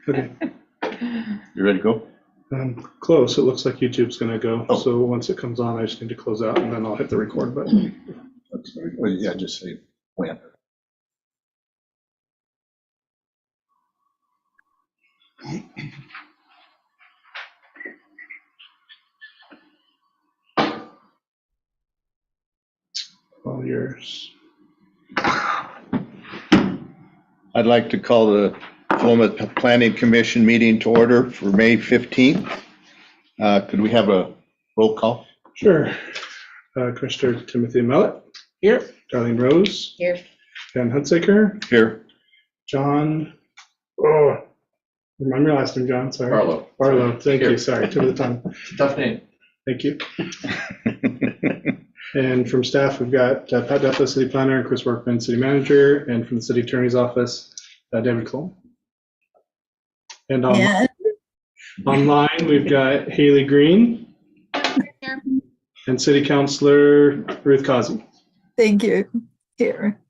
Okay. You ready to go? Close. It looks like YouTube's going to go. Oh. So once it comes on, I just need to close out and then I'll hit the record button. That's very, well, yeah, just say when. All yours. I'd like to call the Philomath Planning Commission meeting to order for May 15th. Could we have a roll call? Sure. Commissioner Timothy Mellett. Here. Darlene Rose. Here. Ben Hunsaker. Here. John. Remind me last name, John. Sorry. Barlow. Barlow. Thank Here. you. Sorry. Tip of the tongue. Tough name. Thank you. And from staff, we've got Pat Deffa, City Planner, and Chris Workman, City Manager, and from the City Attorney's Office, David Cole. And online, we've got Haley Green and City Councilor Ruth Causey. Thank you. Here.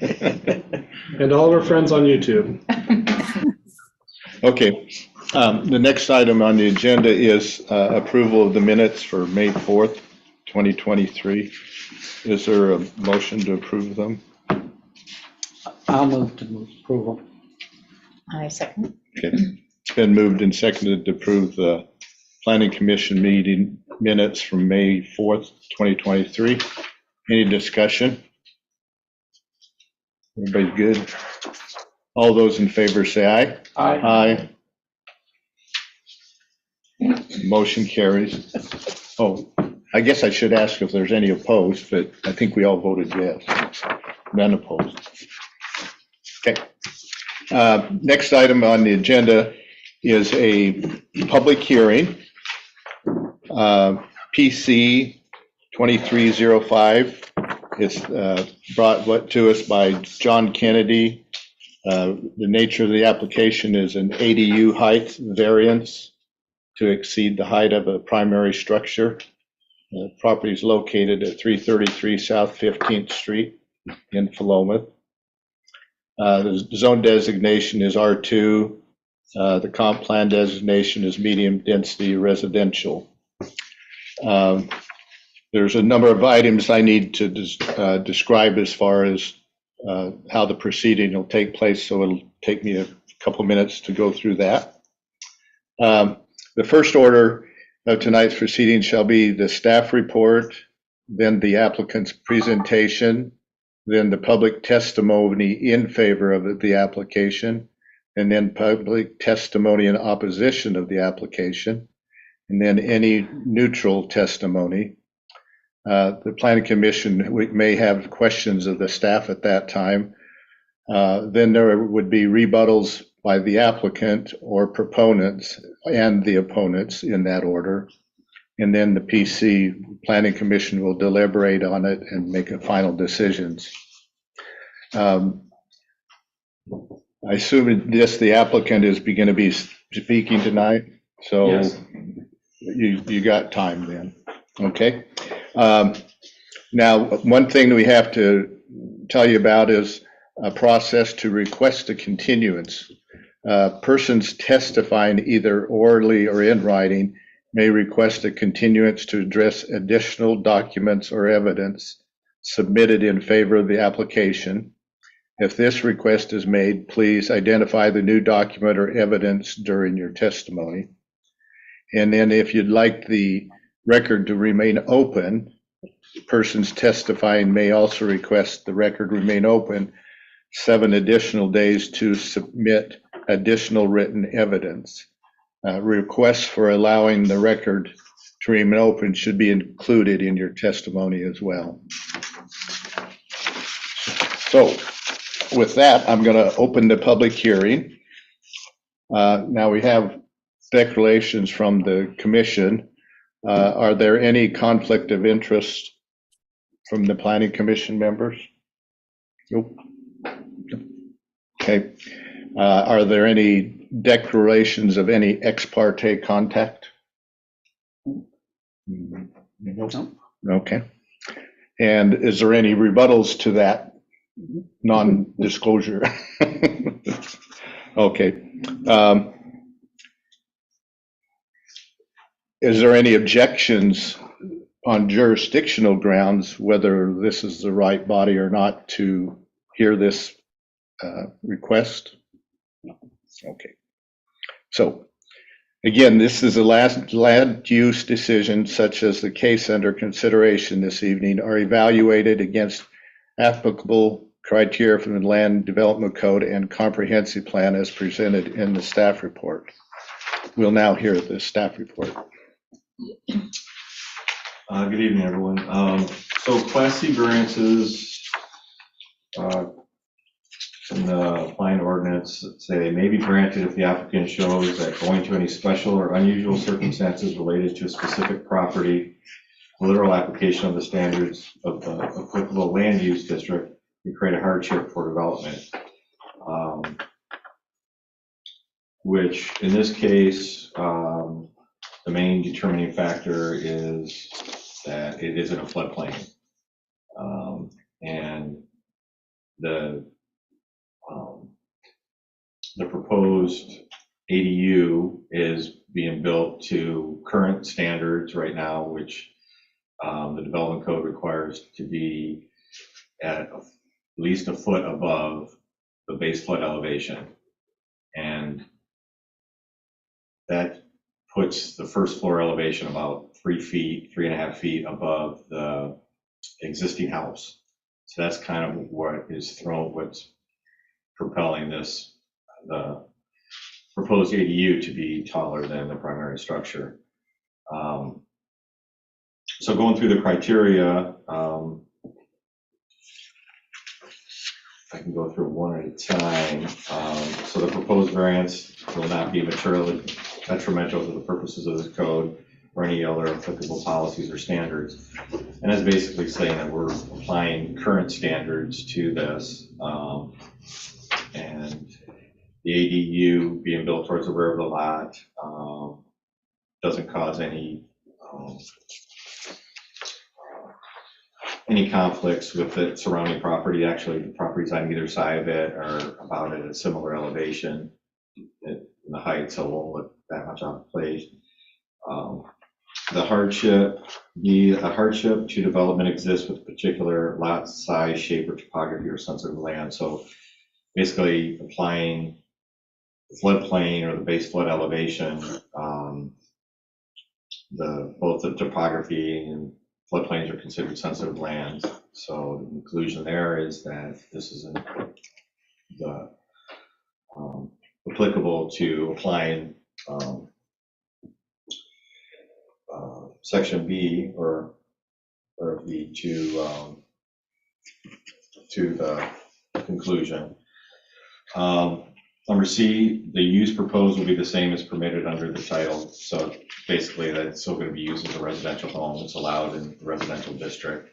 And all of our friends on YouTube. Okay. The next item on the agenda is approval of the minutes for May 4th, 2023. Is there a motion to approve them? I'll move to move approval. I second. Okay. It's been moved and seconded to approve the Planning Commission meeting minutes from May 4th, 2023. Any discussion? Everybody good? All those in favor say aye. Aye. Aye. Motion carries. Oh, I guess I should ask if there's any opposed, but I think we all voted yes. None opposed. Okay. Next item on the agenda is a public hearing. PC 2305. It's brought to us by John Kennedy. The nature of the application is an ADU height variance to exceed the height of a primary structure. The property is located at 333 South 15th Street in Philomath. The zone designation is R2. The comp plan designation is medium density residential. There's a number of items I need to describe as far as how the proceeding will take place, so it'll take me a couple minutes to go through that. The first order of tonight's proceedings shall be the staff report, then the applicant's presentation, then the public testimony in favor of the application, and then public testimony in opposition of the application, and then any neutral testimony. The Planning Commission may have questions of the staff at that time. Then there would be rebuttals by the applicant or proponents and the opponents in that order. And then the PC Planning Commission will deliberate on it and make a final decisions. I assume the applicant is going to be speaking tonight, so Yes. you got time then. Okay. Now, one thing that we have to tell you about is a process to request a continuance. Persons testifying either orally or in writing may request a continuance to address additional documents or evidence submitted in favor of the application. If this request is made, please identify the new document or evidence during your testimony. And then if you'd like the record to remain open, persons testifying may also request the record remain open 7 additional days to submit additional written evidence. Requests for allowing the record to remain open should be included in your testimony as well. So with that, I'm going to open the public hearing. Now we have declarations from the commission. Are there any conflict of interest from the Planning Commission members? Nope. Okay. Are there any declarations of any ex parte contact? No. Okay. And is there any rebuttals to that non-disclosure? Okay. Is there any objections on jurisdictional grounds, whether this is the right body or not, to hear this request? Okay. So again, this is the last land use decision, such as the case under consideration this evening, are evaluated against applicable criteria from the Land Development Code and Comprehensive Plan as presented in the staff report. We'll now hear the staff report. Good evening, everyone. So Class C variances in the applying ordinance say they may be granted if the applicant shows that going to any special or unusual circumstances related to a specific property, literal application of the standards of the applicable land use district can create a hardship for development. Which in this case, the main determining factor is that it is in a floodplain. And the proposed ADU is being built to current standards right now, which the development code requires to be at least a foot above the base flood elevation. And that puts the first floor elevation about 3 feet, 3.5 feet above the existing house. So that's kind of what's propelling this, the proposed ADU to be taller than the primary structure. So going through the criteria, I can go through one at a time. So the proposed variance will not be materially detrimental to the purposes of this code or any other applicable policies or standards. And that's basically saying that we're applying current standards to this. And the ADU being built towards the rear of the lot doesn't cause any conflicts with the surrounding property. Actually, the properties on either side of it are about at a similar elevation in the height, so it won't look that much out of place. The hardship to development exists with particular lot size, shape, or topography or sensitive land. So basically applying the floodplain or the base flood elevation, both the topography and floodplains are considered sensitive lands. So the conclusion there is that this isn't applicable to applying section B or B to the conclusion. Number C, the use proposed will be the same as permitted under the title. So basically that it's still going to be used as a residential home. It's allowed in the residential district.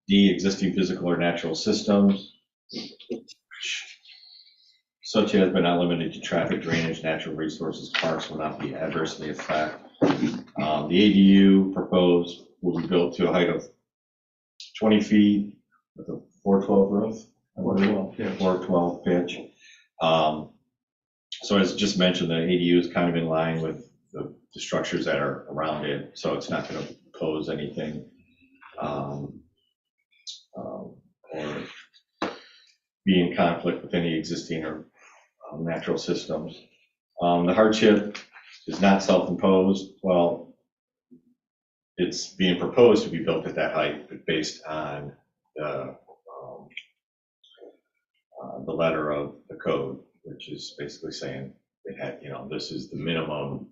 D, existing physical or natural systems, such as but not limited to traffic, drainage, natural resources, parks, will not be adversely affected. The ADU proposed will be built to a height of 20 feet with a 412 roof, 412 pitch. So as just mentioned, the ADU is kind of in line with the structures that are around it, so it's not going to pose anything or be in conflict with any existing or natural systems. The hardship is not self-imposed. Well, it's being proposed to be built at that height, but based on the letter of the code, which is basically saying it had, this is the minimum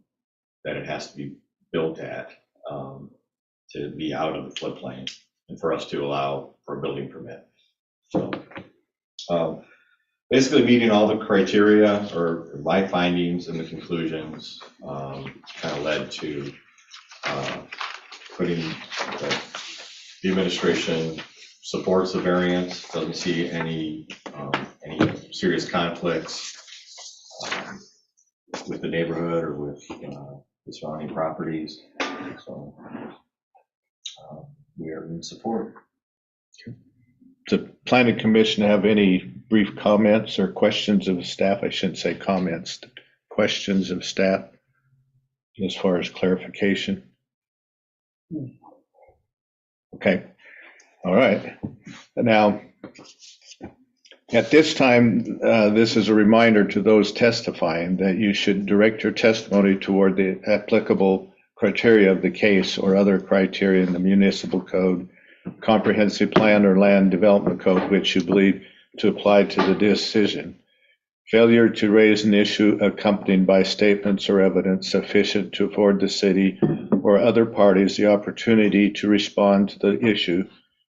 that it has to be built at to be out of the floodplain and for us to allow for a building permit. So basically meeting all the criteria, or my findings and the conclusions kind of led to putting the administration supports the variance, doesn't see any serious conflicts with the neighborhood or with the surrounding properties. So we are in support. the planning commission have any brief comments or questions of staff? I shouldn't say comments, questions of staff as far as clarification? Okay, all right. Now, at this time, this is a reminder to those testifying that you should direct your testimony toward the applicable criteria of the case or other criteria in the municipal code, comprehensive plan, or land development code which you believe to apply to the decision. Failure to raise an issue accompanied by statements or evidence sufficient to afford the city or other parties the opportunity to respond to the issue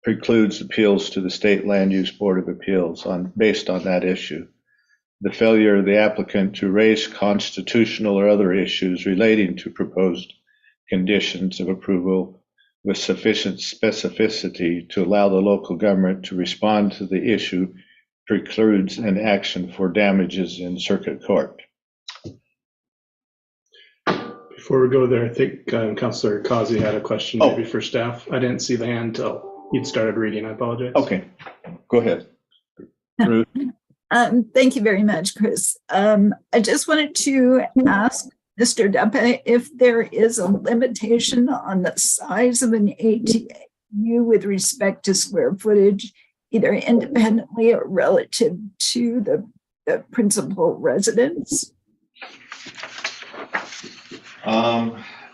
precludes appeals to the State Land Use Board of Appeals based on that issue. The failure of the applicant to raise constitutional or other issues relating to proposed conditions of approval with sufficient specificity to allow the local government to respond to the issue precludes an action for damages in circuit court. Before we go there, I think Councilor Causey had a question maybe for staff. I didn't see the hand until you'd started reading. I apologize. Okay, go ahead. Ruth? Thank you very much, Chris. I just wanted to ask Mr. Duppa if there is a limitation on the size of an ADU with respect to square footage, either independently or relative to the principal residence.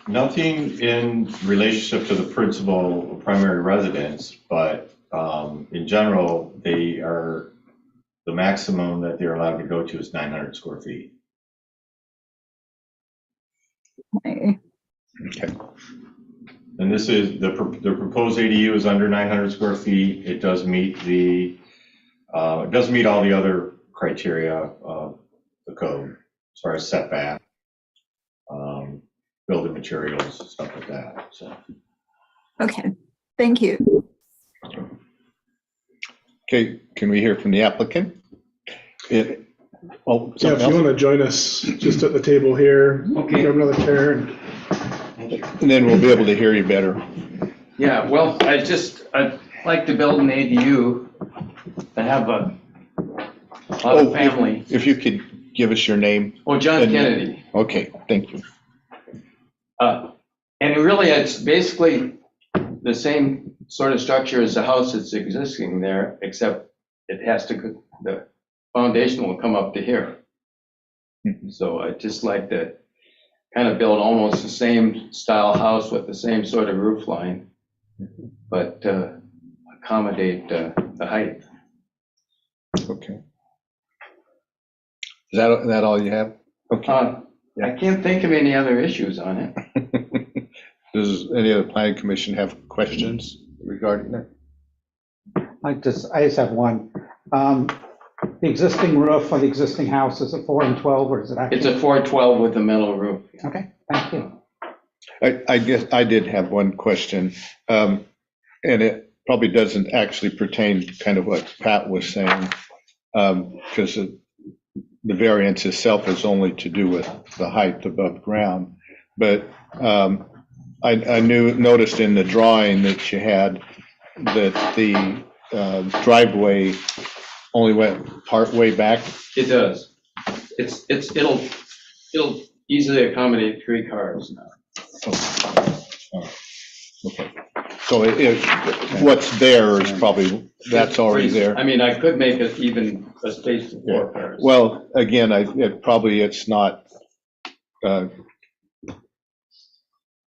Nothing in relationship to the principal primary residence, but in general, they are, the maximum that they're allowed to go to is 900 square feet. Okay. Okay. And this is, the proposed ADU is under 900 square feet. It does meet the, it does meet all the other criteria of the code as far as setback, building materials, stuff like that, so. Okay, thank you. Okay, can we hear from the applicant? Yeah, if you want to join us just at the table here, Okay. grab another chair. And then we'll be able to hear you better. Yeah, well, I'd like to build an ADU to have a lot of family. If you could give us your name. Oh, John Kennedy. Okay, thank you. And really, it's basically the same sort of structure as the house that's existing there, except it has to, the foundation will come up to here. So I'd just like to kind of build almost the same style house with the same sort of roof line, but accommodate the height. Okay. Is that all you have? Okay. I can't think of any other issues on it. Does any of the planning commission have questions regarding that? I just have one. The existing roof on the existing house, is it 4 and 12 or is it actually? It's a 412 with a metal roof. Okay, thank you. I guess I did have one question, and it probably doesn't actually pertain to kind of what Pat was saying, because the variance itself is only to do with the height above ground. But I noticed in the drawing that you had that the driveway only went part way back. It does. It'll easily accommodate 3 cars now. Okay. So what's there is probably, that's already there. I mean, I could make it even a space for 4 cars. Well, again, it's not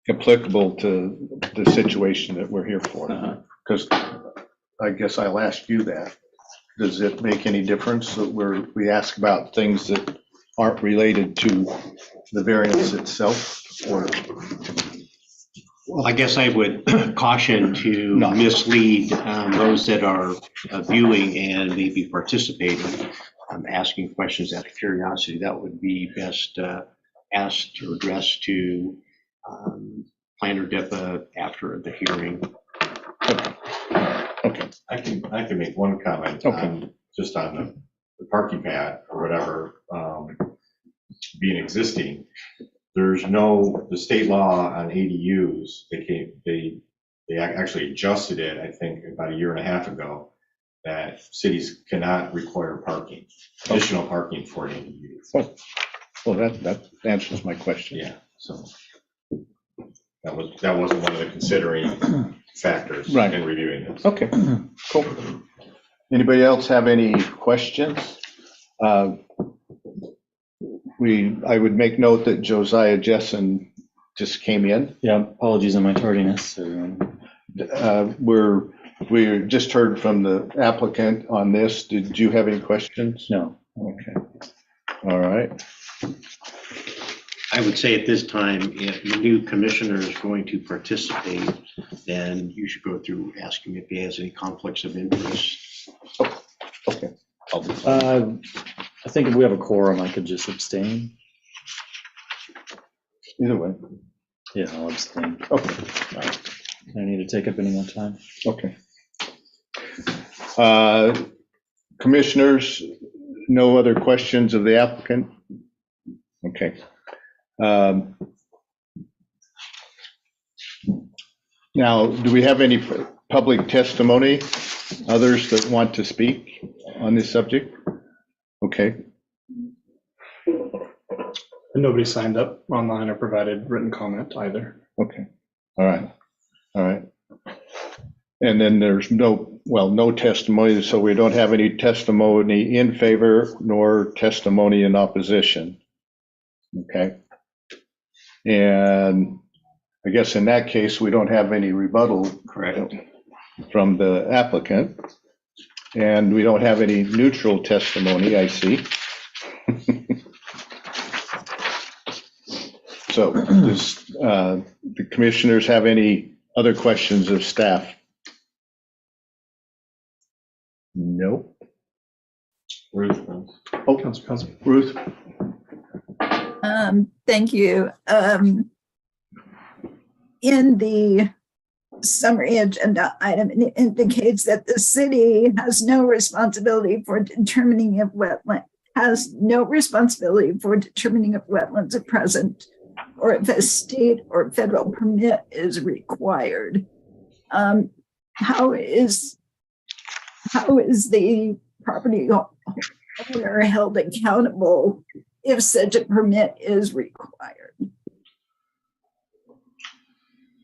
applicable to the situation that we're here for. Because I guess I'll ask you that. Does it make any difference that we ask about things that aren't related to the variance itself? Or Well, I guess I would caution to mislead those that are viewing and maybe participating, asking questions out of curiosity. That would be best asked or addressed to Planner Dippa after the hearing. Okay. I can make one comment on, just on the parking pad or whatever, being existing. There's no, the state law on ADUs, they actually adjusted it, I think, about 1.5 years ago. that cities cannot require parking, additional parking for ADUs. Well, that answers my question. Yeah, so that wasn't one of the considering factors Right. in reviewing this. Okay, cool. Anybody else have any questions? I would make note that Josiah Jessen just came in. Yeah, apologies on my tardiness. We just heard from the applicant on this. Did you have any questions? No. Okay. All right. I would say at this time, if the new commissioner is going to participate, then you should go through, ask him if he has any conflicts of interest. Okay. I think if we have a quorum, I could just abstain. Either way. Yeah, I'll abstain. Okay. I don't need to take up any more time. Okay. Commissioners, no other questions of the applicant? Okay. Now, do we have any public testimony, others that want to speak on this subject? Okay. And nobody signed up online or provided written comment either. Okay. All right. All right. And then there's no testimony, so we don't have any testimony in favor nor testimony in opposition. Okay. And I guess in that case, we don't have any rebuttal. Correct. From the applicant. And we don't have any neutral testimony, I see. So does the commissioners have any other questions of staff? No. Ruth? Oh, Council. Ruth? Thank you. In the summary agenda item, it indicates that the city has no responsibility for determining if wetlands are present or if a state or federal permit is required. How is the property owner held accountable if such a permit is required?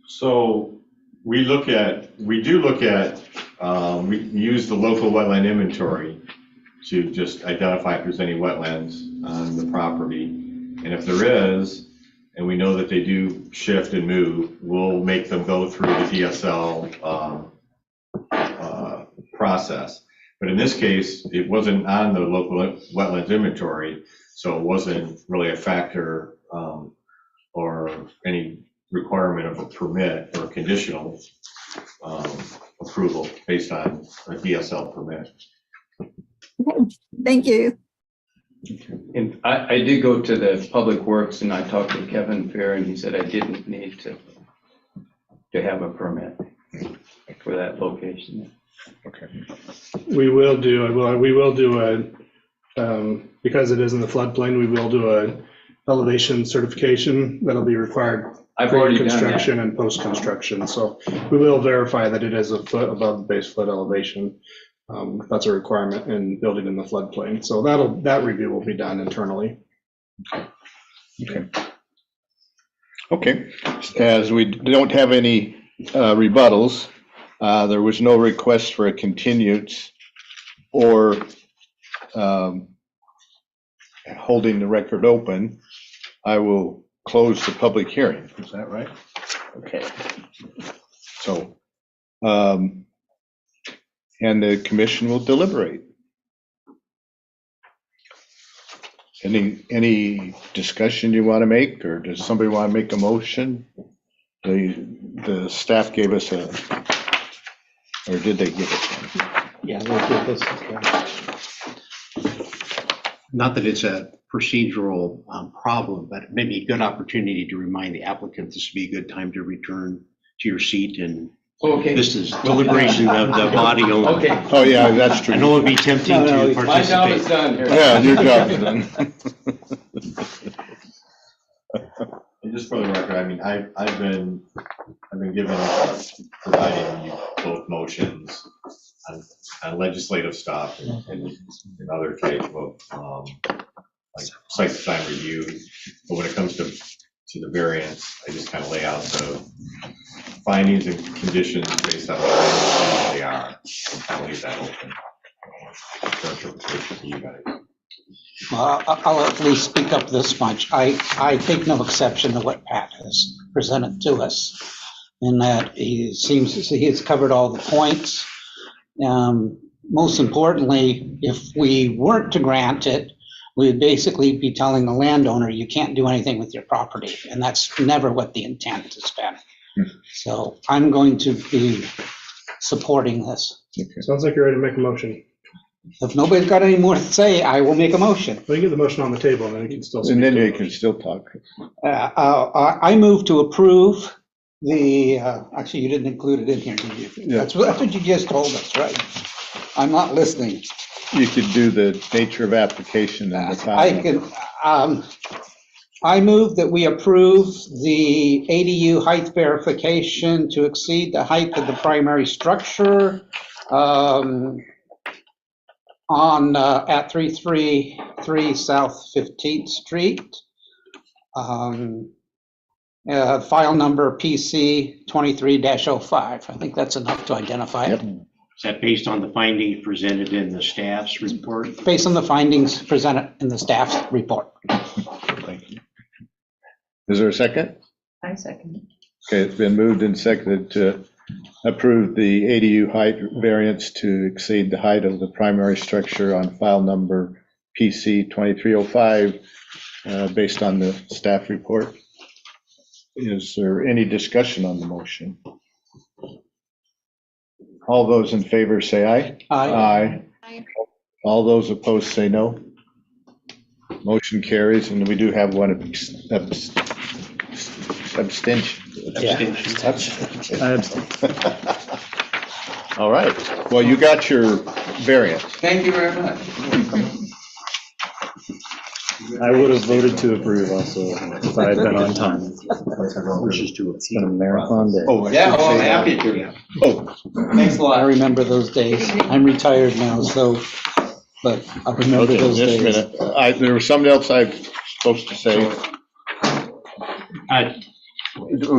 So we use the local wetland inventory to just identify if there's any wetlands on the property. And if there is, and we know that they do shift and move, we'll make them go through the DSL process. But in this case, it wasn't on the local wetlands inventory, so it wasn't really a factor or any requirement of a permit or conditional approval based on a DSL permit. Thank you. And I did go to the Public Works and I talked to Kevin Fair and he said I didn't need to have a permit for that location. Okay. We will do a, because it is in the floodplain, we will do a elevation certification that'll be required I've already done that. pre-construction and post-construction. So we will verify that it is a foot above the base flood elevation. That's a requirement in building in the floodplain. So that review will be done internally. Okay. Okay. As we don't have any rebuttals, there was no request for a continuance or holding the record open. I will close the public hearing. Is that right? Okay. So, and the commission will deliberate. Any discussion you want to make, or does somebody want to make a motion? The staff gave us a, or did they give us one? Yeah, we'll give this. Not that it's a procedural problem, but maybe a good opportunity to remind the applicant this would be a good time to return to your seat, and Okay. this is deliberation of the body only. Okay. Oh, yeah, that's true. I know it'd be tempting No, to My job is participate. done here. Yeah, your job's done. And just for the record, I mean, I've been given providing you both motions on legislative stuff and other type of like site design review. But when it comes to the variance, I just kind of lay out the findings and conditions based on what they are. And kind of leave that open for interpretation to you guys. I'll at least speak up this much. I take no exception to what Pat has presented to us, in that he seems to see he's covered all the points. Most importantly, if we weren't to grant it, we would basically be telling the landowner, you can't do anything with your property, and that's never what the intent has been. So I'm going to be supporting this. Sounds like you're ready to make a motion. If nobody's got any more to say, I will make a motion. Well, you get the motion on the table, and then you can still. And then speak to you the can motion. still talk. I move to approve the, actually, you didn't include it in here, did you? Yeah. That's what you just told us, right? I'm not listening. You could do the nature of application and the I time. can, I move that we approve the ADU height verification to exceed the height of the primary structure at 333 South 15th Street. File number PC 23-05. I think that's enough to identify it. Is that based on the findings presented in the staff's report? Based on the findings presented in the staff's report. Thank you. Is there a second? I second. Okay, it's been moved and seconded to approve the ADU height variance to exceed the height of the primary structure on file number PC 2305, based on the staff report. Is there any discussion on the motion? All those in favor say aye. Aye. Aye. All those opposed say no. Motion carries, and we do have one abstention. I abstain. All right, well, you got your variance. Thank you very much. I would have voted to approve also if I had been on time. It's been a marathon day. Oh, Yeah, well, I'm happy to. Oh, Thanks a I lot. remember those days. I'm retired now, so, but I remember okay, those just a days. minute. There was something else I'm supposed to say.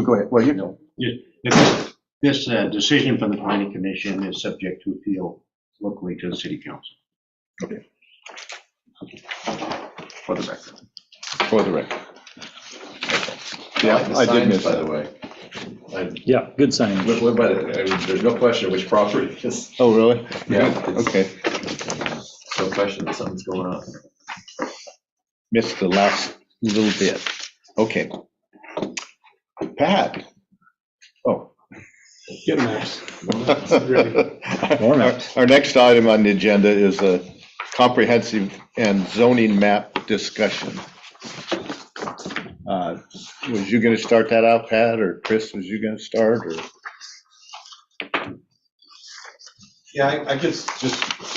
Go ahead, well, you know. This decision from the planning commission is subject to appeal locally to the city council. Okay. For the record. For the record. I like the I did signs, miss by that. the way. Yeah, good sign. Live by the, I mean, there's no question which property it is. Oh, really? Yeah. Okay, No question that something's going on. missed the last little bit. Okay. Pat? Oh. Getting there. Our next item on the agenda is a comprehensive and zoning map discussion. Was you going to start that out, Pat, or Chris, was you going to start, or? Yeah, I just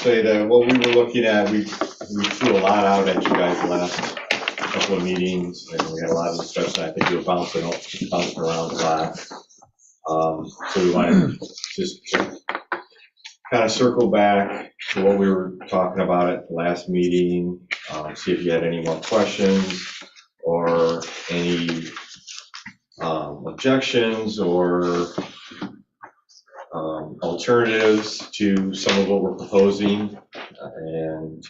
say that what we were looking at, we threw a lot out at you guys the last couple of meetings, and we had a lot of discussion. I think we were bouncing around a lot. So we wanted just to kind of circle back to what we were talking about at the last meeting, see if you had any more questions or any objections or alternatives to some of what we're proposing, and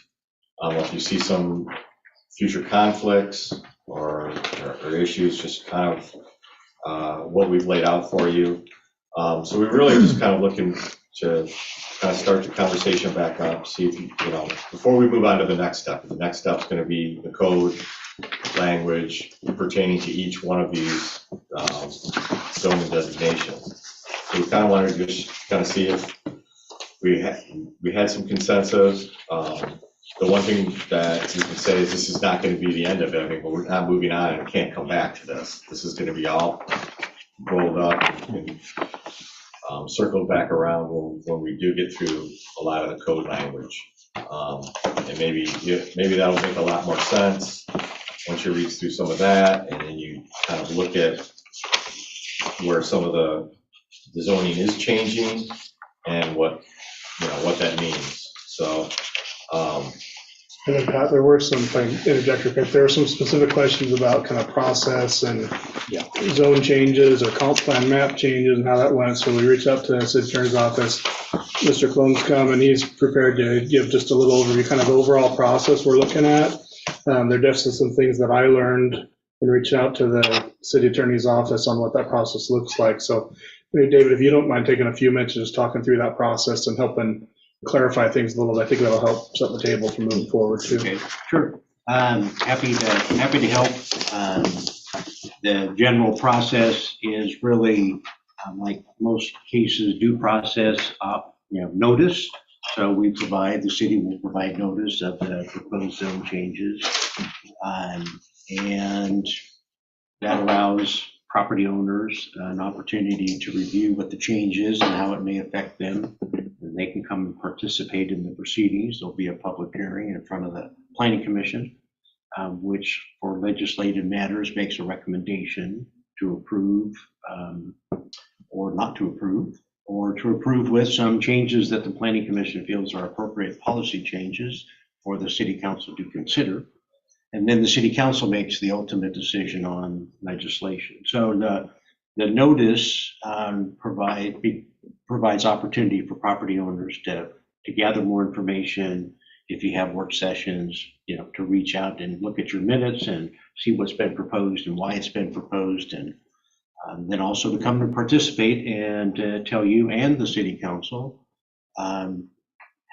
if you see some future conflicts or issues, just kind of what we've laid out for you. So we really are just kind of looking to kind of start the conversation back up, see if you know, before we move on to the next step. The next step is going to be the code language pertaining to each one of these zoning designations. So we kind of wanted to just kind of see if we had some consensus. The one thing that you can say is this is not going to be the end of it. I mean, we're not moving on and we can't come back to this. This is going to be all rolled up and circled back around when we do get through a lot of the code language. And maybe that'll make a lot more sense once you read through some of that, and then you kind of look at where some of the zoning is changing and what what that means. So, And then Pat, there were some, if I interject real quick, there were some specific questions about kind of process and zone changes or comp plan map changes and how that went. So we reached out to the city attorney's office. Mr. Clone's come and he's prepared to give just a little overview, kind of the overall process we're looking at. There are definitely some things that I learned in reaching out to the city attorney's office on what that process looks like. So maybe David, if you don't mind taking a few minutes just talking through that process and helping clarify things a little bit, I think that'll help set the table for moving forward too. Okay, sure. Happy to help. The general process is really, like most cases, due process, notice. So the city will provide notice of the proposed zone changes. And that allows property owners an opportunity to review what the change is and how it may affect them. And they can come and participate in the proceedings. There'll be a public hearing in front of the Planning Commission, which for legislative matters makes a recommendation to approve or not to approve, or to approve with some changes that the Planning Commission feels are appropriate policy changes for the City Council to consider. And then the City Council makes the ultimate decision on legislation. So the notice provides opportunity for property owners to gather more information. If you have work sessions, to reach out and look at your minutes and see what's been proposed and why it's been proposed, and then also to come and participate and tell you and the City Council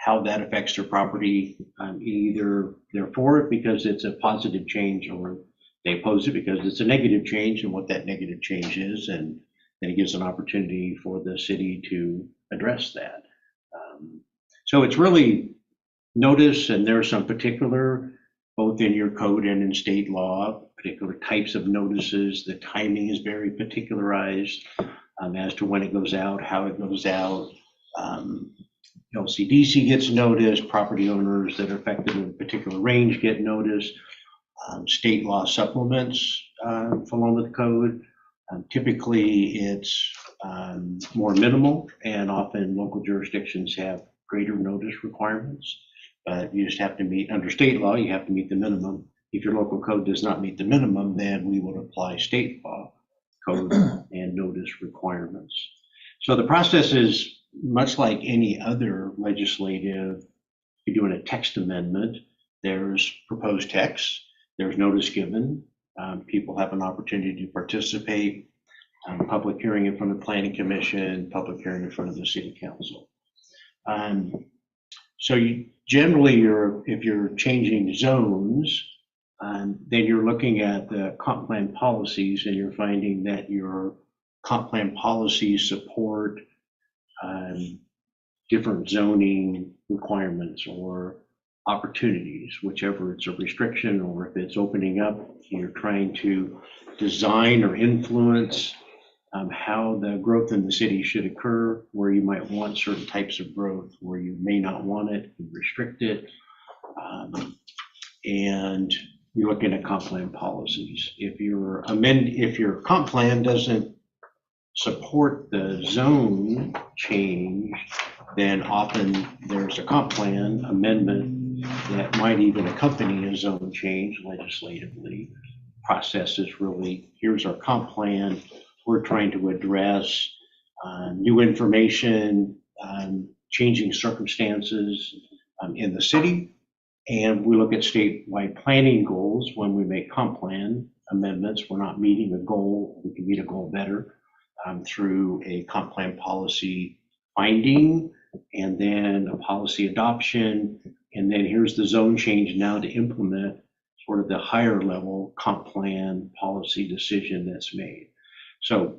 how that affects their property. Either they're for it because it's a positive change, or they oppose it because it's a negative change and what that negative change is, and then it gives an opportunity for the city to address that. So it's really notice, and there are some particular, both in your code and in state law, particular types of notices. The timing is very particularized as to when it goes out, how it goes out. LCDC gets notice, property owners that are affected in a particular range get notice. State law supplements fall under the code. Typically, it's more minimal, and often local jurisdictions have greater notice requirements. But you just have to meet, under state law, you have to meet the minimum. If your local code does not meet the minimum, then we would apply state law code and notice requirements. So the process is much like any other legislative. You're doing a text amendment. There's proposed text. There's notice given. People have an opportunity to participate. Public hearing in front of the Planning Commission, public hearing in front of the City Council. So if you're changing zones, then you're looking at the comp plan policies, and you're finding that your comp plan policies support different zoning requirements or opportunities, whichever it's a restriction or if it's opening up. You're trying to design or influence how the growth in the city should occur, where you might want certain types of growth, where you may not want it, and restrict it. And you're looking at comp plan policies. If your comp plan doesn't support the zone change, then often there's a comp plan amendment that might even accompany a zone change legislatively. Process is really, here's our comp plan. We're trying to address new information, changing circumstances in the city. And we look at statewide planning goals when we make comp plan amendments. We're not meeting a goal. We can meet a goal better through a comp plan policy finding, and then a policy adoption. And then here's the zone change now to implement sort of the higher level comp plan policy decision that's made. So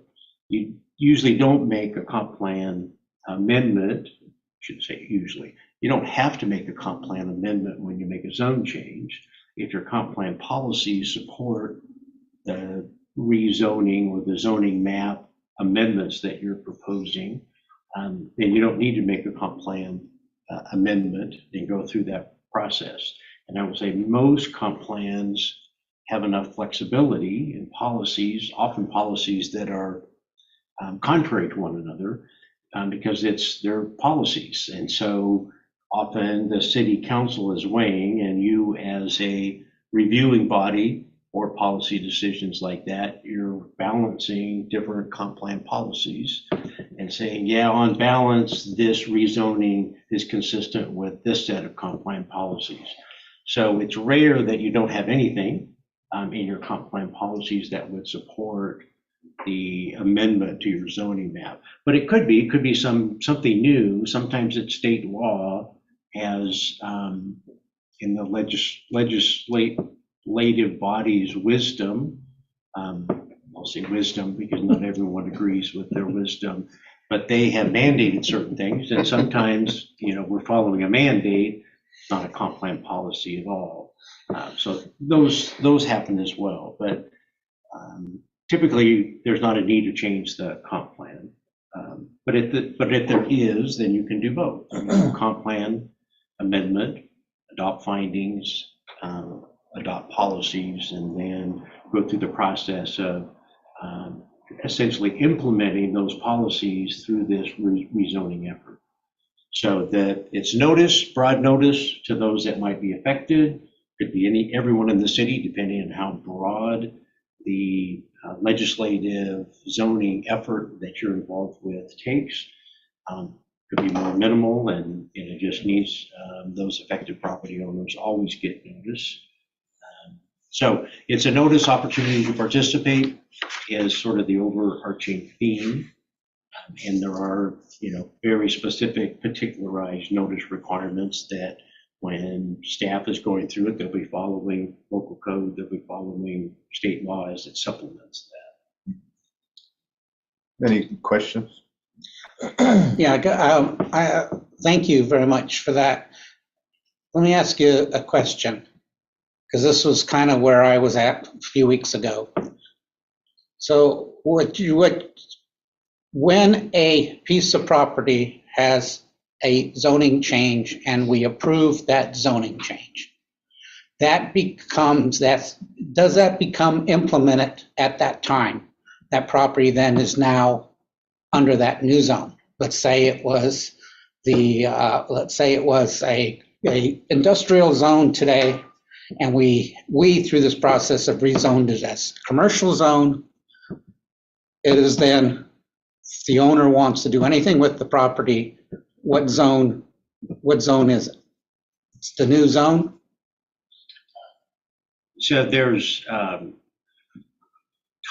you usually don't make a comp plan amendment, I should say usually. You don't have to make a comp plan amendment when you make a zone change. If your comp plan policies support the rezoning or the zoning map amendments that you're proposing, then you don't need to make a comp plan amendment and go through that process. And I would say most comp plans have enough flexibility in policies, often policies that are contrary to one another, because it's their policies. And so often the city council is weighing, and you as a reviewing body or policy decisions like that, you're balancing different comp plan policies and saying, yeah, on balance, this rezoning is consistent with this set of comp plan policies. So it's rare that you don't have anything in your comp plan policies that would support the amendment to your zoning map. But it could be something new. Sometimes it's state law as in the legislative body's wisdom. I'll say wisdom because not everyone agrees with their wisdom, but they have mandated certain things. And sometimes, we're following a mandate, not a comp plan policy at all. So those happen as well. But typically, there's not a need to change the comp plan. But if there is, then you can do both. Comp plan amendment, adopt findings, adopt policies, and then go through the process of essentially implementing those policies through this rezoning effort. So that it's broad notice to those that might be affected. Could be everyone in the city, depending on how broad the legislative zoning effort that you're involved with takes. Could be more minimal, and it just needs those affected property owners always get notice. So it's a notice opportunity to participate is sort of the overarching theme. And there are, very specific, particularized notice requirements that when staff is going through it, they'll be following local code, they'll be following state laws that supplements that. Any questions? Yeah, I thank you very much for that. Let me ask you a question, because this was kind of where I was at a few weeks ago. So when a piece of property has a zoning change and we approve that zoning change, does that become implemented at that time? That property then is now under that new zone. Let's say it was a industrial zone today, and we through this process have rezoned it as commercial zone. It is then, if the owner wants to do anything with the property, what zone is it? It's the new zone? So there's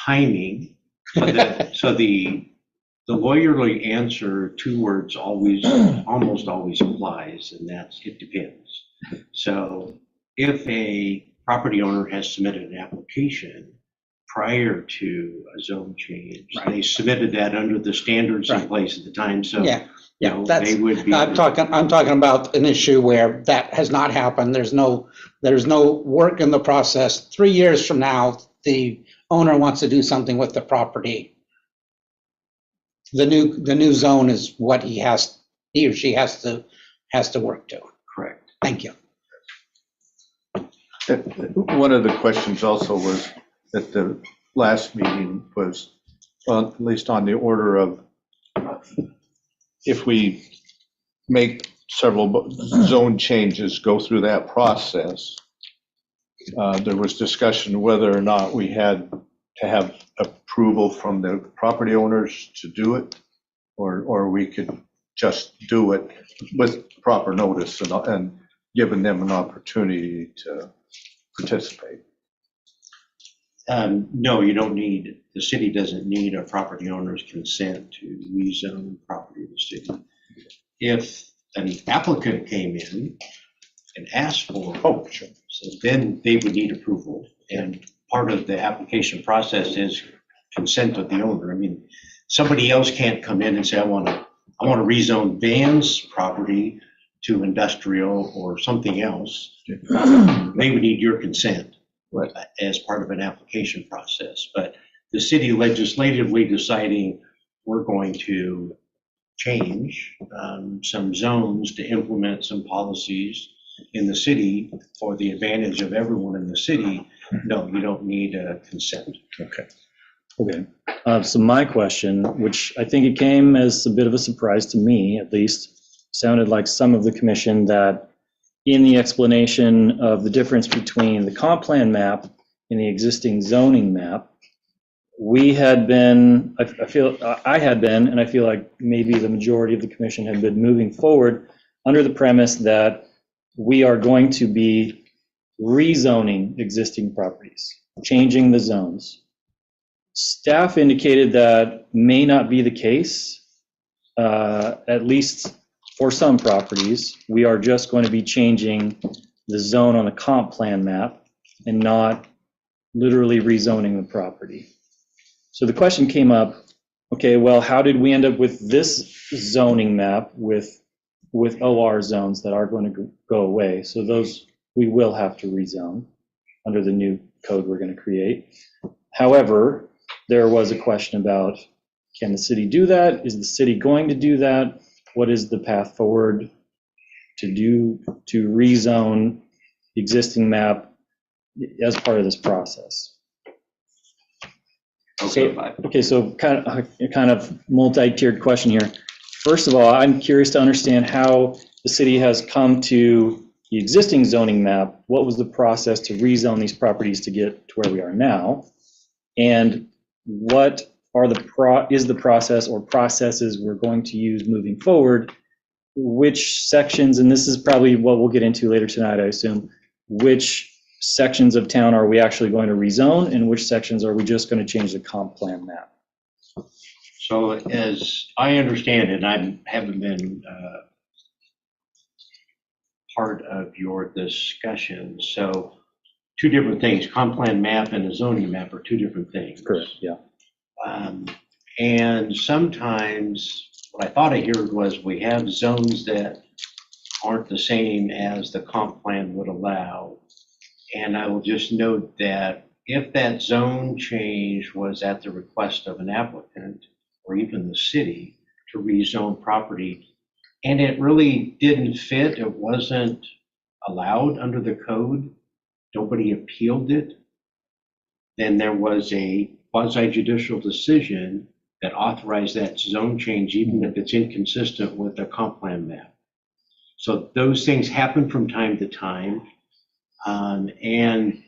timing. So the lawyerly answer, 2 words almost always applies, and that's it depends. So if a property owner has submitted an application prior to a zone change, Right. they submitted that under the standards in Right. place at the time. So That's, they would be. I'm talking about an issue where that has not happened. There's no work in the process. 3 years from now, the owner wants to do something with the property. The new zone is what he or she has to work to. Correct. Thank you. One of the questions also was at the last meeting was, well, at least on the order of, if we make several zone changes, go through that process, there was discussion whether or not we had to have approval from the property owners to do it, or we could just do it with proper notice and giving them an opportunity to participate. No, you don't need, the city doesn't need a property owner's consent to rezone property of the city. If an applicant came in and asked for, so then they would need approval. And part of the application process is consent of the owner. I mean, somebody else can't come in and say, I want to rezone Van's property to industrial or something else. They would need your consent. Right. As part of an application process. But the city legislatively deciding we're going to change some zones to implement some policies in the city for the advantage of everyone in the city, no, you don't need a consent. Okay. Okay, so my question, which I think it came as a bit of a surprise to me, at least, sounded like some of the commission that in the explanation of the difference between the comp plan map and the existing zoning map, we had been, I had been, and I feel like maybe the majority of the commission had been moving forward under the premise that we are going to be rezoning existing properties, changing the zones. Staff indicated that may not be the case, at least for some properties. We are just going to be changing the zone on the comp plan map and not literally rezoning the property. So the question came up, okay, well, how did we end up with this zoning map with OR zones that are going to go away? So those we will have to rezone under the new code we're going to create. However, there was a question about, can the city do that? Is the city going to do that? What is the path forward to rezone the existing map as part of this process? Okay, so kind of multi-tiered question here. First of all, I'm curious to understand how the city has come to the existing zoning map. What was the process to rezone these properties to get to where we are now? And what are is the process or processes we're going to use moving forward? Which sections, and this is probably what we'll get into later tonight, I assume, which sections of town are we actually going to rezone, and which sections are we just going to change the comp plan map? So as I understand it, I haven't been part of your discussion. So two different things, comp plan map and a zoning map are two different things. Correct, yeah. And sometimes what I thought I heard was we have zones that aren't the same as the comp plan would allow. And I will just note that if that zone change was at the request of an applicant or even the city to rezone property, and it really didn't fit, it wasn't allowed under the code, nobody appealed it, then there was a quasi-judicial decision that authorized that zone change, even if it's inconsistent with the comp plan map. So those things happen from time to time, and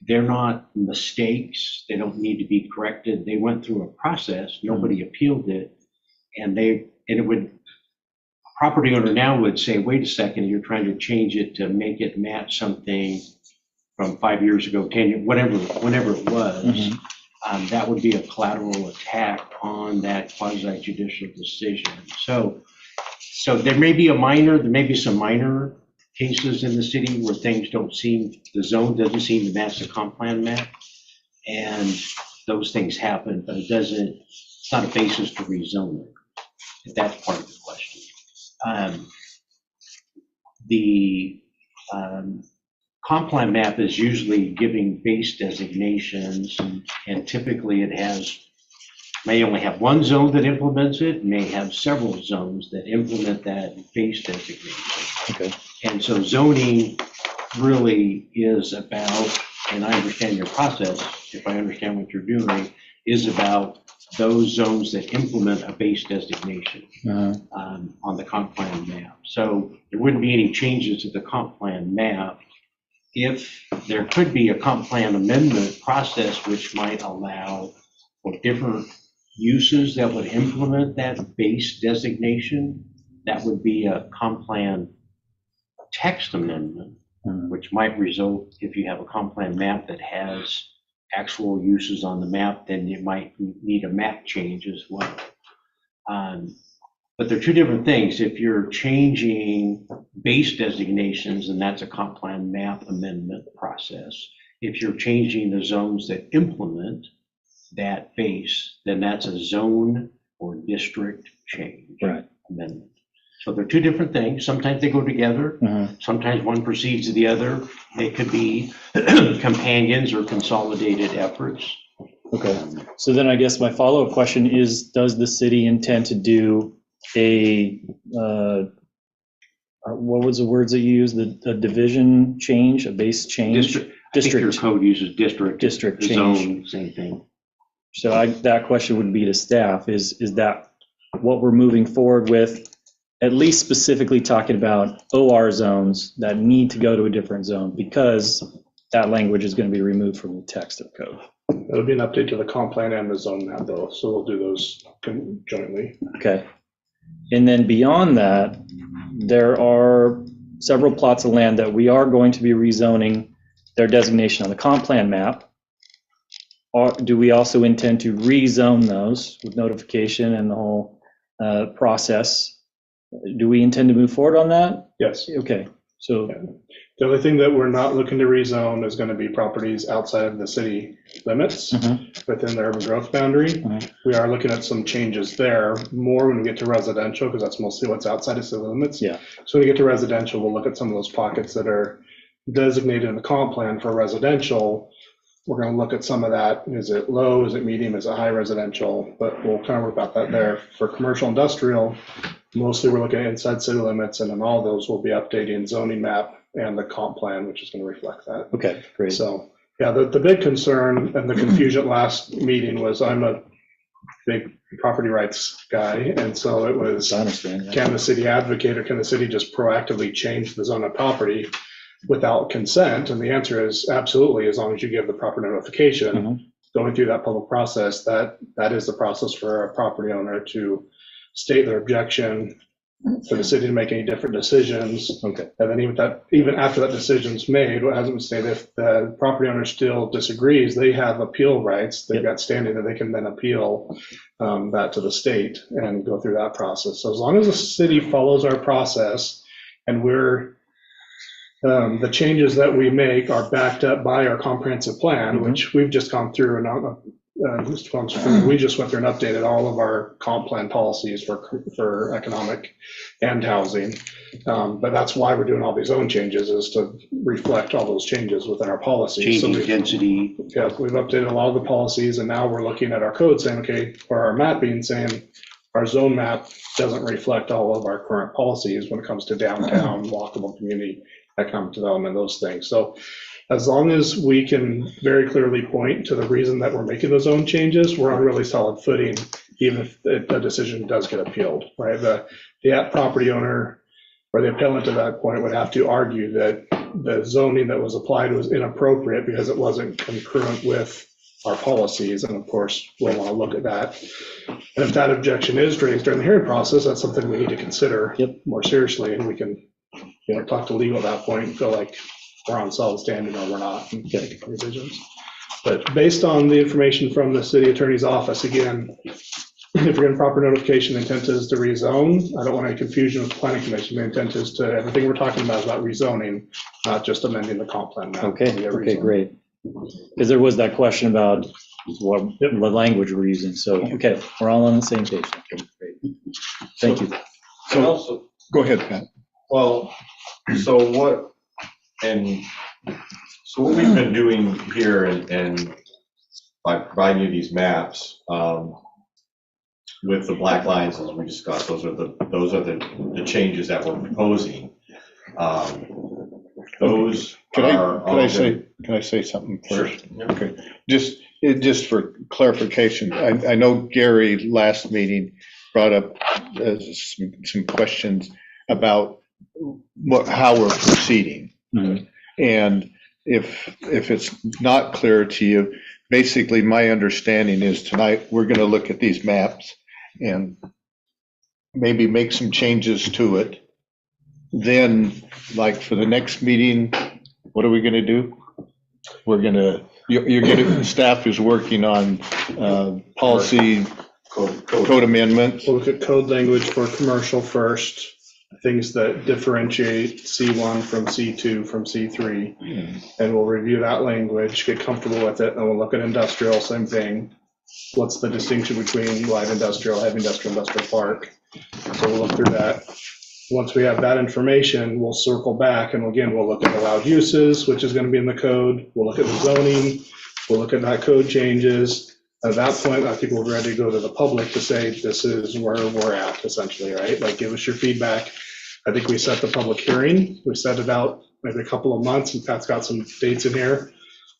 they're not mistakes. They don't need to be corrected. They went through a process, nobody appealed it, and it would, a property owner now would say, wait a second, you're trying to change it to make it match something from 5 years ago, 10 years, whenever it was. Mm-hmm. That would be a collateral attack on that quasi-judicial decision. So there may be some minor cases in the city where things the zone doesn't seem to match the comp plan map, and those things happen, but it's not a basis to rezone it, if that's part of the question. The comp plan map is usually giving base designations, and typically it may only have one zone that implements it, may have several zones that implement that base designation. Okay. And so zoning really is about, and I understand your process, if I understand what you're doing, is about those zones that implement a base designation on the comp plan map. So there wouldn't be any changes to the comp plan map. If there could be a comp plan amendment process which might allow for different uses that would implement that base designation, that would be a comp plan text amendment, which might result, if you have a comp plan map that has actual uses on the map, then you might need a map change as well. But they're two different things. If you're changing base designations, and that's a comp plan map amendment process. If you're changing the zones that implement that base, then that's a zone or district change amendment. So they're two different things. Sometimes they go together. Sometimes one precedes the other. They could be companions or consolidated efforts. Okay. So then I guess my follow-up question is, does the city intend to do what was the words that you used? A division change, a base change? District. I think your code uses district. District zone, change. same thing. So that question would be to staff, is that what we're moving forward with, at least specifically talking about OR zones that need to go to a different zone because that language is going to be removed from the text of code? It'll be an update to the comp plan and the zone map though, so we'll do those jointly. Okay. And then beyond that, there are several plots of land that we are going to be rezoning their designation on the comp plan map. Or do we also intend to rezone those with notification and the whole process? Do we intend to move forward on that? Yes. Okay, so, The only thing that we're not looking to rezone is going to be properties outside of the city limits within the urban growth boundary. We are looking at some changes there more when we get to residential, because that's mostly what's outside of city limits. yeah, So when we get to residential, we'll look at some of those pockets that are designated in the comp plan for residential. We're going to look at some of that. Is it low? Is it medium? Is it high residential? But we'll kind of work about that there. For commercial industrial, mostly we're looking at inside city limits, and then all those will be updating zoning map and the comp plan, which is going to reflect that. okay, great. So, yeah, the big concern and the confusion last meeting was I'm a big property rights guy, and so it was, I understand. Yeah. can the city advocate or can the city just proactively change the zone of property without consent? And the answer is absolutely, as long as you give the proper notification. Going through that public process, that is the process for a property owner to state their objection, for the city to make any different decisions. Okay. And then even after that decision's made, what hasn't been stated, if the property owner still disagrees, they have appeal rights. They've got standing that they can then appeal that to the state and go through that process. So as long as the city follows our process and the changes that we make are backed up by our comprehensive plan, which we've just gone through and we just went through and updated all of our comp plan policies for economic and housing. But that's why we're doing all these zone changes, is to reflect all those changes within our policies. Changing density. Yeah, we've updated a lot of the policies, and now we're looking at our code saying, okay, or our mapping saying, our zone map doesn't reflect all of our current policies when it comes to downtown, walkable community, economic development, those things. So as long as we can very clearly point to the reason that we're making those zone changes, we're on really solid footing, even if the decision does get appealed, right? The property owner or the appellant at that point would have to argue that the zoning that was applied was inappropriate because it wasn't concurrent with our policies. And of course, we'll want to look at that. And if that objection is raised during the hearing process, that's something we need to consider more seriously. And we can, talk to legal at that point and feel like we're on solid standing or we're not, and make revisions. But based on the information from the city attorney's office, again, if you're getting proper notification, the intent is to rezone. I don't want any confusion with the planning commission. The intent is to, everything we're talking about is about rezoning, not just amending the comp plan map. Okay, great. Because there was that question about what language we're using. So, okay, we're all on the same page. Okay, great. Thank you. So also, Go ahead, Pat. well, so what we've been doing here and by providing you these maps, with the black lines as we discussed, those are the changes that we're proposing. Those Can are. I say something first? Sure. Yeah. Okay, just for clarification, I know Gary last meeting brought up some questions about how we're proceeding. And if it's not clear to you, basically my understanding is tonight we're going to look at these maps and maybe make some changes to it. Then, like for the next meeting, what are we going to do? Staff is working on policy code amendments. We'll look at code language for commercial first, things that differentiate C1 from C2 from C3. And we'll review that language, get comfortable with it, and we'll look at industrial, same thing. What's the distinction between light industrial, heavy industrial, industrial park? So we'll look through that. Once we have that information, we'll circle back, and again, we'll look at allowed uses, which is going to be in the code. We'll look at the zoning. We'll look at that code changes. At that point, I think we're ready to go to the public to say, this is where we're at, essentially, right? Like, give us your feedback. I think we set the public hearing. We set it out maybe a couple of months, and Pat's got some dates in here.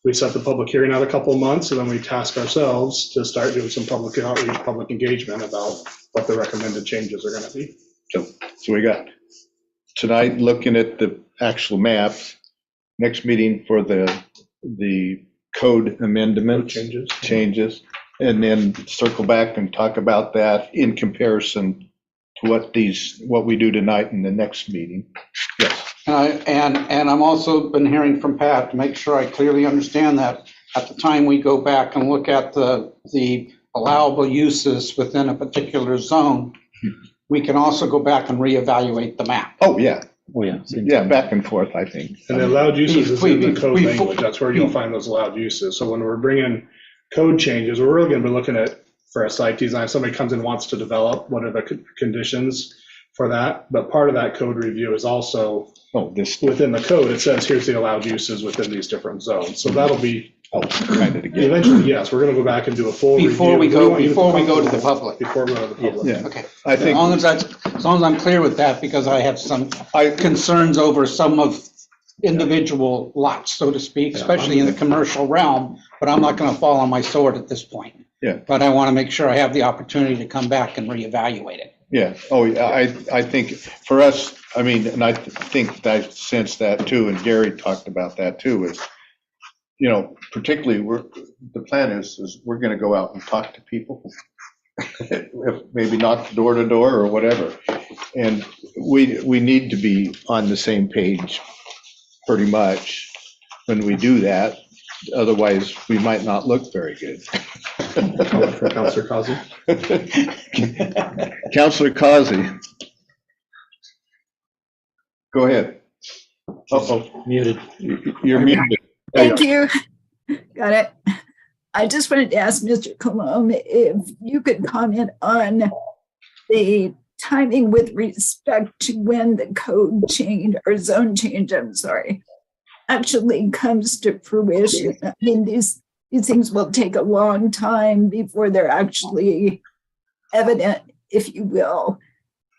we set the public hearing out a couple of months, and then we task ourselves to start doing some public outreach, public engagement about what the recommended changes are going to be. So we got tonight looking at the actual maps, next meeting for the code amendments, changes, and then circle back and talk about that in comparison to what we do tonight in the next meeting. Yes. And I'm also been hearing from Pat to make sure I clearly understand that at the time we go back and look at the allowable uses within a particular zone, we can also go back and reevaluate the map. Oh, yeah. Oh, yeah. Yeah, back and forth, I think. And the allowed uses is in the code language. That's where you'll find those allowed uses. So when we're bringing code changes, we're really going to be looking at, for a site design, if somebody comes in and wants to develop, what are the conditions for that? But part of that code review is also within the code. It says, here's the allowed uses within these different zones. So that'll be kind of together. Eventually, yes, we're going to go back and do a full Before we review. go to the public. Before we go to the public. Yeah. Okay. I think As long as I'm clear with that, because I have some concerns over some of individual lots, so to speak, especially in the commercial realm, but I'm not going to fall on my sword at this point. Yeah. But I want to make sure I have the opportunity to come back and reevaluate it. Yeah, oh, yeah, I think for us, I mean, and I think I sense that too, and Gary talked about that too, is, you know, particularly the plan is we're gonna go out and talk to people, maybe not door to door or whatever. And we need to be on the same page pretty much when we do that. Otherwise, we might not look very good. For Councilor Causey. Councilor Causey. Go ahead. Uh-oh. Muted. You're muted. Thank you. Got it. I just wanted to ask Mr. Colomb if you could comment on the timing with respect to when the code change or zone change, I'm sorry, actually comes to fruition. I mean, these things will take a long time before they're actually evident, if you will.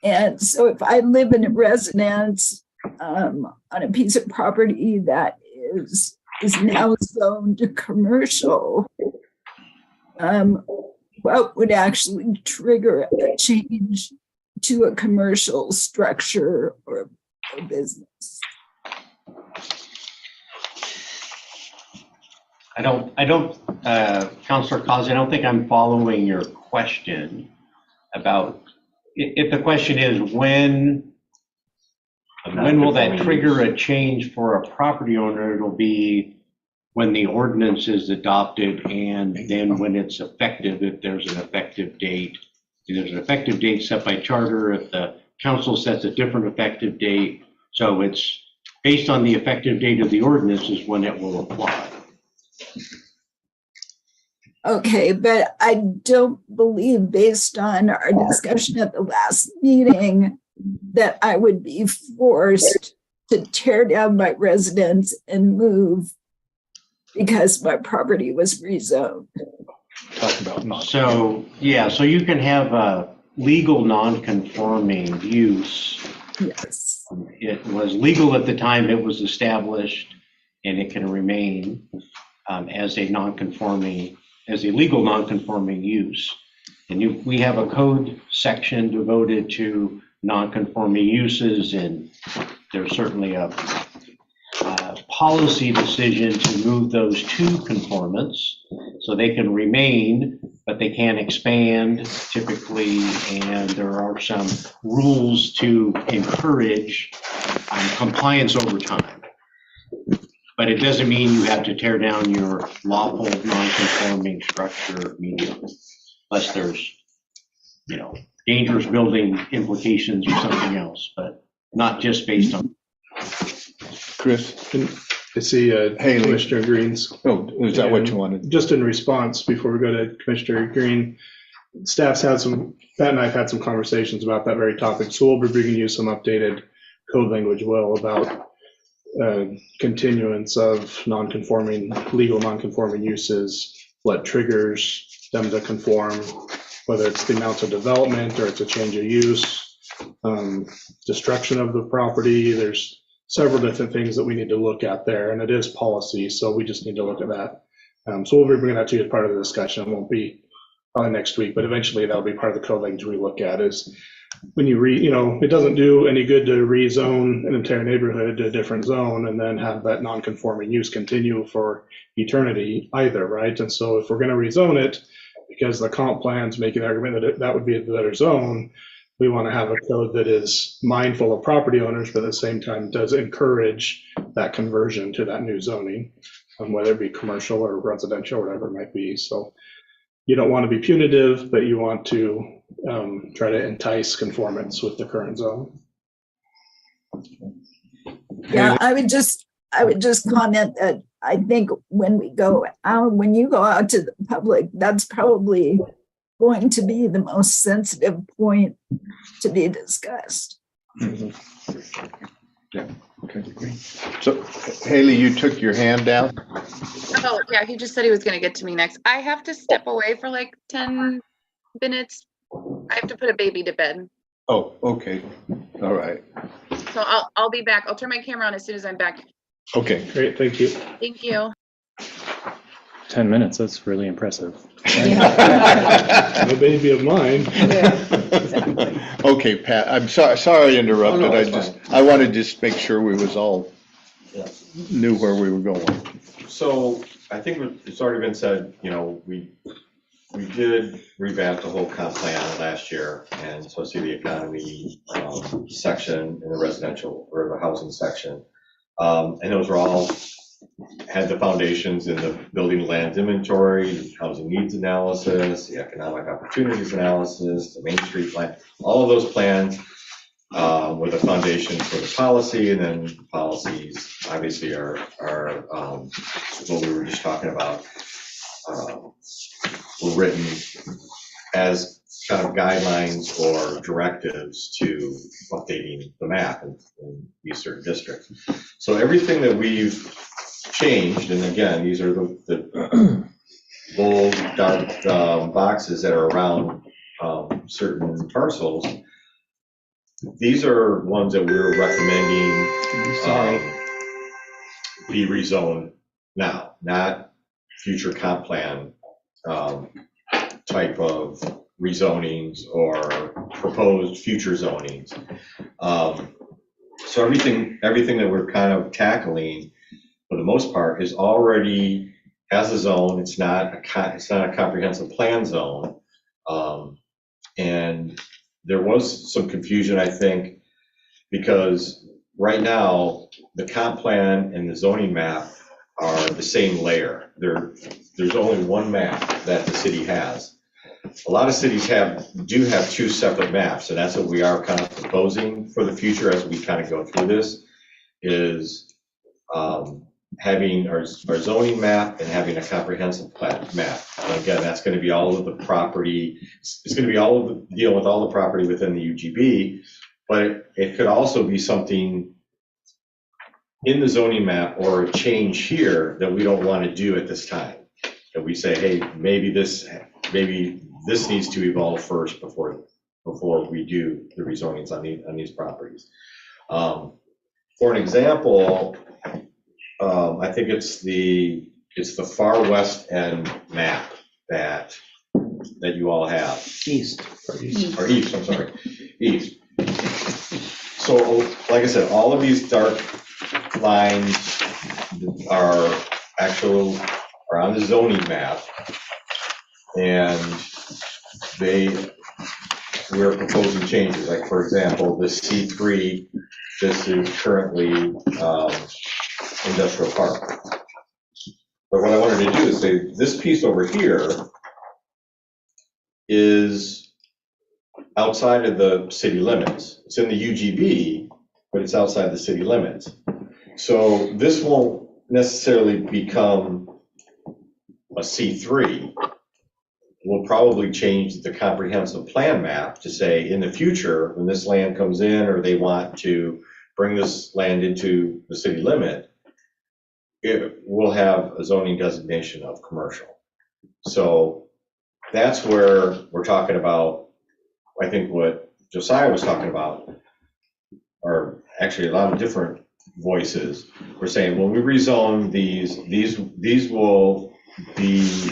And so if I live in a residence on a piece of property that is now zoned to commercial, what would actually trigger a change to a commercial structure or business? Councilor Causey, I don't think I'm following your question about, if the question is when will that trigger a change for a property owner, it'll be when the ordinance is adopted and then when it's effective, if there's an effective date. If there's an effective date set by charter, if the council sets a different effective date. So it's based on the effective date of the ordinance is when it will apply. Okay, but I don't believe, based on our discussion at the last meeting, that I would be forced to tear down my residence and move because my property was rezoned. Talk about not. So, yeah, so you can have a legal non-conforming use. Yes. It was legal at the time it was established, and it can remain as a legal non-conforming use. And we have a code section devoted to non-conforming uses, and there's certainly a policy decision to move those to conformance, so they can remain, but they can't expand typically, and there are some rules to encourage compliance over time. But it doesn't mean you have to tear down your lawful non-conforming structure immediately, unless there's, dangerous building implications or something else, but not just based on. Chris? I see Haley. Commissioner Green's. Oh, is that what you wanted? Just in response, before we go to Commissioner Green, Pat and I have had some conversations about that very topic. So we'll be bringing you some updated code language, about continuance of legal non-conforming uses, what triggers them to conform, whether it's the amount of development or it's a change of use, destruction of the property. There's several different things that we need to look at there, and it is policy, so we just need to look at that. So we'll be bringing that to you as part of the discussion. It won't be next week, but eventually that'll be part of the code language we look at. Is when you it doesn't do any good to rezone an entire neighborhood to a different zone and then have that non-conforming use continue for eternity either, right? And so if we're going to rezone it, because the comp plan's making the argument that that would be a better zone, we want to have a code that is mindful of property owners, but at the same time does encourage that conversion to that new zoning, whether it be commercial or residential or whatever it might be. So you don't want to be punitive, but you want to try to entice conformance with the current zone. Yeah, I would just comment that I think when you go out to the public, that's probably going to be the most sensitive point to be discussed. Yeah, okay. So Haley, you took your hand down? Oh, yeah, he just said he was going to get to me next. I have to step away for like 10 minutes. I have to put a baby to bed. Oh, okay. All right. So I'll be back. I'll turn my camera on as soon as I'm back. Okay. Great, thank you. Thank you. 10 minutes, that's really impressive. No baby of mine. Okay, Pat, I'm sorry I interrupted. Oh, no, it's I wanted to just make sure we was all Yeah. knew where we were going. So I think it's already been said, we did revamp the whole comp plan last year, and especially the economy section in the residential or the housing section. And those were all had the foundations in the building land inventory, housing needs analysis, the economic opportunities analysis, the Main Street plan, all of those plans were the foundation for the policy, and then policies obviously are what we were just talking about, were written as kind of guidelines or directives to updating the map in these certain districts. So everything that we've changed, and again, these are the bold, dark boxes that are around certain parcels. These are ones that we're recommending be rezoned now, not future comp plan type of rezonings or proposed future zonings. So everything that we're kind of tackling, for the most part, is already has a zone. It's not a comprehensive plan zone, and there was some confusion, I think, because right now the comp plan and the zoning map are the same layer. There's only one map that the city has. A lot of cities do have two separate maps, and that's what we are kind of proposing for the future as we kind of go through this, is having our zoning map and having a comprehensive map. And again, that's going to be all of the property. It's going to be deal with all the property within the UGB, but it could also be something in the zoning map or a change here that we don't want to do at this time. That we say, hey, maybe this needs to evolve first before we do the rezonings on these properties. For an example, I think it's the far west end map that you all have. East. Or east, I'm sorry, east. So, like I said, all of these dark lines are on the zoning map, and we're proposing changes. Like, for example, this C3, this is currently industrial park. But what I wanted to do is say this piece over here is outside of the city limits. It's in the UGB, but it's outside the city limits. So this won't necessarily become a C3. We'll probably change the comprehensive plan map to say in the future, when this land comes in or they want to bring this land into the city limit, it will have a zoning designation of commercial. So that's where we're talking about, I think what Josiah was talking about, are actually a lot of different voices. We're saying, when we rezone these will be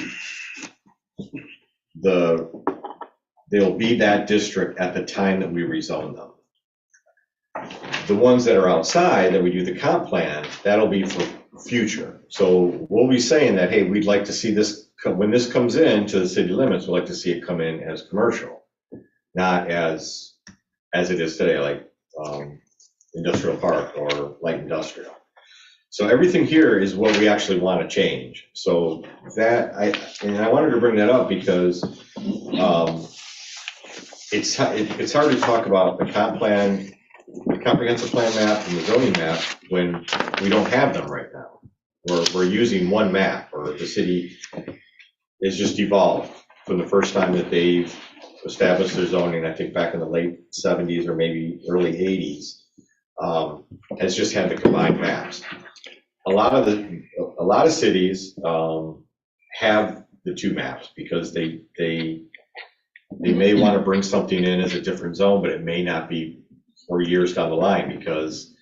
they'll be that district at the time that we rezone them. The ones that are outside that we do the comp plan, that'll be for future. So we'll be saying that, hey, we'd like to see this, when this comes into the city limits, we'd like to see it come in as commercial, not as it is today, like industrial park or light industrial. So everything here is what we actually want to change. So that, I wanted to bring that up because it's hard to talk about the comp plan, the comprehensive plan map and the zoning map when we don't have them right now. We're using one map, or the city is just evolved from the first time that they've established their zoning, I think back in the late 70s or maybe early 80s, has just had the combined maps. A lot of cities have the two maps because they may want to bring something in as a different zone, but it may not be for years down the line because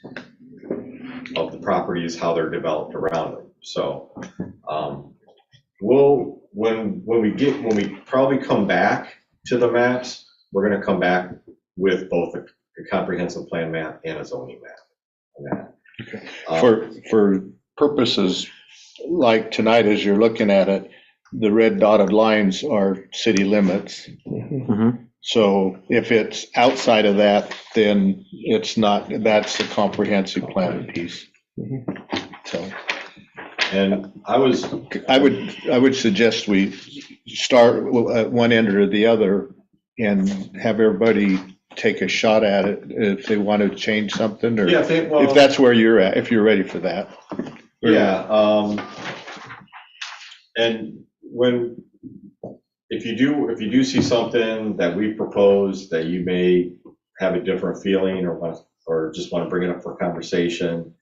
of the properties, how they're developed around them. So when we probably come back to the maps, we're going to come back with both a comprehensive plan map and a zoning map. For purposes like tonight, as you're looking at it, the red dotted lines are city limits. So if it's outside of that, then it's not, that's the comprehensive plan piece. So, And I would suggest we start at one end or the other and have everybody take a shot at it if they want to change something, or if that's where you're at, if you're ready for that. Yeah, and if you do see something that we propose that you may have a different feeling or just want to bring it up for conversation,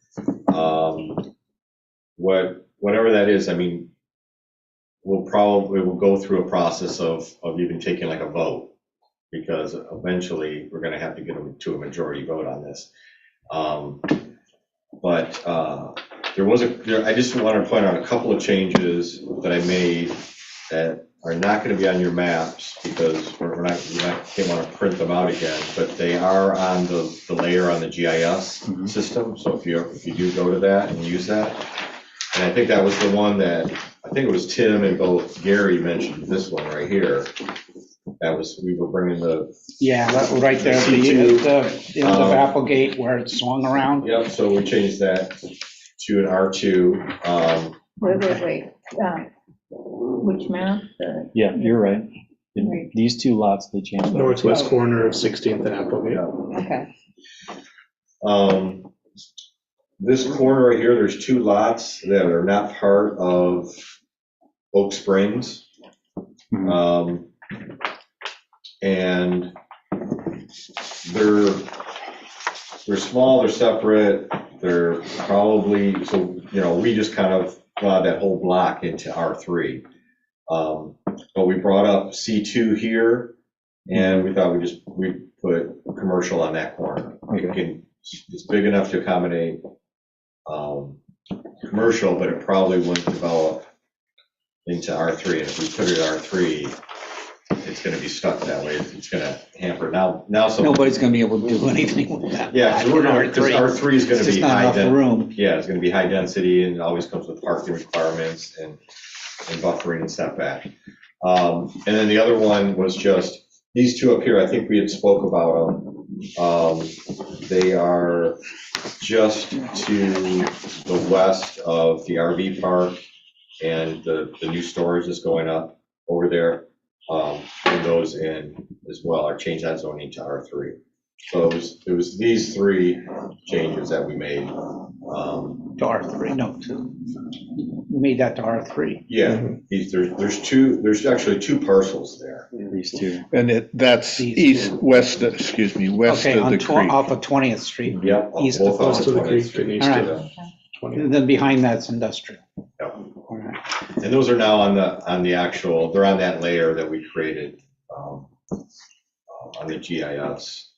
whatever that is, I mean, we'll go through a process of even taking like a vote, because eventually we're going to have to get them to a majority vote on this. But I just want to point out a couple of changes that I made that are not going to be on your maps because you can't want to print them out again, but they are on the layer on the GIS system. So if you do go to that and use that, and I think that was the one that, I think it was Tim and both Gary mentioned this one right here. We were bringing that right there at the end of Applegate where it's swung around. Yep, so we changed that to an R2. Wait. Which map? Yeah, you're right. These two lots, they changed. Northwest corner of 16th and Applegate. Okay. This corner right here, there's two lots that are not part of Oak Springs. And they're small, they're separate, they're probably, so, we just kind of brought that whole block into R3. But we brought up C2 here, and we thought we'd put commercial on that corner. It's big enough to accommodate commercial, but it probably wouldn't develop into R3. And if we put it at R3, it's going to be stuck that way. It's going to hamper. Now Nobody's going to be able to do anything with that. Yeah, because R3 is going to be high room. Yeah, it's going to be high density, and it always comes with parking requirements and buffering and setback. And then the other one was just these two up here. I think we had spoke about them. They are just to the west of the RV park and the new storage is going up over there. And those in as well, or change that zoning to R3. So it was these three changes that we made. To R3, no, we made that to R3. Yeah, there's actually two parcels there. These two. And that's west of the creek. Off of 20th Street. Yep. East both of Close to the creek and east All to right. the 20th. And then behind that's industrial. Yep. All right. And those are now on the actual, they're on that layer that we created on the GIS.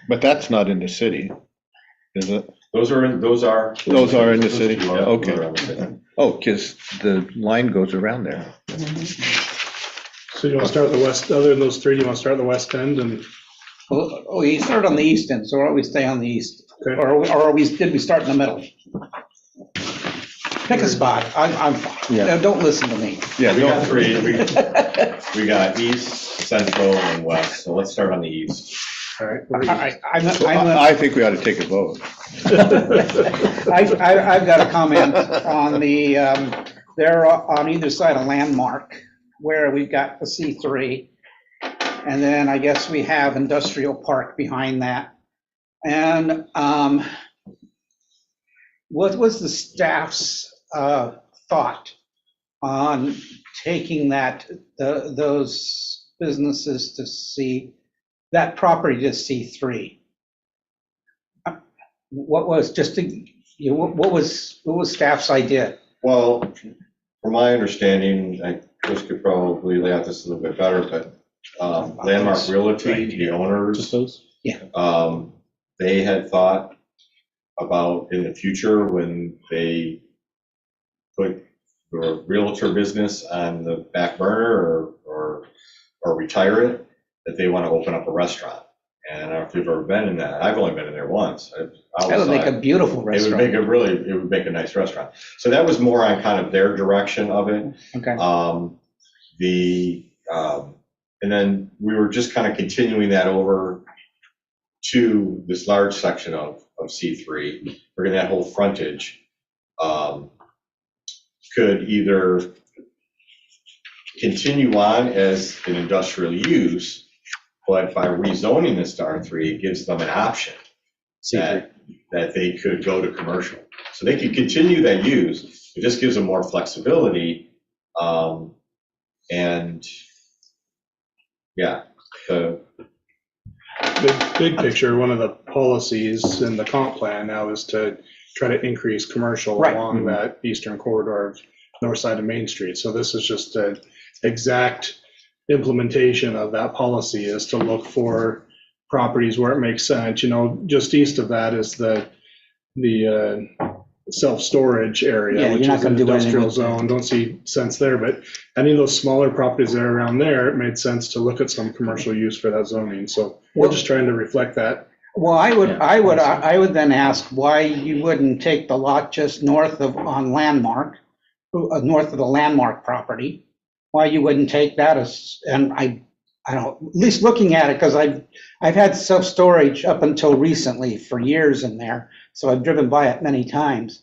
But that's not in the city, is it? Those are in the city? Yeah, Okay. those are in the city. Oh, because the line goes around there. So you want to start at the west, other than those three, do you want to start at the west end and, Well, we started on the east end, so why don't we stay on the east? Okay. Did we start in the middle? Pick a spot. I'm fine. Yeah. Don't listen to me. Yeah, We got no, three. We got east, central, and west. So let's start on the east. all right? I think we ought to take a vote. I've got a comment on the, they're on either side of Landmark, where we've got the C3. And then I guess we have Industrial Park behind that. And what was the staff's thought on taking those businesses to see, that property to C3? What was what was staff's idea? Well, from my understanding, Chris could probably lay out this a little bit better, but Landmark Realty, the owners, they had thought about in the future when they put their realtor business on the back burner or retire it, that they want to open up a restaurant. And I don't know if you've ever been in that. I've only been in there once. That would make a beautiful restaurant. It would make a nice restaurant. So that was more on kind of their direction of it. Okay. And then we were just kind of continuing that over to this large section of C3, where that whole frontage could either continue on as an industrial use, but by rezoning this to R3, it gives them an option that they could go to commercial. So they could continue that use, it just gives them more flexibility. And yeah, Big picture, one of the policies in the comp plan now is to try to increase commercial Right. along that eastern corridor of north side of Main Street. So this is just an exact implementation of that policy, is to look for properties where it makes sense. You know, just east of that is the self-storage area, Yeah, which you're not is an gonna do anything industrial with that. zone. Don't see sense there, but any of those smaller properties that are around there, it made sense to look at some commercial use for that zoning. So we're Well- just trying to reflect that. Well, I would then ask why you wouldn't take the lot just north of, on Landmark, north of the Landmark property, why you wouldn't take that as, and I don't, at least looking at it, because I've had self-storage up until recently for years in there, so I've driven by it many times,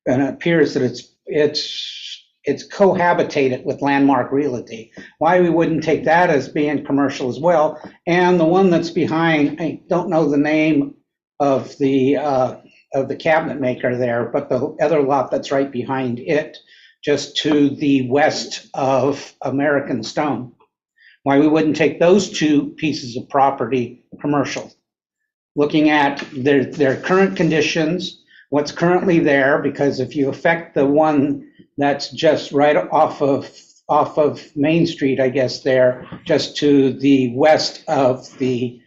and it appears that it's cohabitated with Landmark Realty. Why we wouldn't take that as being commercial as well? And the one that's behind, I don't know the name of the cabinet maker there, but the other lot that's right behind it, just to the west of American Stone. Why we wouldn't take those two pieces of property commercial? Looking at their current conditions, what's currently there, because if you affect the one that's just right off of Main Street, I guess there, just to the west of the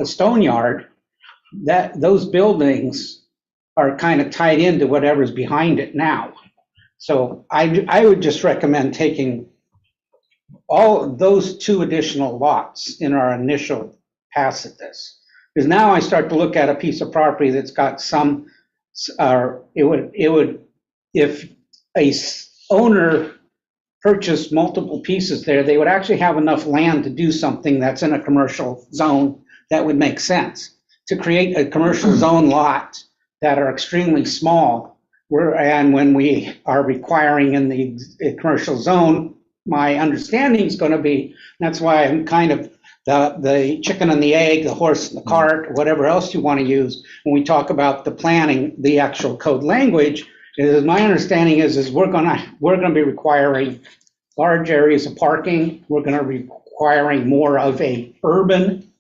Stone Yard, that those buildings are kind of tied into whatever's behind it now. So I would just recommend taking all of those two additional lots in our initial pass at this. Because now I start to look at a piece of property that's got some, it would, if a owner purchased multiple pieces there, they would actually have enough land to do something that's in a commercial zone that would make sense. To create a commercial zone lot that are extremely small, and when we are requiring in the commercial zone, my understanding is going to be, that's why I'm kind of the chicken and the egg, the horse and the cart, whatever else you want to use, when we talk about the planning, the actual code language, is my understanding is we're gonna be requiring large areas of parking. We're gonna be requiring more of a urban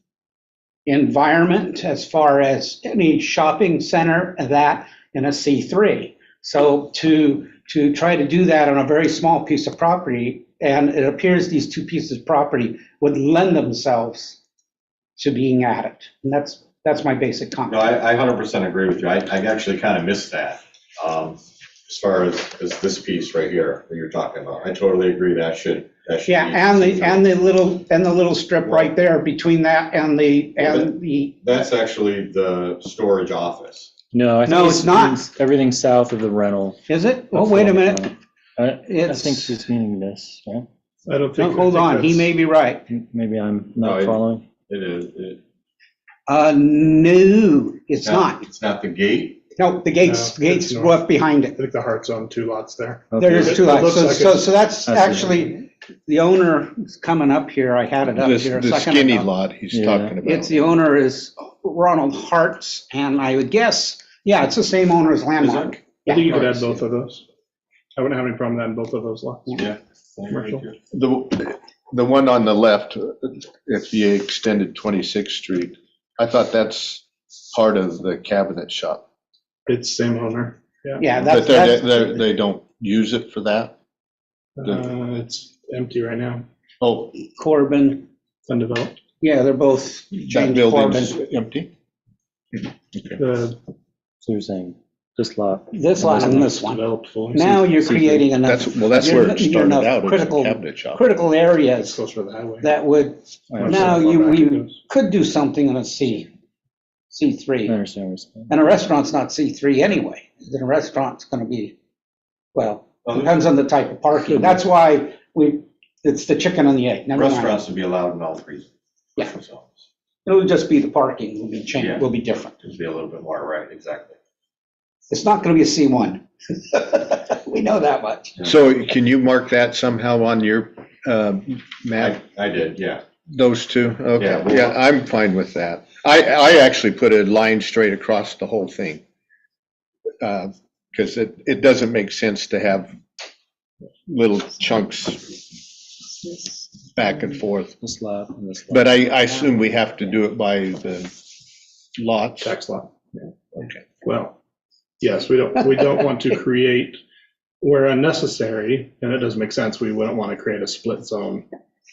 environment as far as any shopping center that in a C3. So to try to do that on a very small piece of property, and it appears these two pieces of property would lend themselves to being added. And that's That's my basic No, comment. I 100% agree with you. I actually kind of missed that. As far as this piece right here that you're talking about. I totally agree that should be. Yeah, and the little strip right there between that and the, That's actually the storage office. No, I think No, it's not. means everything south of the rental. is it? Oh, wait a minute. I It's- think he's meaning this, right? I don't No, think. hold on, he may be right. Maybe I'm No, not following. It is. No, it's not. It's not the gate. No, the gates No, it's go north. up behind I it. think the Heart's on 2 lots there. Okay. There is two It lots. looks So, like so, it's- so that's I see. actually, the owner is coming up here. I had it up here a The second skinny ago. lot he's Yeah. talking about. It's the owner is Ronald Hartz, and I would guess, yeah, it's the same owner as Landmark. I think you could Yeah. add both of those. I wouldn't have any problem adding both of those lots. Yeah. Commercial. The one on the left, if you extended 26th Street, I thought that's part of the cabinet shop. It's same owner. Yeah, But that's, they don't use it for that? It's empty right now, Oh, Corbin. undeveloped. Yeah, they're both that James building's Corbin. empty? The So you're saying this lot. This lot and this one. developed fully. Now you're creating enough. That's where it you're started enough out, as a critical- cabinet shop. Critical It's areas closer to the highway. that would, I now understand. we could do something in a I C3. understand what you're saying. And a restaurant's not C3 anyway. Then a restaurant's gonna be, well, depends on the type of parking. That's why it's the chicken and the egg. Never mind. Restaurants would be allowed in all 3 Yeah. commercial zones. It'll just be the parking will be Yeah. changed, will be different. It'd be a little bit more, right, exactly. It's not gonna be a C1. We know that much. So can you mark that somehow on your map? I did, yeah. Those two? Yeah, Okay, well- yeah, I'm fine with that. I actually put a line straight across the whole thing. Because it doesn't make sense to have little chunks back and forth. This lot and this lot. But I assume we have to do it by the lots. Tax lot. Okay. Well, yes, we don't want to create, where unnecessary, and it doesn't make sense, we wouldn't want to create a split zone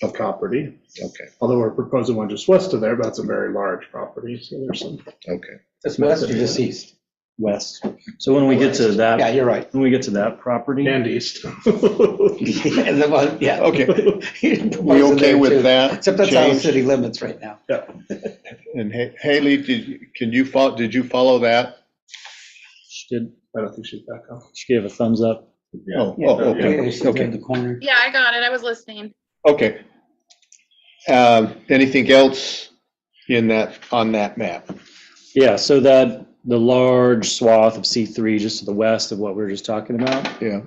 of property. Okay, Although we're proposing one just west of there, but that's a very large property, so there's some. okay. It's west or just east? West. So when we get to Yeah, that, you're right. when we get to that property, And east. Yeah, the one- yeah. Okay. We We okay with that? Except that's out of change? city limits right now. And Haley, did you follow that? she did, I don't think she's back on. she gave a thumbs up. Yeah. Oh, Yeah, okay, it's okay. in the corner. Yeah, I got it. I was listening. Okay. Anything else on that map? Yeah, so that the large swath of C3 just to the west of what we were just talking about. Yeah,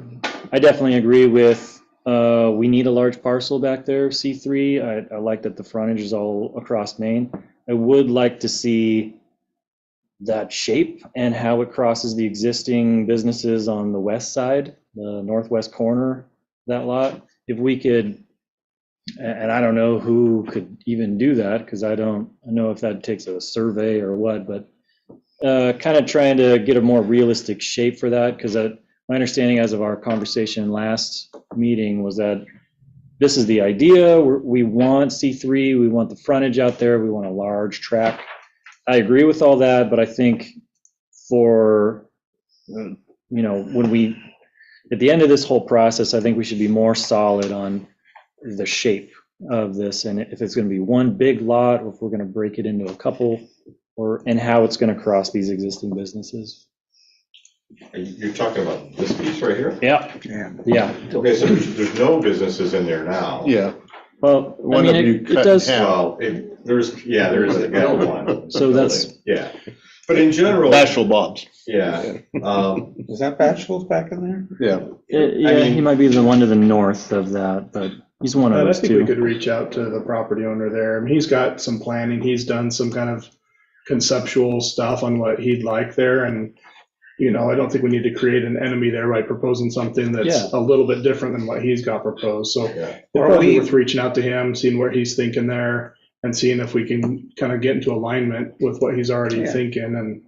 I definitely agree with, we need a large parcel back there, C3. I like that the frontage is all across Maine. I would like to see that shape and how it crosses the existing businesses on the west side, the northwest corner of that lot. If we could, and I don't know who could even do that, because I don't know if that takes a survey or what, but kind of trying to get a more realistic shape for that, because my understanding as of our conversation last meeting was that this is the idea. We want C3, we want the frontage out there, we want a large track. I agree with all that, but I think for, when we, at the end of this whole process, I think we should be more solid on the shape of this, and if it's going to be one big lot, or if we're going to break it into a couple, and how it's going to cross these existing businesses. You're talking about this piece right here? Yeah. Yeah. Okay, so there's no businesses in there now. yeah. Well, I One mean, of you it cut in does. half. Well, there is a L one. So that's- Yeah, but in general, Bashful Bob's, yeah. Is that Bachelor's back in there? yeah. Yeah, mean- he might be the one to the north of that, but he's one of And I those think we two. could reach out to the property owner there. I mean, he's got some planning. He's done some kind of conceptual stuff on what he'd like there. And, I don't think we need to create an enemy there by proposing something that's Yeah. a little bit different than what he's got proposed. So Yeah. it'd Or probably be we- worth reaching out to him, seeing what he's thinking there, and seeing if we can kind of get into alignment with what he's already Yeah. thinking.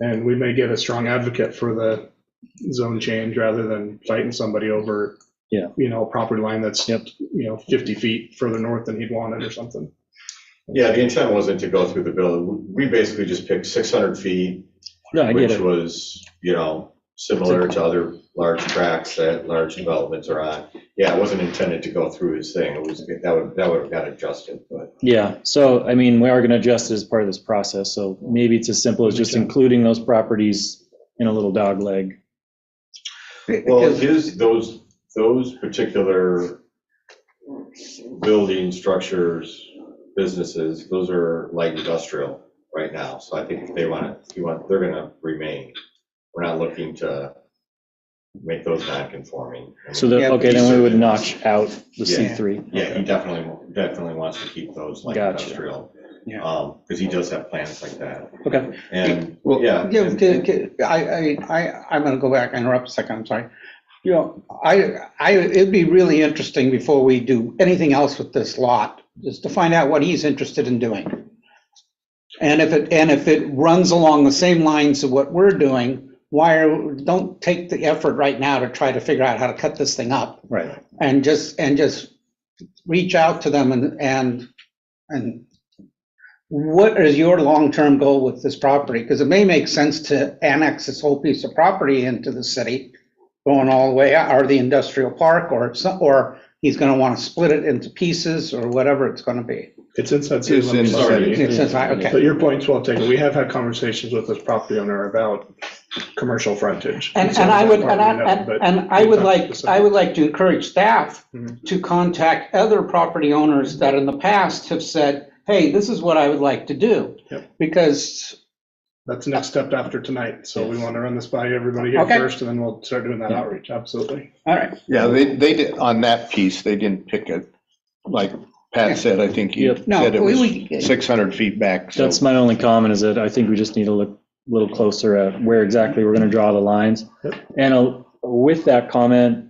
And we may get a strong advocate for the zone change rather than fighting somebody over, Yeah. a property line that's, Yep. 50 feet further north than he'd wanted or something. Yeah, the intent wasn't to go through the building. We basically just picked 600 feet, No, I get which it. was, similar to other large tracks that large developments are on. Yeah, it wasn't intended to go through his thing. It was, that would have got adjusted, but. Yeah, so, I mean, we are gonna adjust it as part of this process, so maybe it's as simple as just including those properties in a little dog leg. Well, those particular building structures, businesses, those are light industrial right now. So I think they're gonna remain. We're not looking to make those non-conforming. So Yeah, okay, then we would notch out the C3. Yeah, he definitely wants to keep those light Gotcha. industrial. Yeah. Because he does have plans like that. Okay, And, Well, yeah. I'm going to go back and interrupt a second, I'm sorry. It'd be really interesting before we do anything else with this lot, just to find out what he's interested in doing. And if it runs along the same lines of what we're doing, don't take the effort right now to try to figure out how to cut this thing up, right. and just reach out to them and what is your long-term goal with this property? Because it may make sense to annex this whole piece of property into the city, going all the way out, or the industrial park, or he's going to want to split it into pieces, or whatever it's going to be. It's inside city It's limits inside. already. Okay. But your point's well taken. We have had conversations with this property owner about commercial frontage. And So I that would, part we know, but I would we like, talked to I would like to encourage staff Mhm. to contact other property owners that in the past have said, hey, this is what I would like to do. Yep. Because, That's the next step after tonight. So we want to run this by everybody here Okay. first, and then we'll start doing that outreach. Absolutely. all right, Yeah, they did, on that piece, they didn't pick it, like Pat said, I think he Yep. No, said it was we- 600 feet back, so. That's my only comment, is that I think we just need to look a little closer at where exactly we're gonna draw the lines. Yep. And with that comment,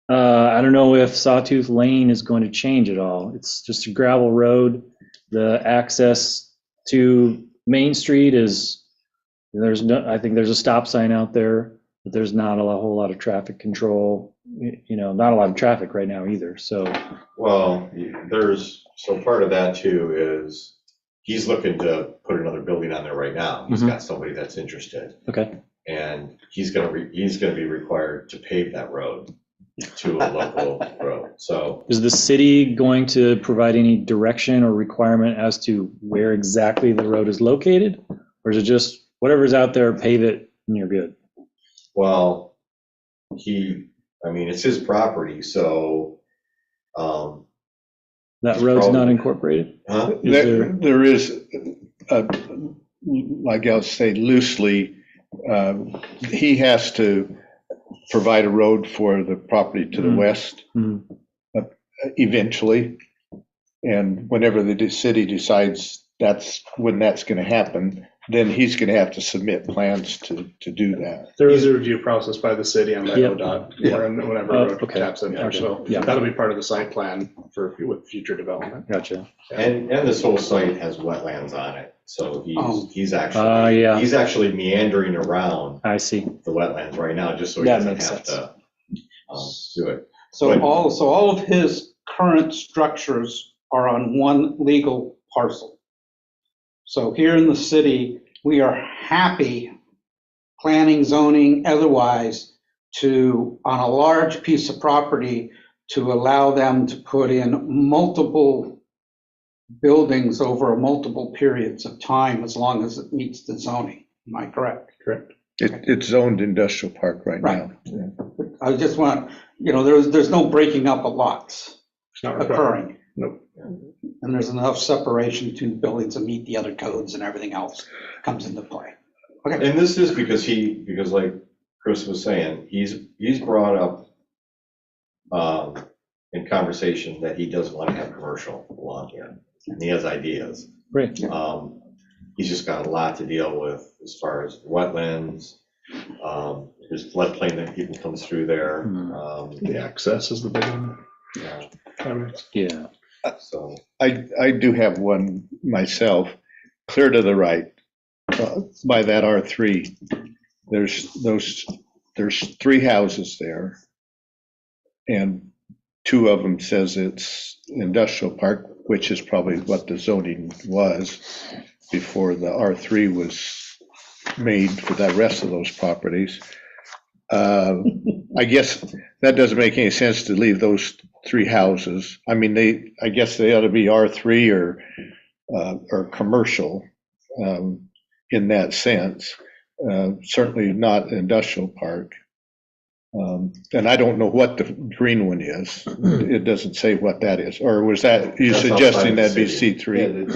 I don't know if Sawtooth Lane is going to change at all. It's just a gravel road. The access to Main Street I think there's a stop sign out there, but there's not a whole lot of traffic control, not a lot of traffic right now either, so. Well, so part of that too is he's looking to put another building on there right now. He's Mhm. got somebody that's interested. Okay, And he's gonna be required to pave that road to a local road. So, is the city going to provide any direction or requirement as to where exactly the road is located? Or is it just whatever's out there, pave it and you're good? well, it's his property, so, That road's not incorporated? huh? There is, like I'll say loosely, he has to provide a road for the property to the Mhm. west eventually. And whenever the city decides that's when that's going to happen, then he's going to have to submit plans to do that. There is a review process by the city on that Yep. ODOT, Yeah. whenever Oh, road okay. taps in there. So Yeah. that'll be part of the site plan with future development. Gotcha. And this whole site has wetlands on it, so Oh. he's actually, Yeah. he's actually meandering around I see. the wetlands right now, just so he That doesn't makes have sense. to do it. so But- all of his current structures are on one legal parcel. So here in the city, we are happy, planning, zoning, otherwise, on a large piece of property, to allow them to put in multiple buildings over multiple periods of time, as long as it meets the zoning. Am I correct? Correct. It's zoned industrial park right now. I just want, there's no breaking up of lots It's not required. occurring. Nope. And there's enough separation between buildings to meet the other codes, and everything else comes into play. Okay, And this is because like Chris was saying, he's brought up in conversation that he doesn't want to have commercial along here, and he has ideas. Great. He's just got a lot to deal with as far as wetlands, there's floodplain that even comes through there. The access is the big one. Yeah, Yeah. so, I do have one myself, clear to the right, by that R3. There's 3 houses there. And two of them says it's industrial park, which is probably what the zoning was before the R3 was made for the rest of those properties. I guess that doesn't make any sense to leave those three houses. I mean, I guess they ought to be R3 or commercial in that sense. Certainly not industrial park. And I don't know what the green one is. It doesn't say what that is. Or was that, you That's suggesting outside the that'd be city. C3?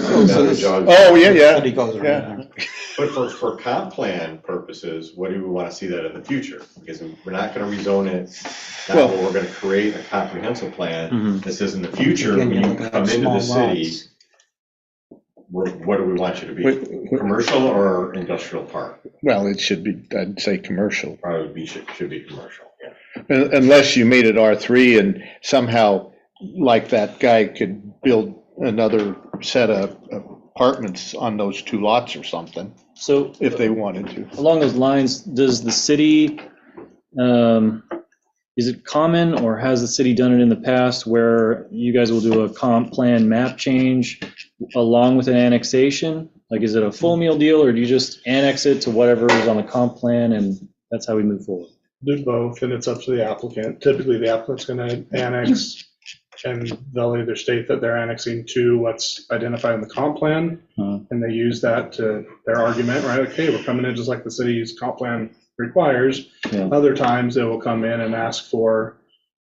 Oh, Oh, yeah. City goes around. But for comp plan purposes, what do we want to see that in the future? Because we're not going to rezone it. Now Well- we're going to create a comprehensive plan. Mhm. This is in the future, Again, when you're you looking at come into the small city, lots. what do we want you to be? Commercial or industrial park? Well, it should be, I'd say commercial. Probably should be commercial, yeah. Unless you made it R3 and somehow, like that guy could build another set of apartments on those two lots or something, So if they wanted to. along those lines, does the city, is it common or has the city done it in the past where you guys will do a comp plan map change along with an annexation? Like, is it a full meal deal or do you just annex it to whatever is on the comp plan and that's how we move forward? Do both, and it's up to the applicant. Typically, the applicant's gonna annex, and they'll either state that they're annexing to what's identified in the comp plan, and they use that to their argument, right? Okay, we're coming in just like the city's comp plan requires. Yeah. Other times, they will come in and ask for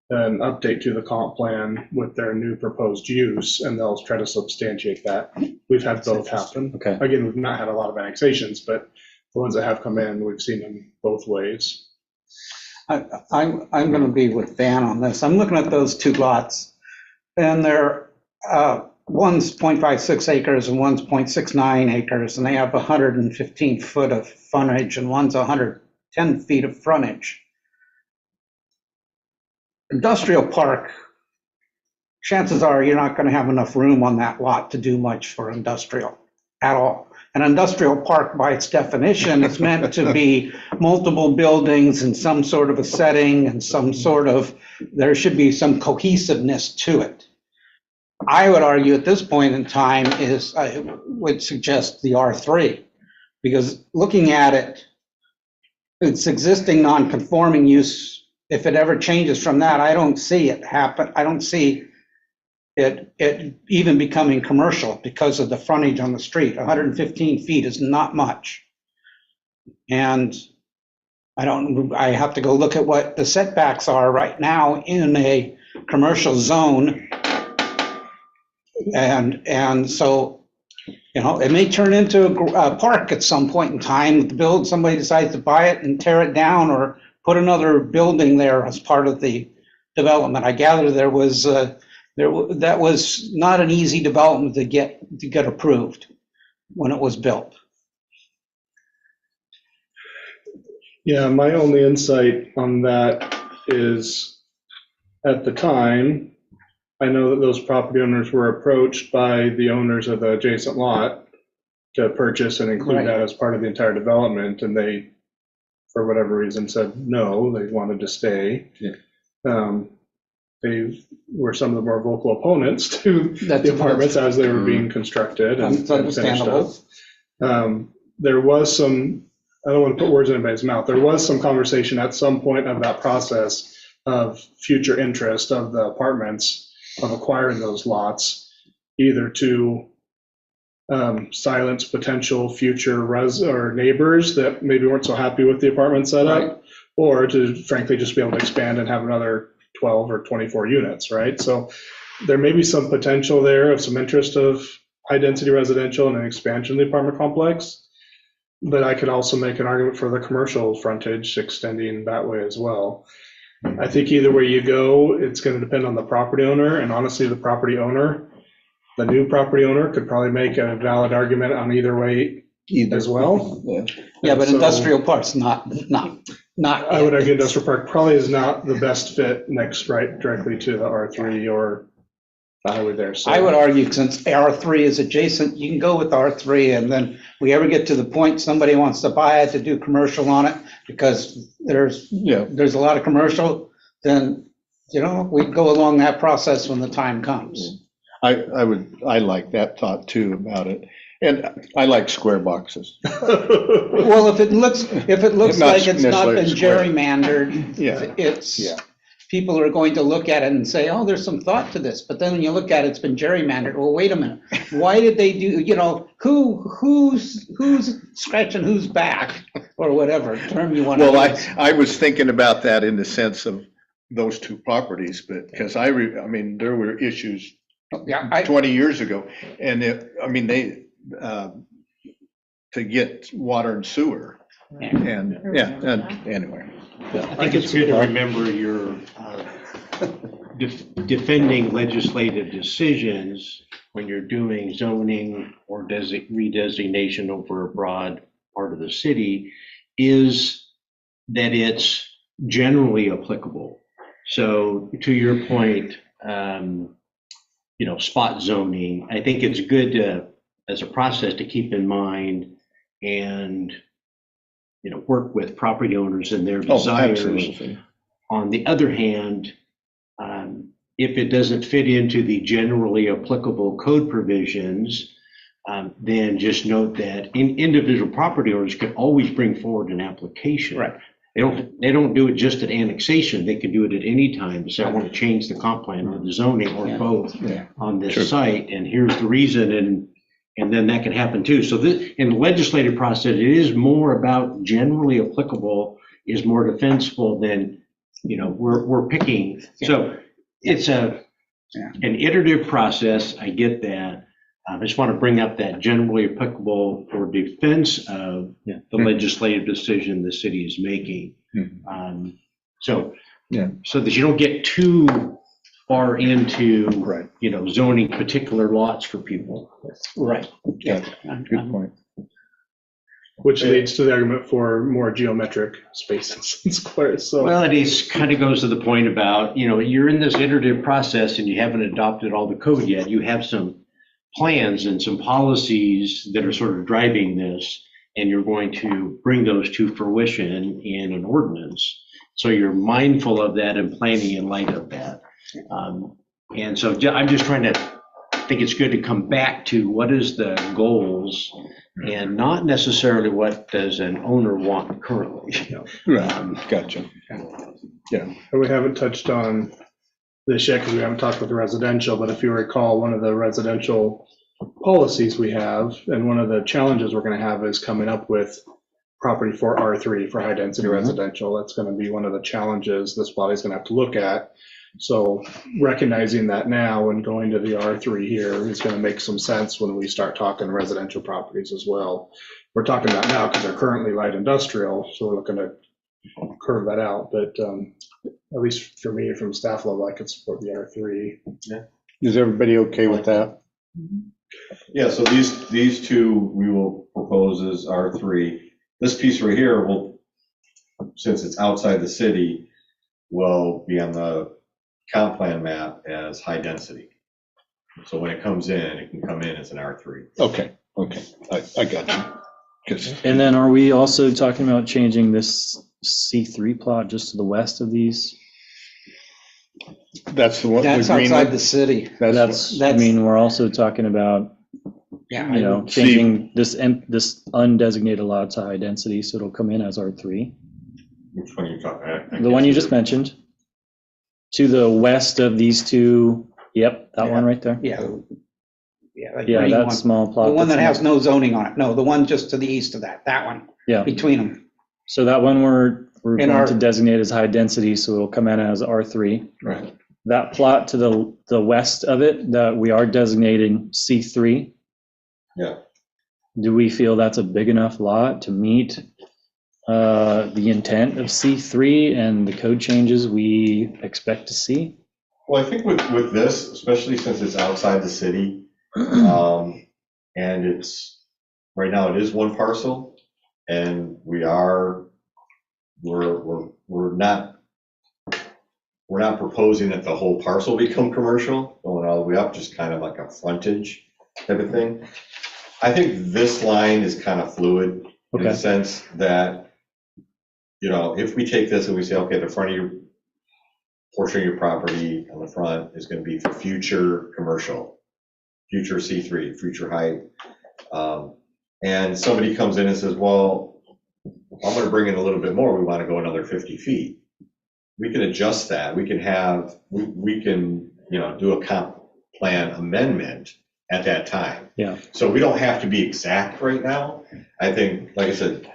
an update to the comp plan with their new proposed use, and they'll try to substantiate that. We've had both happen. Okay. Again, we've not had a lot of annexations, but the ones that have come in, we've seen them both ways. I'm going to be with Dan on this. I'm looking at those two lots, and they're, one's 0.56 acres and one's 0.69 acres, and they have 115 foot of frontage, and one's 110 feet of frontage. Industrial park, chances are you're not going to have enough room on that lot to do much for industrial at all. An industrial park, by its definition, is meant to be multiple buildings in some sort of a setting and some sort of, there should be some cohesiveness to it. I would argue at this point in time I would suggest the R3, because looking at it, its existing non-conforming use, if it ever changes from that, I don't see it happen. I don't see it even becoming commercial because of the frontage on the street. 115 feet is not much. And I have to go look at what the setbacks are right now in a commercial zone. And so, you know, it may turn into a park at some point in time. Somebody decides to buy it and tear it down or put another building there as part of the development. I gather that was not an easy development to get approved when it was built. Yeah, my only insight on that is, at the time, I know that those property owners were approached by the owners of the adjacent lot to purchase and include Right. that as part of the entire development, and they, for whatever reason, said no, they wanted to stay. Yeah. They were some of the more vocal opponents to That's- the apartments as they were being constructed and That's and finished understandable. up. There was some, I don't want to put words in anybody's mouth, there was some conversation at some point of that process of future interest of the apartments of acquiring those lots, either to silence potential future or neighbors that maybe weren't so happy with the apartment setup, or to frankly just be able to expand and have another 12 or 24 units, right? So there may be some potential there of some interest of high-density residential and an expansion of the apartment complex, but I could also make an argument for the commercial frontage extending that way as well. I think either way you go, it's going to depend on the property owner, and honestly, the new property owner could probably make a valid argument on either way as well. Yeah, but So- industrial parks, not. I would argue industrial park probably is not the best fit next, right, directly to the R3 or the highway there. So I would argue since R3 is adjacent, you can go with R3, and then we ever get to the point somebody wants to buy it to do commercial on it, because there's a lot of commercial, then You know, we go along that process when the time comes. I like that thought too about it. And I like square boxes. Well, if it looks Not like it's not been necessarily square. gerrymandered, Yeah. it's, Yeah. people are going to look at it and say, oh, there's some thought to this. But then when you look at it, it's been gerrymandered. Well, wait a minute. Why did they do, you know, who's scratching whose back or whatever term you want to Well, use? I was thinking about that in the sense of those two properties, but because I mean, there were issues Yeah, 20 years ago, and they, to get water and sewer, and, yeah, and anyway. I think it's good to remember you're defending legislative decisions when you're doing zoning or redesignation over a broad part of the city, is that it's generally applicable. So to your point, spot zoning, I think it's good to, as a process, to keep in mind and, work with property owners and their Oh, desires. absolutely. On the other hand, if it doesn't fit into the generally applicable code provisions, then just note that individual property owners can always bring forward an application. Right. They don't do it just at annexation. They can do it at any time to say, I want to change the comp plan or the zoning or Yeah. both Yeah. on this Sure. site, and here's the reason, and then that can happen too. So this, in the legislative process, it is more about generally applicable, is more defensible than, we're picking. So it's an iterative process. I get that. I just want to bring up that generally applicable for defense of the legislative decision the city is making. So that you don't get too far into, Right. zoning particular lots for people. Right. Yeah, good point. Which leads to the argument for more geometric spaces and squares, so. Well, it kind of goes to the point about, you're in this iterative process and you haven't adopted all the code yet. You have some plans and some policies that are sort of driving this, and you're going to bring those to fruition in an ordinance. So you're mindful of that and planning in light of that. And so I'm just trying to think it's good to come back to what is the goals and not necessarily what does an owner want currently. Right, gotcha. Yeah. And we haven't touched on this yet because we haven't talked about the residential, but if you recall, one of the residential policies we have, and one of the challenges we're going to have is coming up with property for R3, for high density residential. That's going to be one of the challenges this body's going to have to look at. So recognizing that now and going to the R3 here is going to make some sense when we start talking residential properties as well. We're talking about now because they're currently light industrial, so we're looking to curve that out. But at least for me, from staff level, I could support the R3. Yeah. Is everybody okay with that? Yeah, so these two we will propose as R3. This piece right here will, since it's outside the city, will be on the comp plan map as high density. So when it comes in, it can come in as an R3. Okay, I got you. 'Cause- And then are we also talking about changing this C3 plot just to the west of these? That's the one. That's the green outside one? the city. We're also talking about, Yeah. changing this undesignated lot to high density, so it'll come in as R3. Which one are you talking about? The one you just mentioned. To the west of these two, yep, that one right there. Yeah. Yeah, the Yeah, green that one. small plot. The one that that's has no zoning on it. No, the one just to the east of that one, Yeah, between them. so that one we're In going our- to designate as high density, so it'll come in as R3. Right. That plot to the west of it that we are designating C3. Yeah. Do we feel that's a big enough lot to meet the intent of C3 and the code changes we expect to see? Well, I think with this, especially since it's outside the city, and it's, right now it is one parcel, and we're not proposing that the whole parcel become commercial, going all the way up, just kind of like a frontage type of thing. I think this line is kind of fluid in the Okay. sense that, if we take this and we say, okay, the front of your portion of your property on the front is going to be for future commercial, future C3, future height. And somebody comes in and says, well, I'm going to bring in a little bit more. We want to go another 50 feet. We can adjust that. We can have, we can, do a comp plan amendment at that time. Yeah. So we don't have to be exact right now. I think, like I said,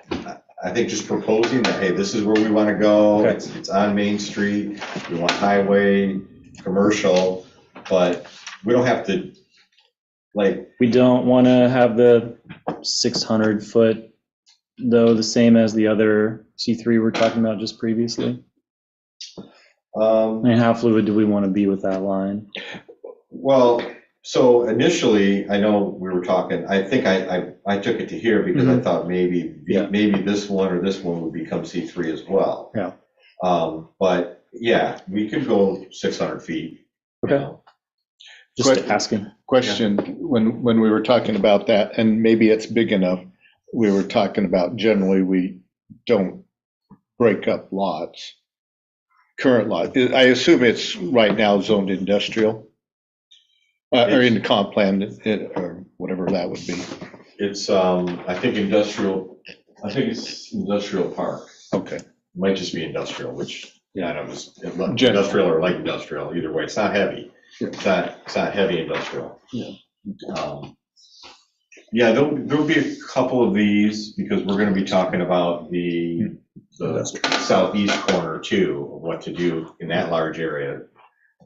I think just proposing that, hey, this is where we want to go. Okay. It's on Main Street. We want highway, commercial, but we don't have to, like. We don't want to have the 600 foot, though, the same as the other C3 we were talking about just previously. And how fluid do we want to be with that line? Well, so initially, I know we were talking, I think I took it to here because I thought maybe this one or this one would become C3 as well. Yeah. But yeah, we could go 600 feet. Okay. Just asking. Question, when we were talking about that, and maybe it's big enough, we were talking about generally we don't break up lots. Current lot, I assume it's right now zoned industrial, or in the comp plan, or whatever that would be. It's, I think it's industrial park. Okay. It might just be industrial, which, I don't know, General. industrial or light industrial, either way, it's not heavy. It's not heavy industrial. Yeah. Yeah, there'll be a couple of these because we're gonna be talking about the southeast corner too, of what to do in that large area.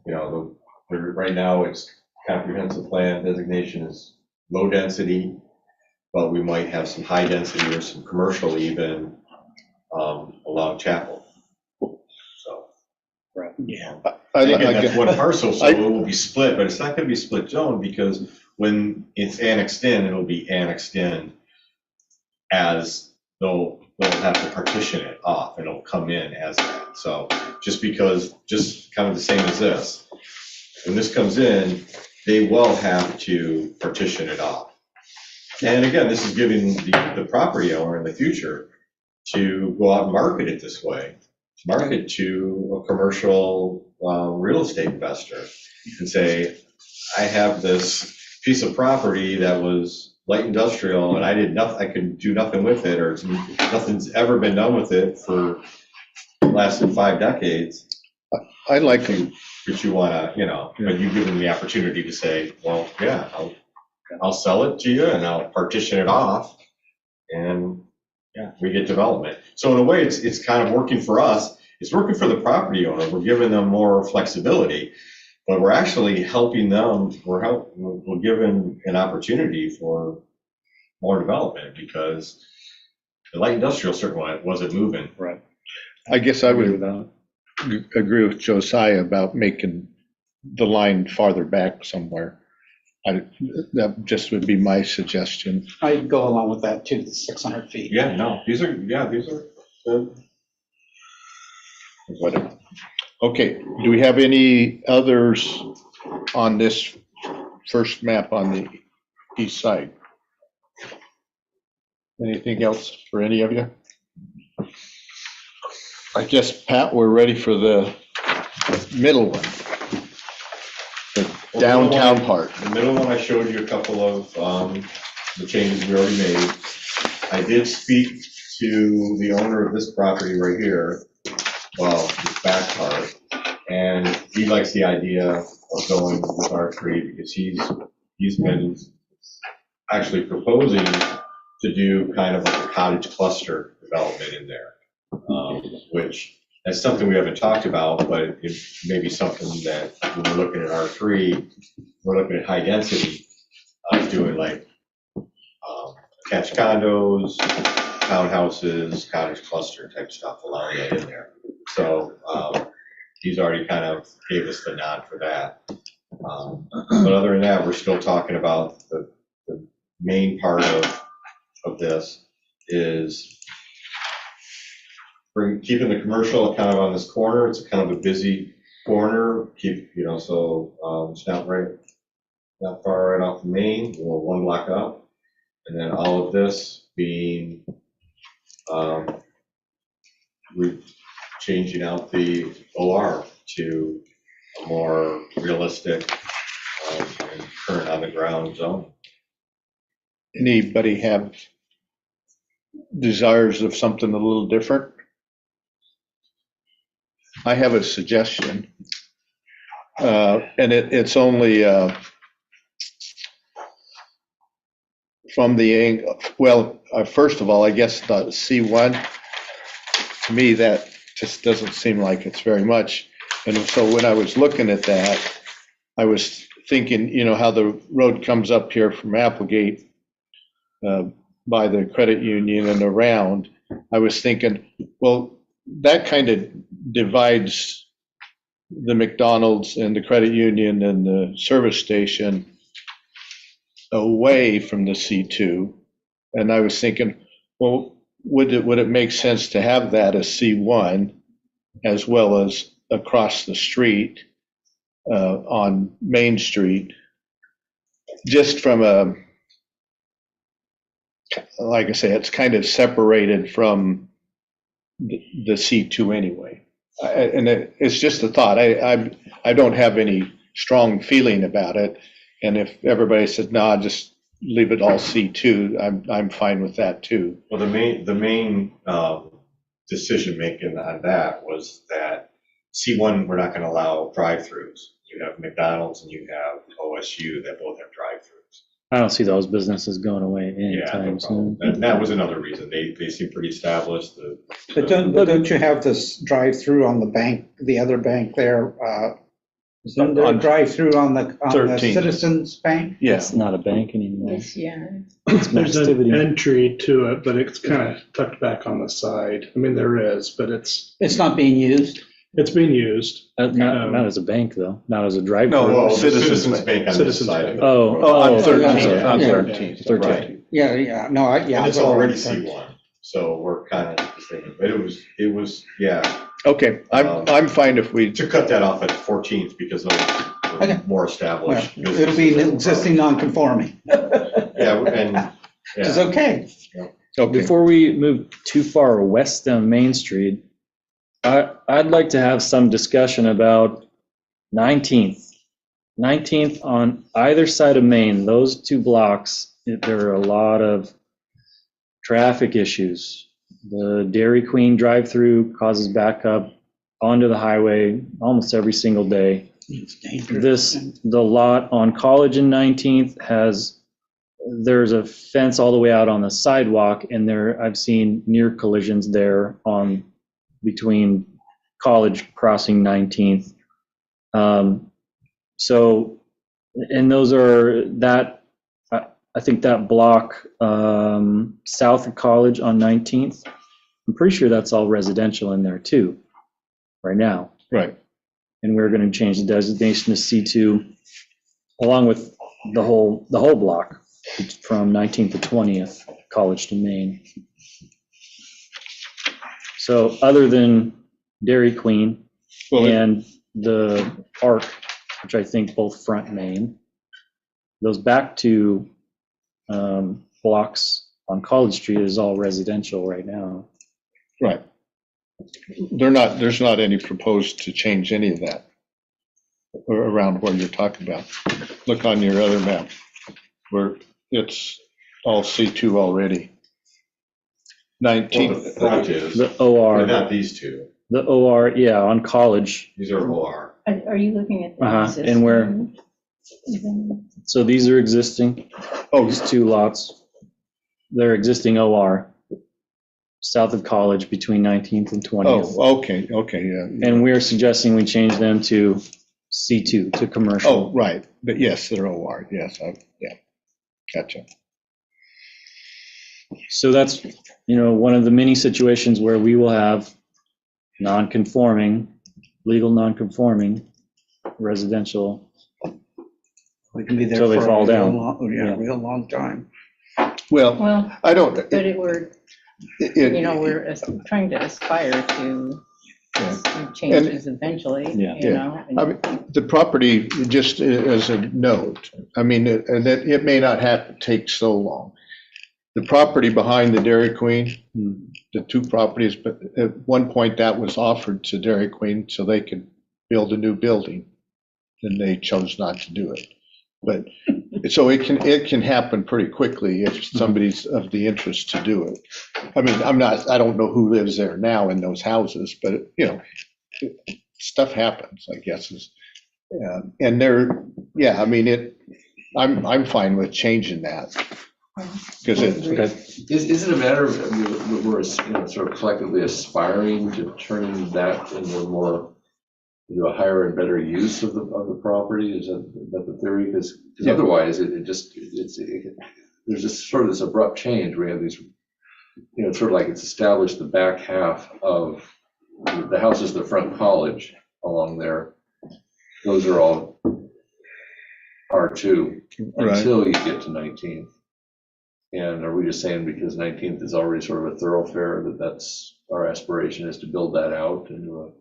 Right now it's comprehensive plan designation is low density, but we might have some high density or some commercial even along Chapel. So. Right. Yeah. Again, that's one parcel, so it will be split, but it's not gonna be split zone because when it's annexed in, it'll be annexed in as they'll have to partition it off and it'll come in as that. So just kind of the same as this, when this comes in, they will have to partition it off. And again, this is giving the property owner in the future to go out and market it this way, market to a commercial real estate investor and say, I have this piece of property that was light industrial and I could do nothing with it, or nothing's ever been done with it for the last 5 decades. I'd like to. But you wanna, but you give them the opportunity to say, well, yeah, I'll sell it to you and I'll partition it off and we get development. So in a way, it's kind of working for us. It's working for the property owner. We're giving them more flexibility, but we're actually helping them. We're giving an opportunity for more development because the light industrial certainly wasn't moving. Right. I guess I would with that. agree with Josiah about making the line farther back somewhere. That just would be my suggestion. I'd go along with that too, the 600 feet. Yeah, no, these are good. Whatever. Okay, do we have any others on this first map on the east side? Anything else for any of you? I guess, Pat, we're ready for the middle one. The downtown part. The middle one, I showed you a couple of the changes we already made. I did speak to the owner of this property right here, well, this back part, and he likes the idea of going with R3 because he's been actually proposing to do kind of like a cottage cluster development in there, which that's something we haven't talked about, but it may be something that when we're looking at R3, we're looking at high density, doing like attached condos, townhouses, cottage cluster type stuff, allowing that in there. So he's already kind of gave us the nod for that. But other than that, we're still talking about the main part of this is keeping the commercial kind of on this corner. It's kind of a busy corner. So it's not far right off the main, one block up, and then all of this being we're changing out the OR to a more realistic and current on-the-ground zone. Anybody have desires of something a little different? I have a suggestion. And it's only from the angle, well, first of all, I guess the C1, to me, that just doesn't seem like it's very much. And so when I was looking at that, I was thinking, you know, how the road comes up here from Applegate by the credit union and around. I was thinking, well, that kind of divides the McDonald's and the credit union and the service station away from the C2. And I was thinking, well, would it make sense to have that as C1 as well as across the street on Main Street, just from a, like I say, it's kind of separated from the C2 anyway. And it's just a thought. I don't have any strong feeling about it. And if everybody says, no, just leave it all C2, I'm fine with that too. Well, the main decision making on that was that C1, we're not going to allow drive-throughs. You have McDonald's and you have OSU that both have drive-throughs. I don't see those businesses going away anytime soon. And that was another reason. They seem pretty established. But don't you have this drive-through on the bank, the other bank there? Isn't there a drive-through on the 13th. Citizens Bank? It's not a bank anymore. Yes, yeah. It's There's an Festivity. entry to it, but it's kind of tucked back on the side. I mean, there is, but it's Not being used? being used. Not as a bank, though, not as a drive-through. No, Well, the Citizens Citizens Bank on this Citizens side. Bank. On 13th, on yeah. 13th. 13th. Right. Yeah, no, yeah. And it's already C1, so we're kind of just thinking, but it was, yeah, Okay, I'm fine if we, to cut that off at 14th because those Okay. were more Well, established. it'll be an existing non-conforming, Yeah, and, which is yeah, okay. okay, Before we move too far west down Main Street, I'd like to have some discussion about 19th. 19th on either side of Main, those two blocks, there are a lot of traffic issues. The Dairy Queen drive-through causes backup onto the highway almost every single day. It's dangerous. The lot on College and 19th there's a fence all the way out on the sidewalk, and I've seen near collisions there between College crossing 19th. So, and those are I think that block south of College on 19th, I'm pretty sure that's all residential in there too, right now. right. And we're going to change the designation to C2 along with the whole block from 19th to 20th, College to Main. So other than Dairy Queen Well, and the park, which I think both front Main, those back two blocks on College Street is all residential right now. right. There's not any proposed to change any of that around where you're talking about. Look on your other map where it's all C2 already. well, the 19th, front is, The but OR, not these two. the OR, yeah, on College. These are OR. Are you looking at the Uh-huh, and where- existing? So these are existing, oh, these two lots. They're existing OR, south of College between 19th and 20th. oh, okay, yeah. And we're suggesting we change them to C2, to commercial. Oh, right, but yes, they're OR, yes, yeah, gotcha. So that's, one of the many situations where we will have legal non-conforming residential. We can be there Till they for a fall real down. long, real long time. Well, Well, I don't, but we're trying to aspire to some changes eventually, Yeah. you know? and- I mean, the property, just as a note, I mean, and it may not have to take so long. The property behind the Dairy Queen, the two properties, but at one point that was offered to Dairy Queen so they could build a new building, then they chose not to do it. But, so it can happen pretty quickly if somebody's of the interest to do it. I mean, I don't know who lives there now in those houses, but, you know, stuff happens, I guess. And yeah, I mean, I'm fine with changing that. Because Is it a matter of, I mean, we're sort of collectively aspiring to turn that into a more, a higher and better use of the property? Is that the theory? Because otherwise, there's just sort of this abrupt change. We have these, it's sort of like it's established the back half of the houses, the front college along there. Those are all R2 until you get to 19th. And are we just saying because 19th is already sort of a thoroughfare that's our aspiration is to build that out into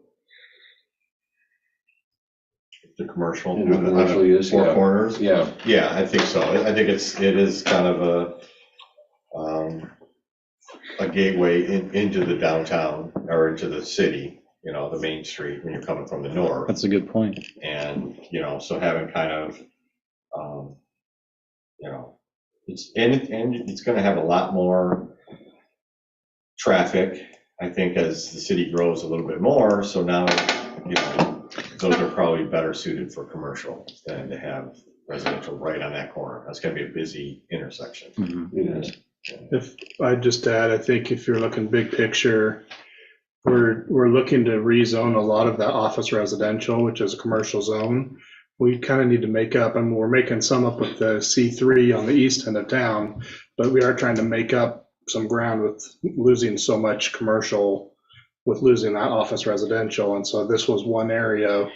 The commercial. into a commercial use? Four corners? Yeah. Yeah, I think so. I think it is kind of a gateway into the downtown or into the city, the main street when you're coming from the north. That's a good point. And, so having kind of, it's going to have a lot more traffic, I think, as the city grows a little bit more. So now, those are probably better suited for commercial than to have residential right on that corner. That's going to be a busy intersection. Mm-hmm. It is. If I just add, I think if you're looking big picture, we're looking to rezone a lot of that office residential, which is a commercial zone. We kind of need to make up, and we're making some up with the C3 on the east end of town, but we are trying to make up some ground with losing so much commercial, with losing that office residential. And so this was one area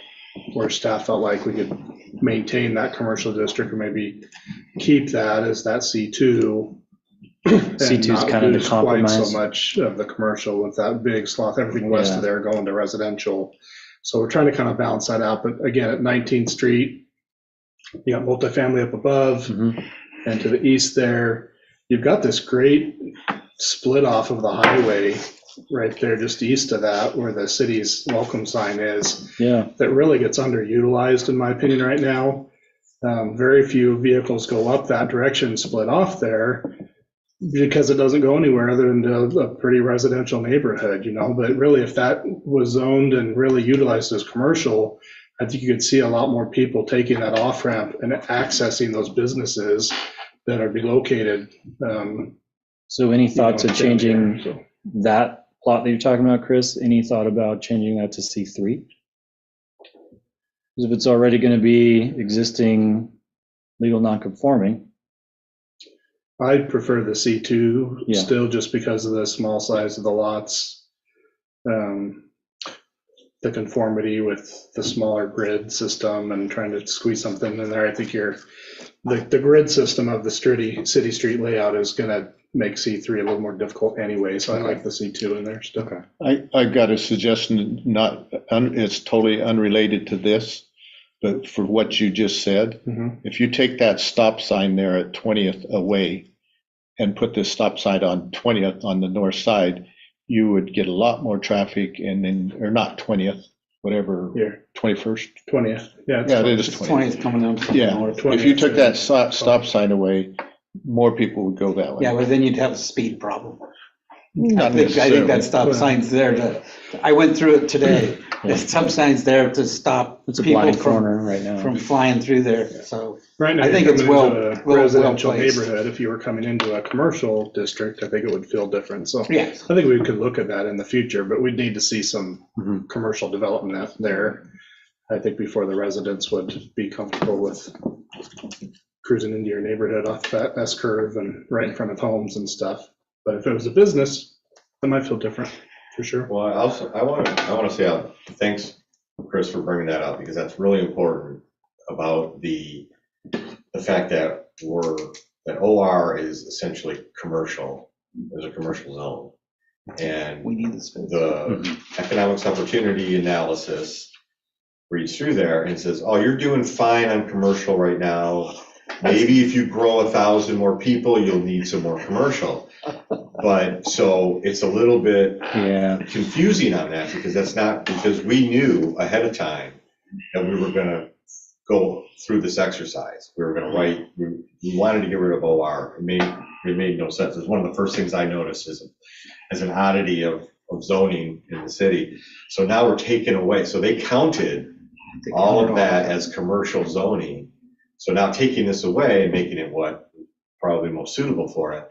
where staff felt like we could maintain that commercial district or maybe keep that as that C2. C2 is kind of the compromise. Quite so much of the commercial with that big swath, everything west of there going to residential. So we're trying to kind of balance that out. But again, at 19th Street, you got multifamily up above, and to the east there, you've got this great split off of the highway right there just east of that where the city's welcome sign is. Yeah. That really gets underutilized in my opinion right now. Very few vehicles go up that direction, split off there, because it doesn't go anywhere other than to a pretty residential neighborhood, but really if that was zoned and really utilized as commercial, I think you could see a lot more people taking that off ramp and accessing those businesses that are be located. So any thoughts of changing that plot that you're talking about, Chris? Any thought about changing that to C3? Because if it's already going to be existing legal non-conforming. I prefer the C2 still just because of the small size of the lots, the conformity with the smaller grid system and trying to squeeze something in there. I think the grid system of the city street layout is going to make C3 a little more difficult anyway. So I like the C2 in there still. I've got a suggestion, it's totally unrelated to this, but for what you just said, if you take that stop sign there at 20th away and put this stop sign on 20th on the north side, you would get a lot more traffic or not 20th, whatever, 21st? 20th. Yeah, it is 20th coming down. Yeah, if you took that stop sign away, more people would go that way. Yeah, but then you'd have a speed problem. Not I think that stop sign's there I went through it today. The stop sign's there to stop It's a people blind corner right now. from flying through there, so. Right now, I think it's a residential well-placed. neighborhood. If you were coming into a commercial district, I think it would feel different. So Yes. I think we could look at that in the future, but we'd need to see some commercial development there. I think before the residents would be comfortable with cruising into your neighborhood off that S curve and right in front of homes and stuff. But if it was a business, that might feel different for sure. Well, I want to say thanks, Chris, for bringing that up because that's really important about the fact that OR is essentially commercial. There's a commercial zone, and We need the space. the economics opportunity analysis reads through there and says, "Oh, you're doing fine on commercial right now. Maybe if you grow 1,000 more people, you'll need some more commercial." But so it's a little bit confusing on that because that's not, because we knew ahead of time that we were gonna go through this exercise. We were gonna write, we wanted to get rid of OR. It made no sense. It was one of the first things I noticed as an oddity of zoning in the city. So now we're taking away, so they counted all of that as commercial zoning. So now taking this away and making it what probably most suitable for it,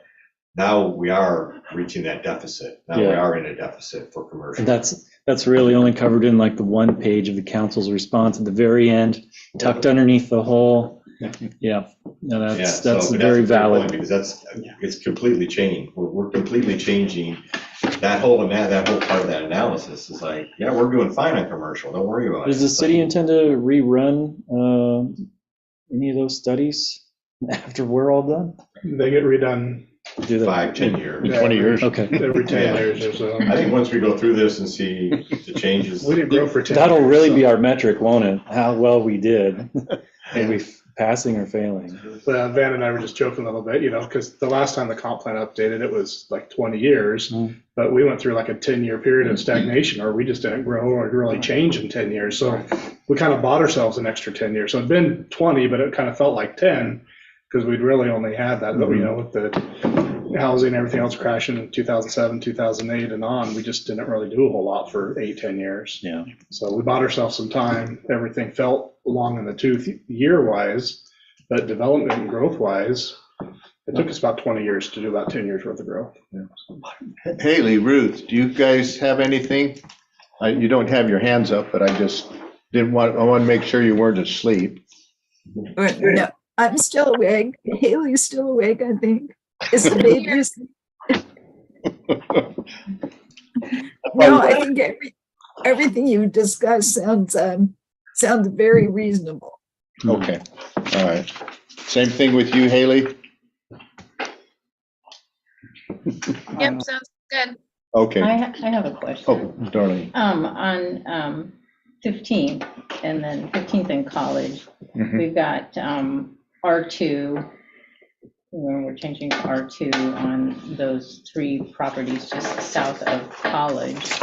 now we are reaching that deficit. Now we Yeah. are in a deficit for commercial. And that's really only covered in like the one page of the council's response at the very end, tucked underneath the whole. Yeah, no, Yeah, that's so, but very a good point, valid. because it's completely changed. We're completely changing that whole part of that analysis is like, yeah, we're doing fine on commercial. Don't worry about it. Does the city intend to rerun any of those studies after we're all done? They get redone Do they? 5-10 years. 20 years. Okay. every 10 Yeah. years or so. I think once we go through this and see the changes. We didn't grow for 10 That'll years, really so- be our metric, won't it? How well we did. Are we passing or failing? Van and I were just joking a little bit, because the last time the comp plan updated, it was like 20 years, but we went through like a 10-year period of stagnation, or we just didn't grow or really change in 10 years. So we kind of bought ourselves an extra 10 years. So it'd been 20, but it kind of felt like 10 because we'd really only had that, with the housing and everything else crashing in 2007, 2008 and on, we just didn't really do a whole lot for 8-10 years. Yeah. So we bought ourselves some time. Everything felt long in the tooth year-wise, but development and growth-wise, it took us about 20 years to do about 10 years worth of growth. Haley, Ruth, do you guys have anything? You don't have your hands up, but I want to make sure you weren't asleep. No, I'm still awake. Haley's still awake, I think. Is the baby asleep? No, I think everything you discussed sounds very reasonable. Okay, all right. Same thing with you, Haley? Yep, sounds good. Okay. I have a question. Oh, Darlene. On 15th and then 15th in College, we've got R2, where we're changing to R2 on those 3 properties just south of College.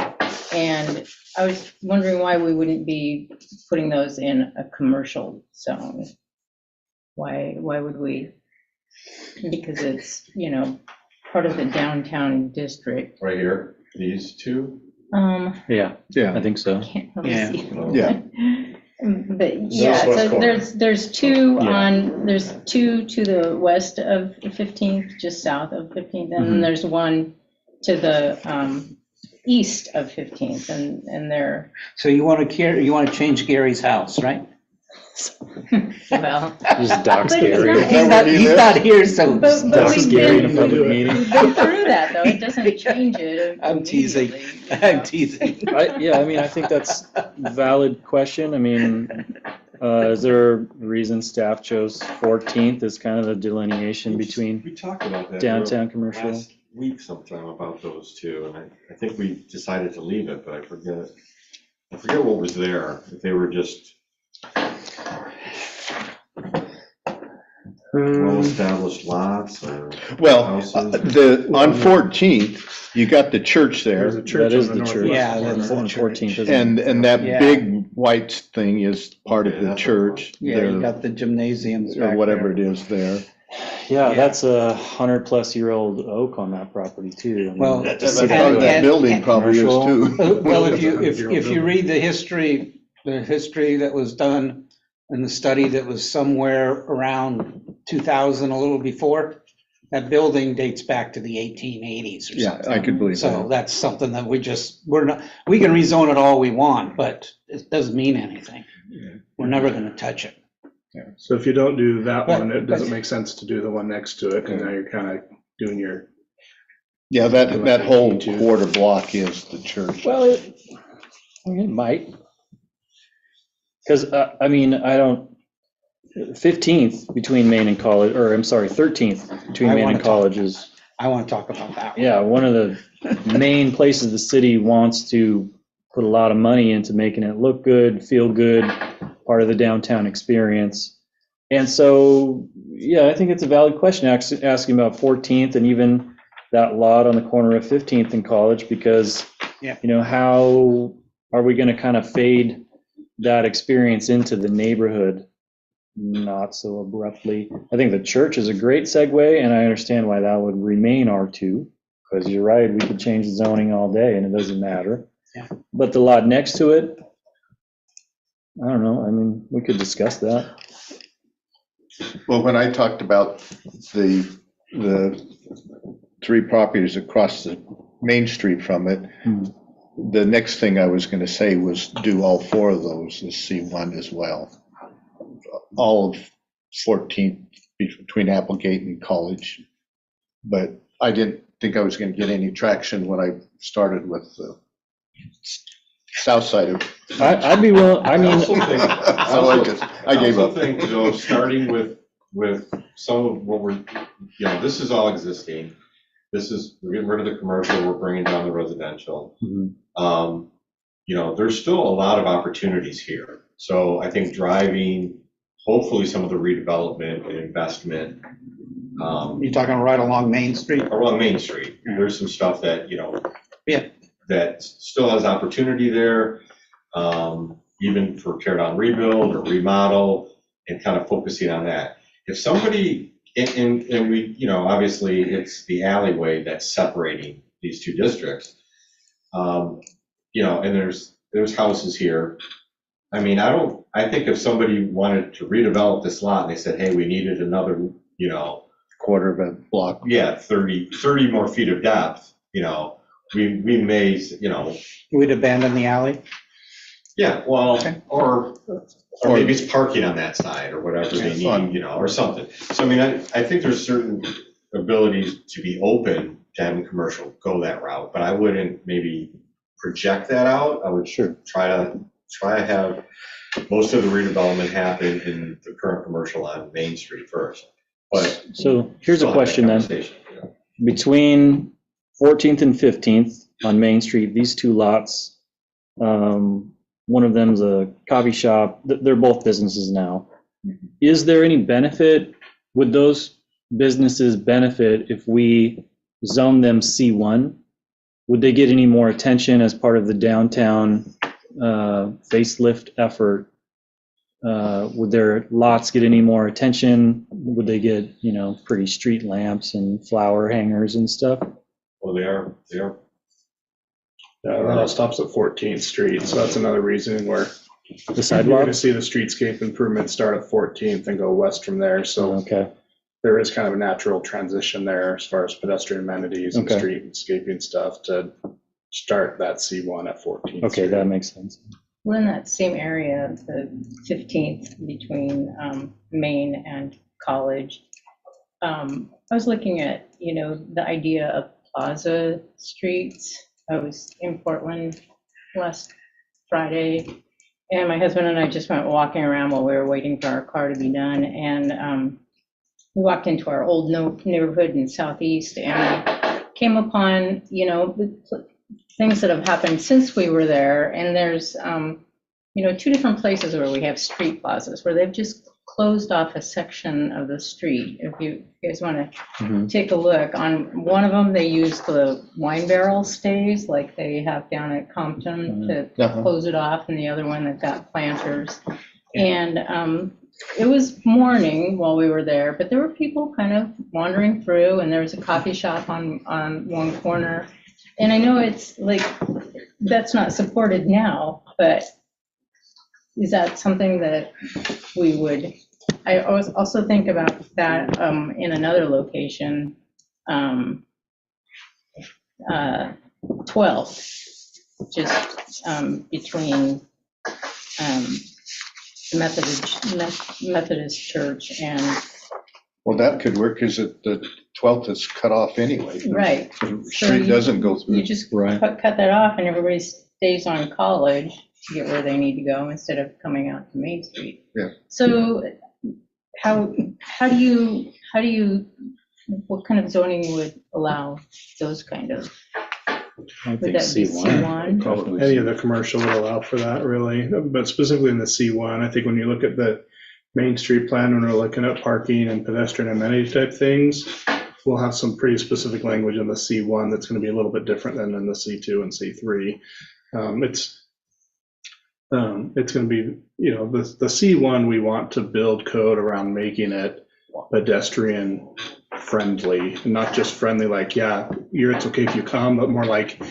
And I was wondering why we wouldn't be putting those in a commercial zone. Why would we? Because it's, part of the downtown district. Right here, these two. Yeah, I think so. Can't really Yeah. see. Yeah. But yeah, West so corner. there's 2 Yeah. there's 2 to the west of 15th, just south of 15th, and then there's 1 to the east of 15th, and they're, So you want to change Gary's house, right? well. Just dox But it's Gary. not- He's not here, so. But Dox we've Gary in a been, public meeting. we've been through that, though, it doesn't change it. I'm teasing. immediately. I'm teasing. I think that's a valid question. I mean, is there a reason staff chose 14th as kind of the delineation between We talked about that. downtown commercial? Last week sometime about those two, and I think we decided to leave it, but I forget what was there, if they were just well-established lots or Well, houses. on 14th, you got the church There's there, a church That is on the the church. northwest Yeah, corner. that's the On 14th, isn't it? and that Yeah. big white thing is part Yeah, of the that's church. Yeah, you there, got the gymnasiums or back whatever there. it is there. Yeah, Yeah. that's a 100-plus-year-old oak on that property too. I mean, Well, to see But that part of go- that building and- probably is commercial. too. Well, if you read the history that was done and the study that was somewhere around 2000, a little before, that building dates back to the 1880s or Yeah, something. I could believe So that. that's something that we can rezone it all we want, but it doesn't mean anything. We're never gonna touch it. So if you don't do that But- one, it doesn't but- make sense to do the one next to it, and now you're kind of doing your. Yeah, that whole quarter block is the church. Well, it might. Because, I mean, 15th between Main and College, or I'm sorry, 13th between I Main wanna and College is, I wanna talk about that one. yeah, one of the main places the city wants to put a lot of money into making it look good, feel good, part of the downtown experience. And so, yeah, I think it's a valid question asking about 14th and even that lot on the corner of 15th and College, because, Yeah. how are we going to kind of fade that experience into the neighborhood not so abruptly. I think the church is a great segue, and I understand why that would remain R2, because you're right, we could change the zoning all day and it doesn't matter. Yeah. But the lot next to it, I don't know, I mean, we could discuss that. Well, when I talked about the 3 properties across the main street from it, the next thing I was going to say was do all 4 of those as C1 as well. All of 14th between Applegate and College. But I didn't think I was going to get any traction when I started with the south side of. I'd be willing, I mean. I gave up. I think, Joe, starting with some of what we're, this is all existing. We're getting rid of the commercial, we're bringing down the residential. There's still a lot of opportunities here. So I think driving, hopefully some of the redevelopment and investment. You're talking right along Main Street? Along Main Street. There's some stuff that, Yeah. that still has opportunity there, even for tear down, rebuild or remodel, and kind of focusing on that. If somebody, and we, obviously it's the alleyway that's separating these 2 districts, and there's houses here. I mean, I think if somebody wanted to redevelop this lot and they said, hey, we needed another, quarter of a block. Yeah, 30 more feet of depth, we may, We'd abandon the alley? Yeah, well, Okay. or maybe it's parking on that side or whatever they need, or something. So I mean, I think there's certain abilities to be open to having commercial go that route, but I wouldn't maybe project that out. I would try to have most of the redevelopment happen in the current commercial on Main Street first. But So here's a question then. conversation, Between 14th and 15th on Main Street, these 2 lots, one of them's a coffee shop. They're both businesses now. Is there any benefit? Would those businesses benefit if we zone them C1? Would they get any more attention as part of the downtown facelift effort? Would their lots get any more attention? Would they get, pretty street lamps and flower hangers and stuff? Well, they are. That stops at 14th Street, so that's another reason where The you're going to sidewalks? see the streetscape improvements start at 14th and go west from there. So Okay. there is kind of a natural transition there as far as pedestrian amenities and Okay. streetscaping stuff to start that C1 at 14th. Okay, Street. that makes sense. Well, in that same area, the 15th between Main and College, I was looking at, the idea of plaza streets. I was in Portland last Friday, and my husband and I just went walking around while we were waiting for our car to be done, and we walked into our old neighborhood in Southeast and came upon, things that have happened since we were there. And there's, 2 different places where we have street plazas where they've just closed off a section of the street. If you guys want to take a look, on one of them, they use the wine barrel stays like they have down at Compton to close it off, and the other one they've got planters. And it was morning while we were there, but there were people kind of wandering through, and there was a coffee shop on one corner. And I know it's like, that's not supported now, but is that something that we would, I also think about that in another location, 12, just between the Methodist Church and. Well, that could work because the 12th is cut off anyway. Right. The street doesn't go through. You just cut that off and everybody stays on College to get where they need to go instead of coming out to Main Street. Yeah. So how do you, what kind of zoning would allow those kind of? I Would think that be C1? Any of the commercial would allow for that, really, but specifically in the C1, I think when you look at the Main Street plan, when we're looking at parking and pedestrian amenity type things, we'll have some pretty specific language in the C1 that's going to be a little bit different than in the C2 and C3. It's going to be, the C1, we want to build code around making it pedestrian friendly, and not just friendly like, yeah, it's okay if you come, but more like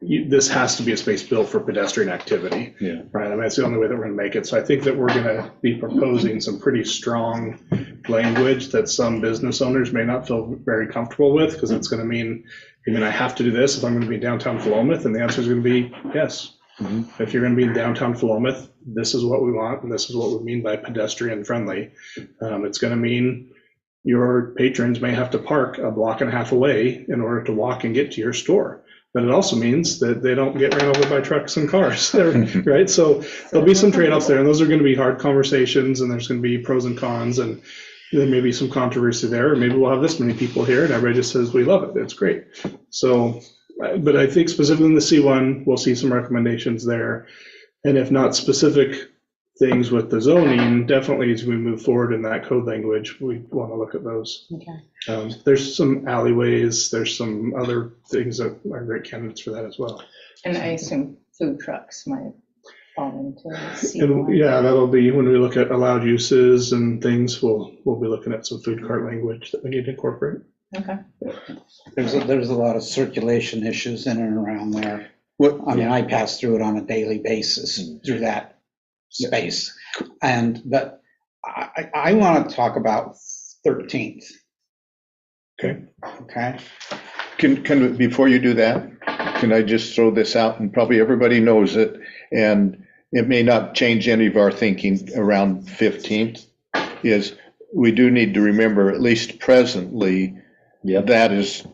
this has to be a space built for pedestrian activity. Yeah. Right. I mean, it's the only way that we're going to make it. So I think that we're going to be proposing some pretty strong language that some business owners may not feel very comfortable with, because it's going to mean, I have to do this if I'm going to be in downtown Philomath, and the answer is going to be yes. Mm-hmm. If you're going to be in downtown Philomath, this is what we want, and this is what we mean by pedestrian friendly. It's going to mean your patrons may have to park a block and a half away in order to walk and get to your store. But it also means that they don't get ran over by trucks and cars, right? So there'll be some trade-offs there, and those are going to be hard conversations, and there's going to be pros and cons, and there may be some controversy there, or maybe we'll have this many people here, and everybody just says, we love it, it's great. So, but I think specifically in the C1, we'll see some recommendations there, and if not specific things with the zoning, definitely as we move forward in that code language, we want to look at those. Okay. There's some alleyways, there's some other things that are great candidates for that as well. And I assume food trucks might fall into C1. And yeah, that'll be when we look at allowed uses and things, we'll be looking at some food cart language that we need to incorporate. Okay. There's a lot of circulation issues in and around there. What, I mean, I pass through it on a daily basis through that space. But I want to talk about 13th. Okay. Okay. Can before you do that, can I just throw this out, and probably everybody knows it, and it may not change any of our thinking around 15th, is we do need to remember, at least presently, that is,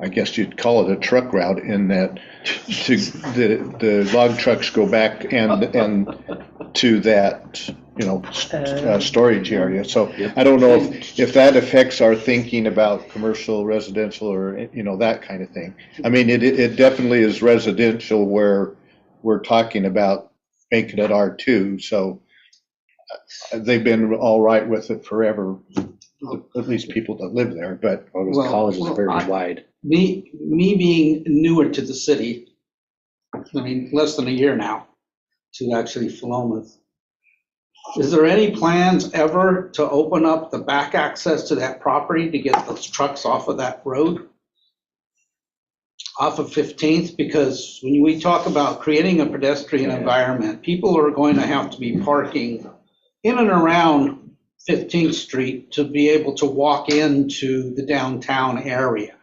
I guess you'd call it a truck route, in that the log trucks go back and to that, storage area. So I don't know if that affects our thinking about commercial, residential, or, that kind of thing. I mean, it definitely is residential where we're talking about making it R2. So they've been all right with it forever, at least people that live there, but college is very wide. Me being newer to the city, I mean, less than a year now, to actually Philomath, is there any plans ever to open up the back access to that property to get those trucks off of that road? Off of 15th? Because when we talk about creating a pedestrian environment, people are going to have to be parking in and around 15th Street to be able to walk into the downtown area.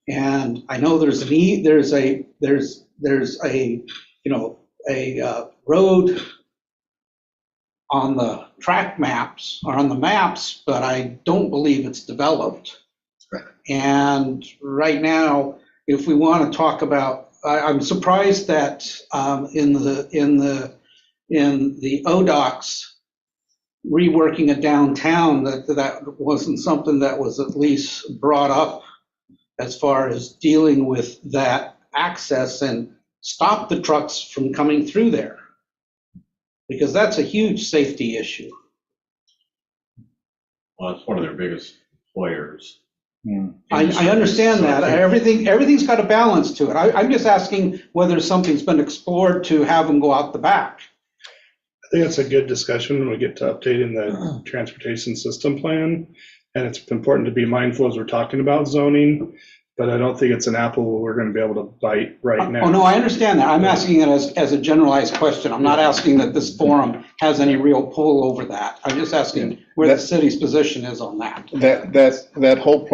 And I know there's a road on the track maps, or on the maps, but I don't believe it's developed. Right. And right now, if we want to talk about, I'm surprised that in the ODOT's reworking a downtown, that wasn't something that was at least brought up as far as dealing with that access and stop the trucks from coming through there, because that's a huge safety issue. Well, it's one of their biggest employers. I understand that. Everything's got a balance to it. I'm just asking whether something's been explored to have them go out the back. I think it's a good discussion when we get to updating the transportation system plan. And it's important to be mindful as we're talking about zoning, but I don't think it's an apple we're going to be able to bite right now. Oh, no, I understand that. I'm asking it as a generalized question. I'm not asking that this forum has any real pull over that. I'm just asking where the city's position is on that. That whole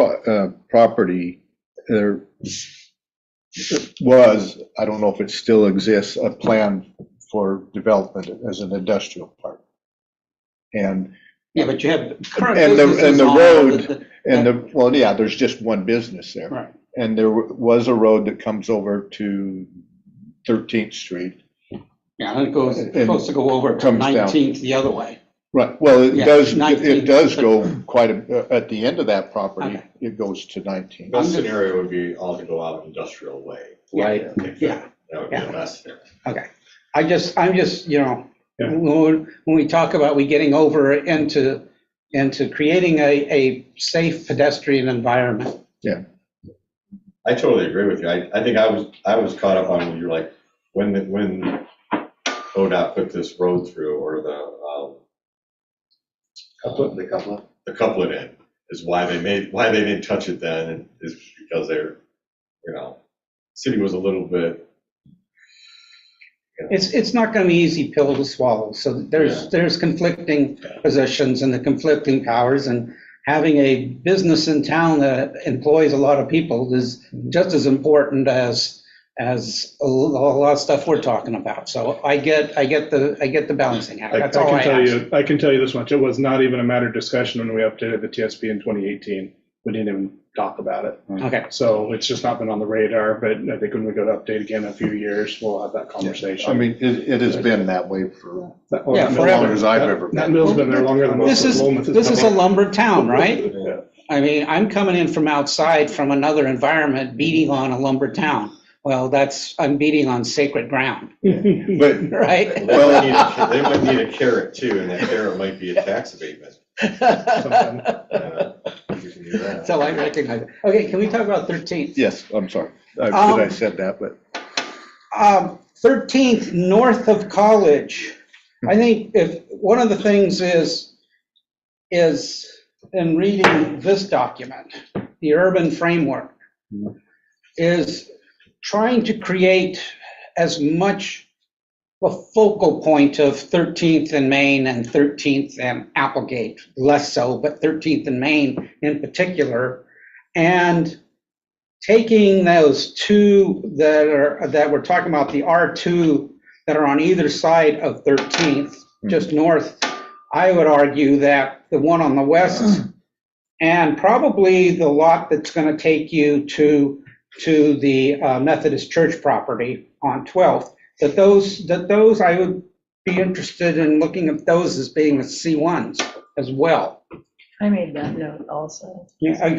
property, there was, I don't know if it still exists, a plan for development as an industrial park. And yeah, but you have current and businesses the on road well, yeah, there's just one business there. Right. And there was a road that comes over to 13th Street. Yeah, and it goes, it's supposed to go over to comes down. 19th the other way. Right, well, it does 19th. go quite at the end of that property, Okay. it goes to 19th. Best scenario would be all to go out industrial way. Right. Yeah. That would be Yeah. the best scenario. Okay. I'm just, when we talk about we getting over into creating a safe pedestrian environment. Yeah. I totally agree with you. I think I was caught up on when you're like, when ODOT put this road through, or the couplet in, is why they didn't touch it then, is because they're, city was a little bit. It's not going to be an easy pill to swallow. So there's conflicting positions and the conflicting powers, and having a business in town that employs a lot of people is just as important as a lot of stuff we're talking about. So I get the balancing act. That's all I ask. I can tell you this much. It was not even a matter of discussion when we updated the TSP in 2018. We didn't even talk about it. Okay. So it's just not been on the radar, but I think when we go to update again in a few years, we'll have that conversation. I mean, it has been that way for That- Yeah, as forever. long as I've ever That been. mill's been there longer than most This of Wilmouth. is a lumber town, right? Yeah. I mean, I'm coming in from outside from another environment, beating on a lumber town. Well, I'm beating on sacred ground, But right? They might need a carrot too, and that carrot might be a tax abatement. You can do that. So I recognize it. Okay, can we talk about 13th? yes, I'm sorry. I said that, but 13th, north of College. I think if one of the things is in reading this document, the urban framework, is trying to create as much a focal point of 13th and Main and 13th and Applegate, less so, but 13th and Main in particular, and taking those two that we're talking about, the R2 that are on either side of 13th, just north, I would argue that the one on the west and probably the lot that's going to take you to the Methodist Church property on 12th, that those I would be interested in looking at those as being the C1s as well. I made that note also. Yeah,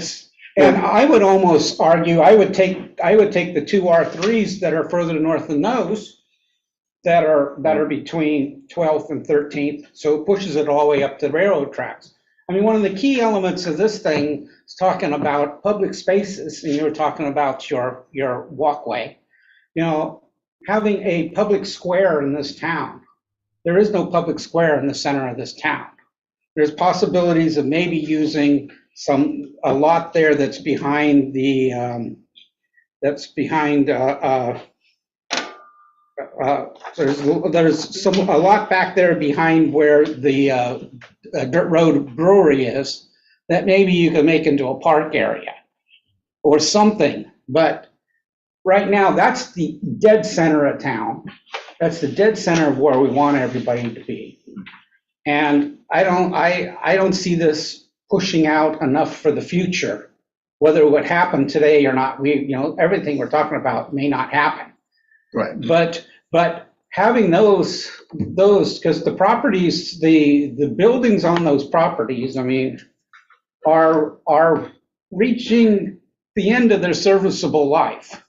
and I would almost argue, I would take the two R3s that are further north than those, that are between 12th and 13th, so it pushes it all the way up to the railroad tracks. I mean, one of the key elements of this thing is talking about public spaces, and you were talking about your walkway. Having a public square in this town. There is no public square in the center of this town. There's possibilities of maybe using a lot there that's behind the, there's a lot back there behind where the Dirt Road Brewery is, that maybe you could make into a park area or something. But right now, that's the dead center of town. That's the dead center of where we want everybody to be. And I don't see this pushing out enough for the future, whether it would happen today or not. Everything we're talking about may not happen. right. But having those, because the properties, the buildings on those properties, I mean, are reaching the end of their serviceable life.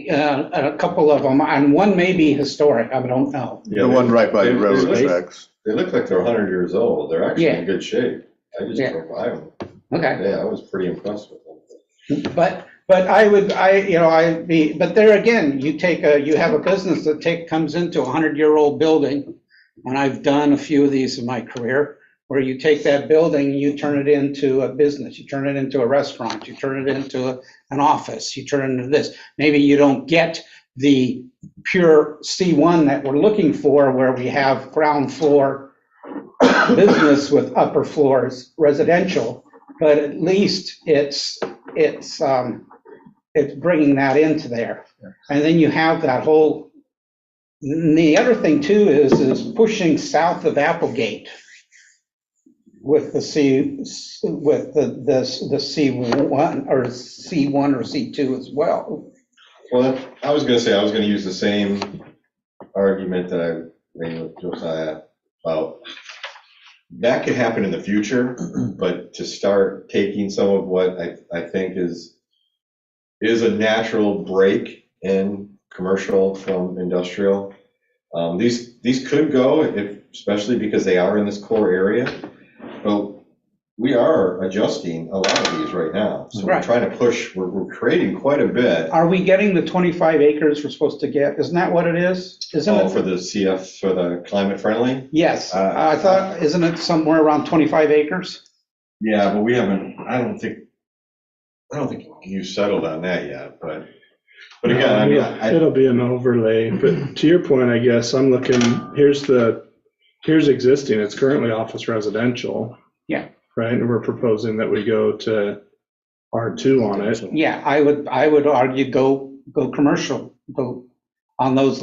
A couple of them, and one may be historic, I don't know. The one right by the railroad tracks. They look like they're 100 years old. They're actually Yeah. in good shape. I just Yeah. drove by them. Okay. Yeah, I was pretty impressed with them. But there again, you have a business that comes into a 100-year-old building, and I've done a few of these in my career, where you take that building and you turn it into a business, you turn it into a restaurant, you turn it into an office, you turn it into this. Maybe you don't get the pure C1 that we're looking for, where we have ground floor business with upper floors residential, but at least it's bringing that into there. And then you have that whole, and the other thing too is pushing south of Applegate with the C1 or C2 as well. Well, I was going to use the same argument that I made with Josiah about that could happen in the future, but to start taking some of what I think is a natural break in commercial from industrial. These could go, especially because they are in this core area. But we are adjusting a lot of these right now. So we're Right. trying to push, we're creating quite a bit. Are we getting the 25 acres we're supposed to get? Isn't that what it is? Isn't Oh, it? for the CF, for the climate friendly? Yes, I thought, isn't it somewhere around 25 acres? Yeah, but we haven't, I don't think you settled on that yet, but again, I mean, It'll be an overlay, but to your point, I guess, I'm looking, here's existing, it's currently office residential. Yeah. Right, and we're proposing that we go to R2 on it. Yeah, I would argue go commercial, go on those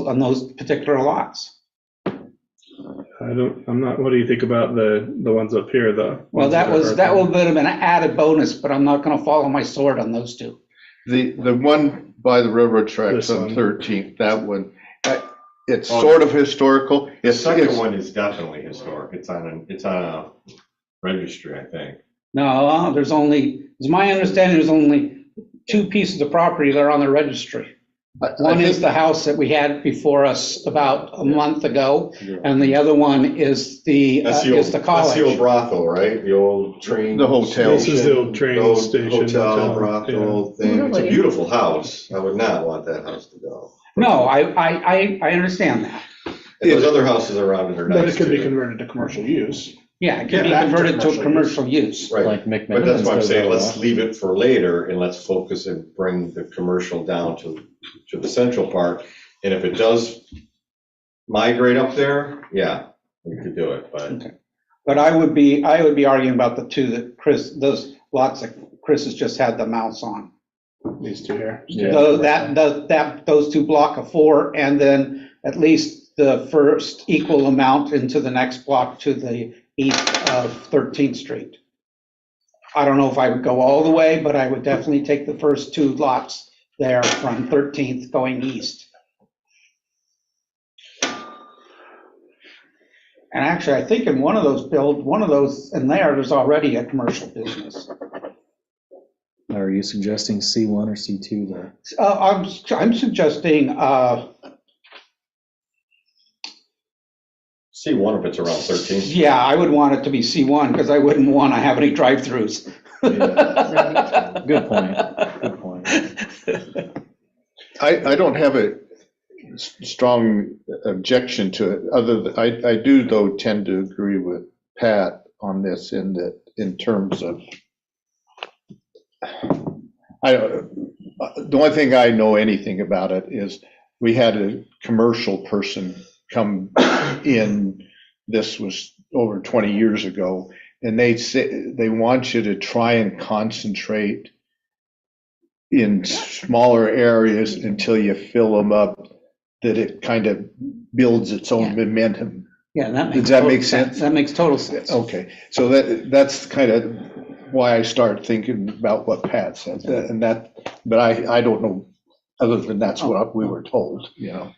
particular lots. What do you think about the ones up here, Well, that would have been an added bonus, but I'm not gonna follow my sword on those two. The one by the railroad tracks This on one. 13th, that one, it's sort of historical. the It's, second one is definitely historic. It's on a registry, I think. No, it's my understanding, there's only two pieces of property that are on the registry. One is the house that we had before us about a month ago, and the other one is the That's the old college. brothel, right? The old train. The hotel. This is the old train old station. Hotel, brothel thing. It's a Really? beautiful house. I would not want that house to go. No, I understand that. And those other houses around it are nice But it could be too. converted to commercial use. Yeah, it could be Yeah, converted to commercial commercial use. Right, Like McMahon. but that's why I'm saying, let's instead of, leave it for later and let's focus and bring the commercial down to the central part. And if it does migrate up there, yeah, we could do it, but. But I would be arguing about the two that those lots that Chris has just had the mouse on. These two here. Those two block of 4, and then at least the first equal amount into the next block to the east of 13th Street. I don't know if I would go all the way, but I would definitely take the first two lots there from 13th going east. And actually, I think in one of those in there's already a commercial business. Are you suggesting C1 or C2 there? I'm suggesting, C1 if it's around 13. yeah, I would want it to be C1 because I wouldn't want to have any drive-throughs. Good point. Good point. I don't have a strong objection to it, other than, I do though tend to agree with Pat on this in terms of, the only thing I know anything about it is we had a commercial person come in, this was over 20 years ago, and they say they want you to try and concentrate in smaller areas until you fill them up, that it kind of builds its own momentum. Yeah, Does that make sense? That makes total sense. Okay, so that's kind of why I start thinking about what Pat said, but I don't know, other than that's what we were told, you know.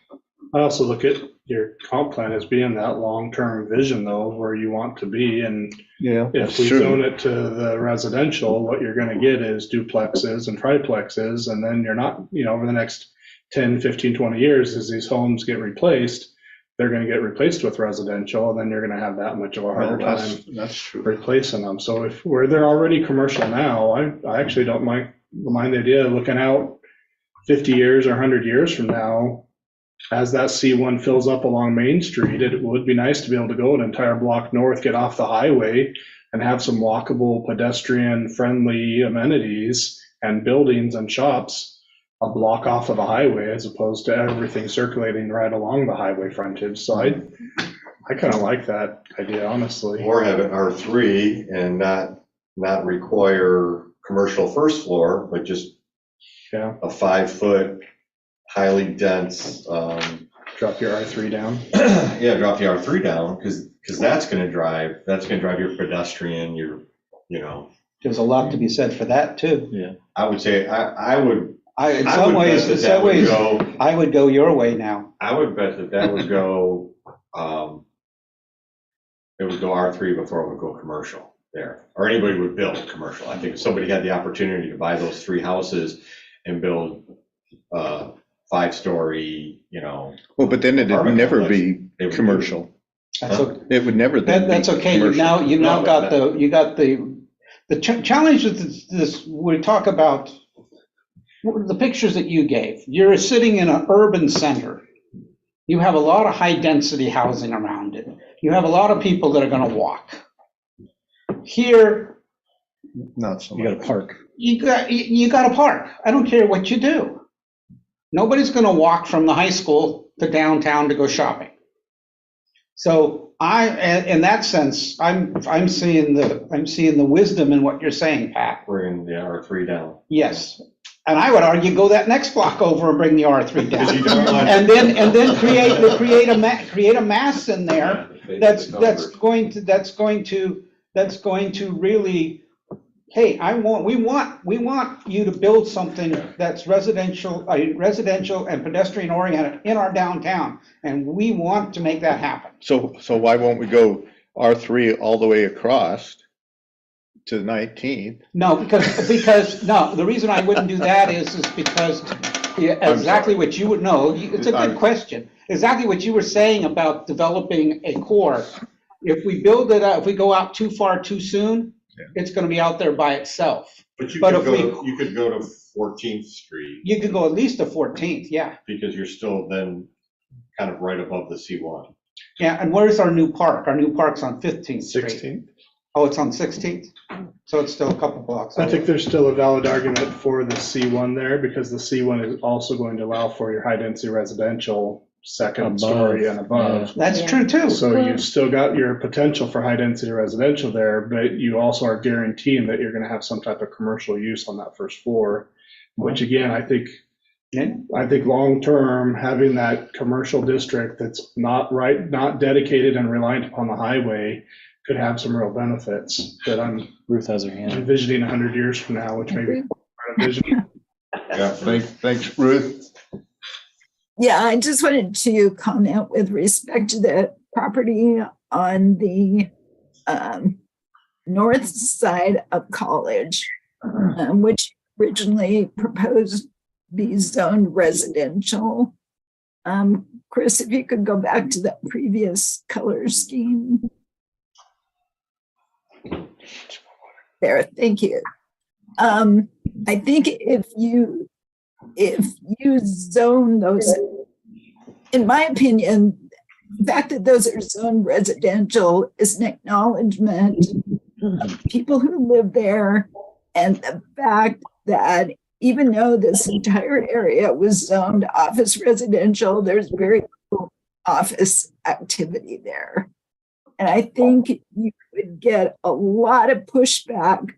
I also look at your comp plan as being that long-term vision though, where you want to be. And Yeah, if we zone it to the residential, what you're gonna get is duplexes and triplexes. And then you're not, over the next 10, 15, 20 years, as these homes get replaced, they're gonna get replaced with residential, and then you're gonna have that much of a harder time That's true. replacing them. So if where they're already commercial now, I actually don't mind the idea of looking out 50 years or 100 years from now, as that C1 fills up along Main Street, it would be nice to be able to go an entire block north, get off the highway, and have some walkable, pedestrian-friendly amenities and buildings and shops a block off of the highway, as opposed to everything circulating right along the highway frontage. So I kind of like that idea, honestly. Or have it R3 and not require commercial first floor, but just Yeah, a 5-foot, highly dense, drop your R3 down. yeah, drop the R3 down, because that's gonna drive your pedestrian, There's a lot to be said for that too. I would say, I would In I some would ways, bet that would go, I would go your way now. I would bet that would go, it would go R3 before it would go commercial there, or anybody would build commercial. I think if somebody had the opportunity to buy those 3 houses and build 5-story, Well, but then it'd never be They would do- commercial. That's okay. It would never then be That's okay. commercial. You now No, got the The challenge with this, we talk about the pictures that you gave. You're sitting in an urban center. You have a lot of high-density housing around it. You have a lot of people that are going to walk. Here, Not so You much. got a park. you got a park. I don't care what you do. Nobody's going to walk from the high school to downtown to go shopping. So in that sense, I'm seeing the wisdom in what you're saying, Pat. Bring the R3 down. Yes. And I would argue go that next block over and bring the R3 down. Because you don't want- And then create a mass in there that's going to really, hey, we want you to build something that's residential and pedestrian oriented in our downtown, and we want to make that happen. So why won't we go R3 all the way across to 19th? No, because no, the reason I wouldn't do that is because exactly what you would know. It's a good question. Exactly what you were saying about developing a core. If we build it up, if we go out too far too soon, it's going to be out there by itself. But you But could if go, you could go to 14th Street You could go at least to 14th, yeah. because you're still then kind of right above the C1. Yeah, and where's our new park? Our new park's on 15th Street. 16th. Oh, it's on 16th? So it's still a couple blocks. I think there's still a valid argument for the C1 there because the C1 is also going to allow for your high density residential second Above. story and above. That's Yeah. true too. So you've still got your potential for high density residential there, but you also are guaranteeing that you're going to have some type of commercial use on that first floor, which again, I think long-term, having that commercial district that's not dedicated and reliant upon the highway could have some real benefits that I'm Ruth has her hand. envisioning 100 years from now, which maybe I'm envisioning. Yeah. Thanks, Ruth. Yeah, I just wanted to comment with respect to the property on the north side of College, which originally proposed be zoned residential. Chris, if you could go back to that previous color scheme. There, thank you. I think if you zone those, in my opinion, the fact that those are zoned residential is an acknowledgement of people who live there, and the fact that even though this entire area was zoned office residential, there's very little office activity there. And I think you would get a lot of pushback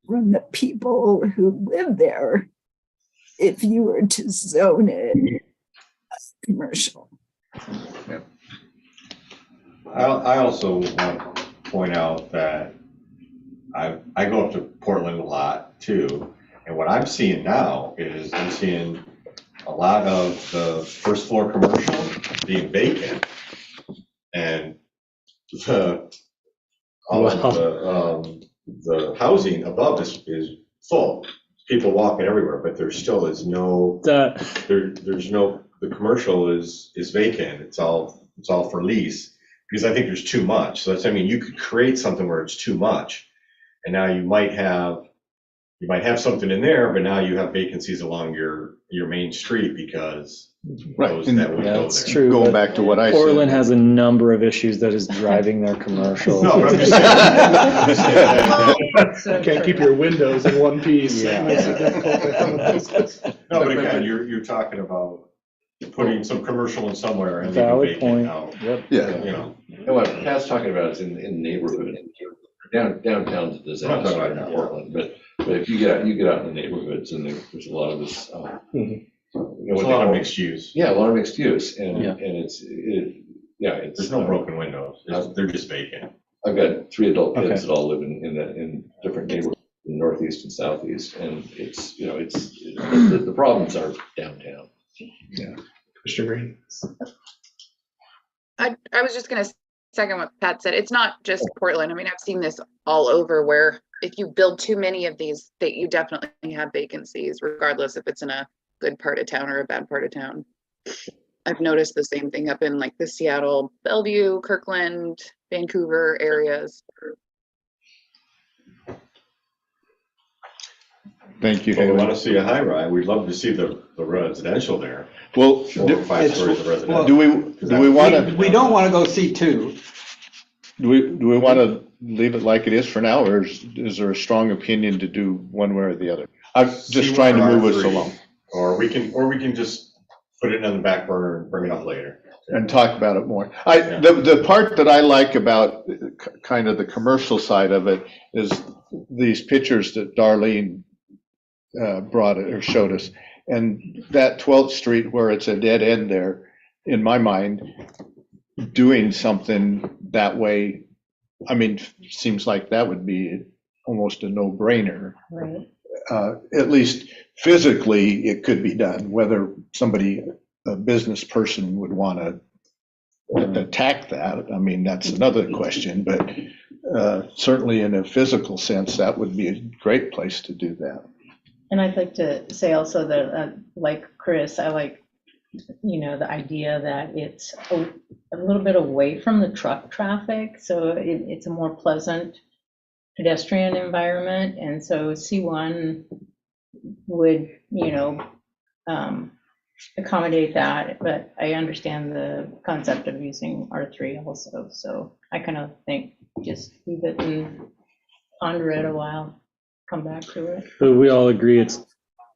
from the people who live there if you were to zone it as commercial. I also want to point out that I go up to Portland a lot too, and what I'm seeing now is I'm seeing a lot of the first floor commercial being vacant, and all of the housing above is full. People walking everywhere, but there still is no, there's no, the commercial is vacant. It's all for lease, because I think there's too much. So that's, I mean, you could create something where it's too much, and now you might have something in there, but now you have vacancies along your main street because those that would go That's there. true. Going but back to what I Portland said. has a number of issues that is driving their commercial. No, but I'm just saying. Can't keep your windows in one piece. Yeah. That makes it difficult to have a business. No, but again, you're talking about putting some commercial in somewhere and Valid leaving point. vacant out, Yep. Yeah. you know. And what Pat's talking about is in neighborhood. Downtown's a disaster in Portland, but if you get out in the neighborhoods, and there's a lot of this. There's a lot of mixed use. Yeah, a lot of mixed use, and Yeah. it's There's no broken windows. They're just vacant. I've got 3 adult kids Okay. that all live in different neighborhoods, in northeast and southeast, and it's the problems are downtown. Mr. Green. I was just gonna second what Pat said. It's not just Portland. I mean, I've seen this all over where if you build too many of these, that you definitely have vacancies, regardless if it's in a good part of town or a bad part of town. I've noticed the same thing up in like the Seattle, Bellevue, Kirkland, Vancouver areas. Thank you, Well, we want Haley. to see a high rise. We'd love to see the residential there. Well, 4 or 5 stories of residential. do we want to, We don't want to go C2. do we want to leave it like it is for now, or is there a strong opinion to do one way or the other? I'm just trying to move us along Or we can just put it on the back burner and bring it up later. and talk about it more. The part that I like about kind of the commercial side of it is these pictures that Darlene brought it or showed us. And that 12th Street where it's a dead end there, in my mind, doing something that way, I mean, seems like that would be almost a no-brainer. Right. At least physically, it could be done. Whether somebody, a business person, would want to attack that, I mean, that's another question. But certainly in a physical sense, that would be a great place to do that. And I'd like to say also that, like Chris, I like, the idea that it's a little bit away from the truck traffic, so it's a more pleasant pedestrian environment, and so C1 would, accommodate that, but I understand the concept of using R3 also, so I kind of think just leave it and ponder it a while, come back to it. But we all agree it's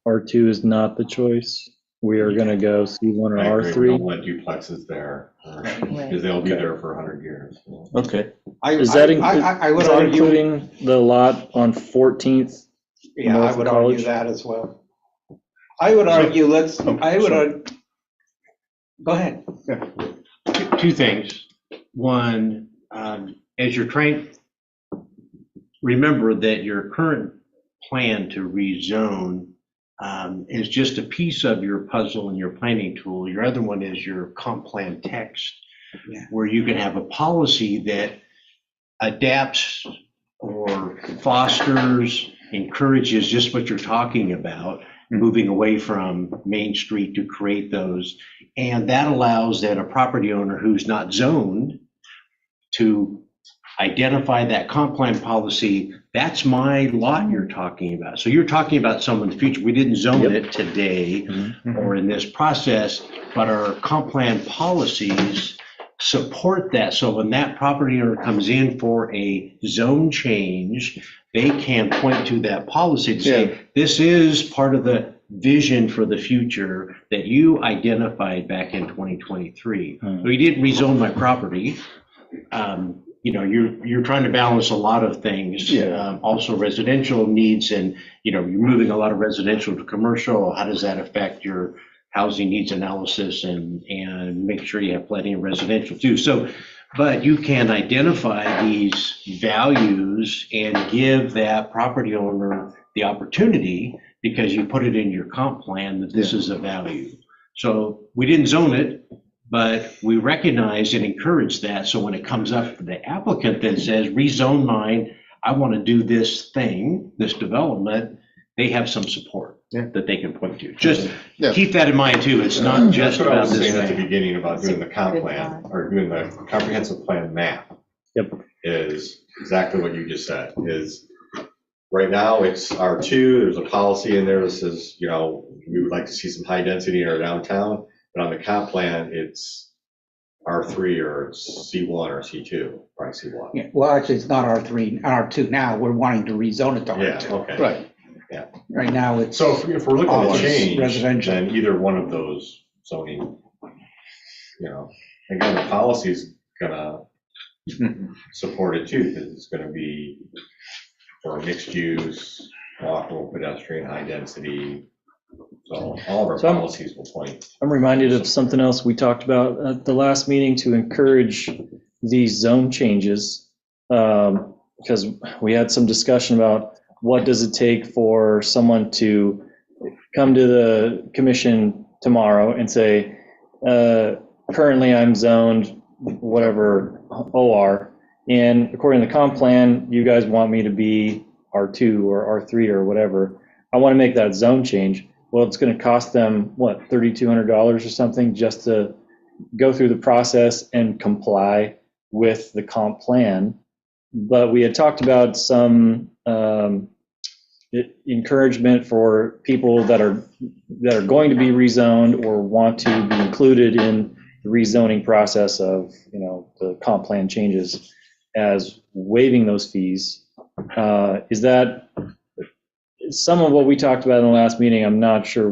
R2 is not the choice. We are going to go C1 or I agree. We R3. don't want duplexes there, because they'll be there for 100 years. Okay. Is that, I would is that argue, including the lot on 14th? yeah, I North would College? argue that as well. I would argue, go ahead. Two things. One, as you're trying, remember that your current plan to rezone is just a piece of your puzzle and your planning tool. Your other one is your comp plan text, where you can have a policy that adapts or fosters, encourages just what you're talking about, moving away from Main Street to create those. And that allows that a property owner who's not zoned to identify that comp plan policy. That's my lot you're talking about. So you're talking about some in the future. We didn't zone it today or in this process, but our comp plan policies support that. So when that property owner comes in for a zone change, they can point to that policy to say, this is part of the vision for the future that you identified back in 2023. So you didn't rezone my property. You're trying to balance a lot of things, also residential needs, and you're moving a lot of residential to commercial. How does that affect your housing needs analysis and make sure you have plenty of residential too? So, but you can identify these values and give that property owner the opportunity, because you put it in your comp plan that this is a value. So we didn't zone it, but we recognize and encourage that. So when it comes up to the applicant that says, rezone mine, I want to do this thing, this development, they have some support that they can point to. Just keep that in mind too. It's not just That's what I about was this saying at the thing. beginning about doing the comp plan, or doing the comprehensive plan map. Yep. Is exactly what you just said, is right now it's R2, there's a policy in there that says, we would like to see some high density in our downtown, but on the comp plan, it's R3 or it's C1 or C2, probably C1. Yeah, well, actually, it's not R3, R2 now. We're wanting to rezone it to Yeah, R2. okay. Right. Right now, it's. So if we're looking at Office, change, residential. then either one of those zoning, again, the policy's gonna support it too, because it's gonna be for mixed use, walkable, pedestrian, high density. So all of our policies will point. I'm reminded of something else we talked about at the last meeting to encourage these zone changes, because we had some discussion about what does it take for someone to come to the commission tomorrow and say, currently I'm zoned whatever OR, and according to the comp plan, you guys want me to be R2 or R3 or whatever. I want to make that zone change. Well, it's going to cost them, what, $3,200 or something just to go through the process and comply with the comp plan. But we had talked about some encouragement for people that are going to be rezoned or want to be included in the rezoning process of, the comp plan changes as waiving those fees. Is that some of what we talked about in the last meeting? I'm not sure it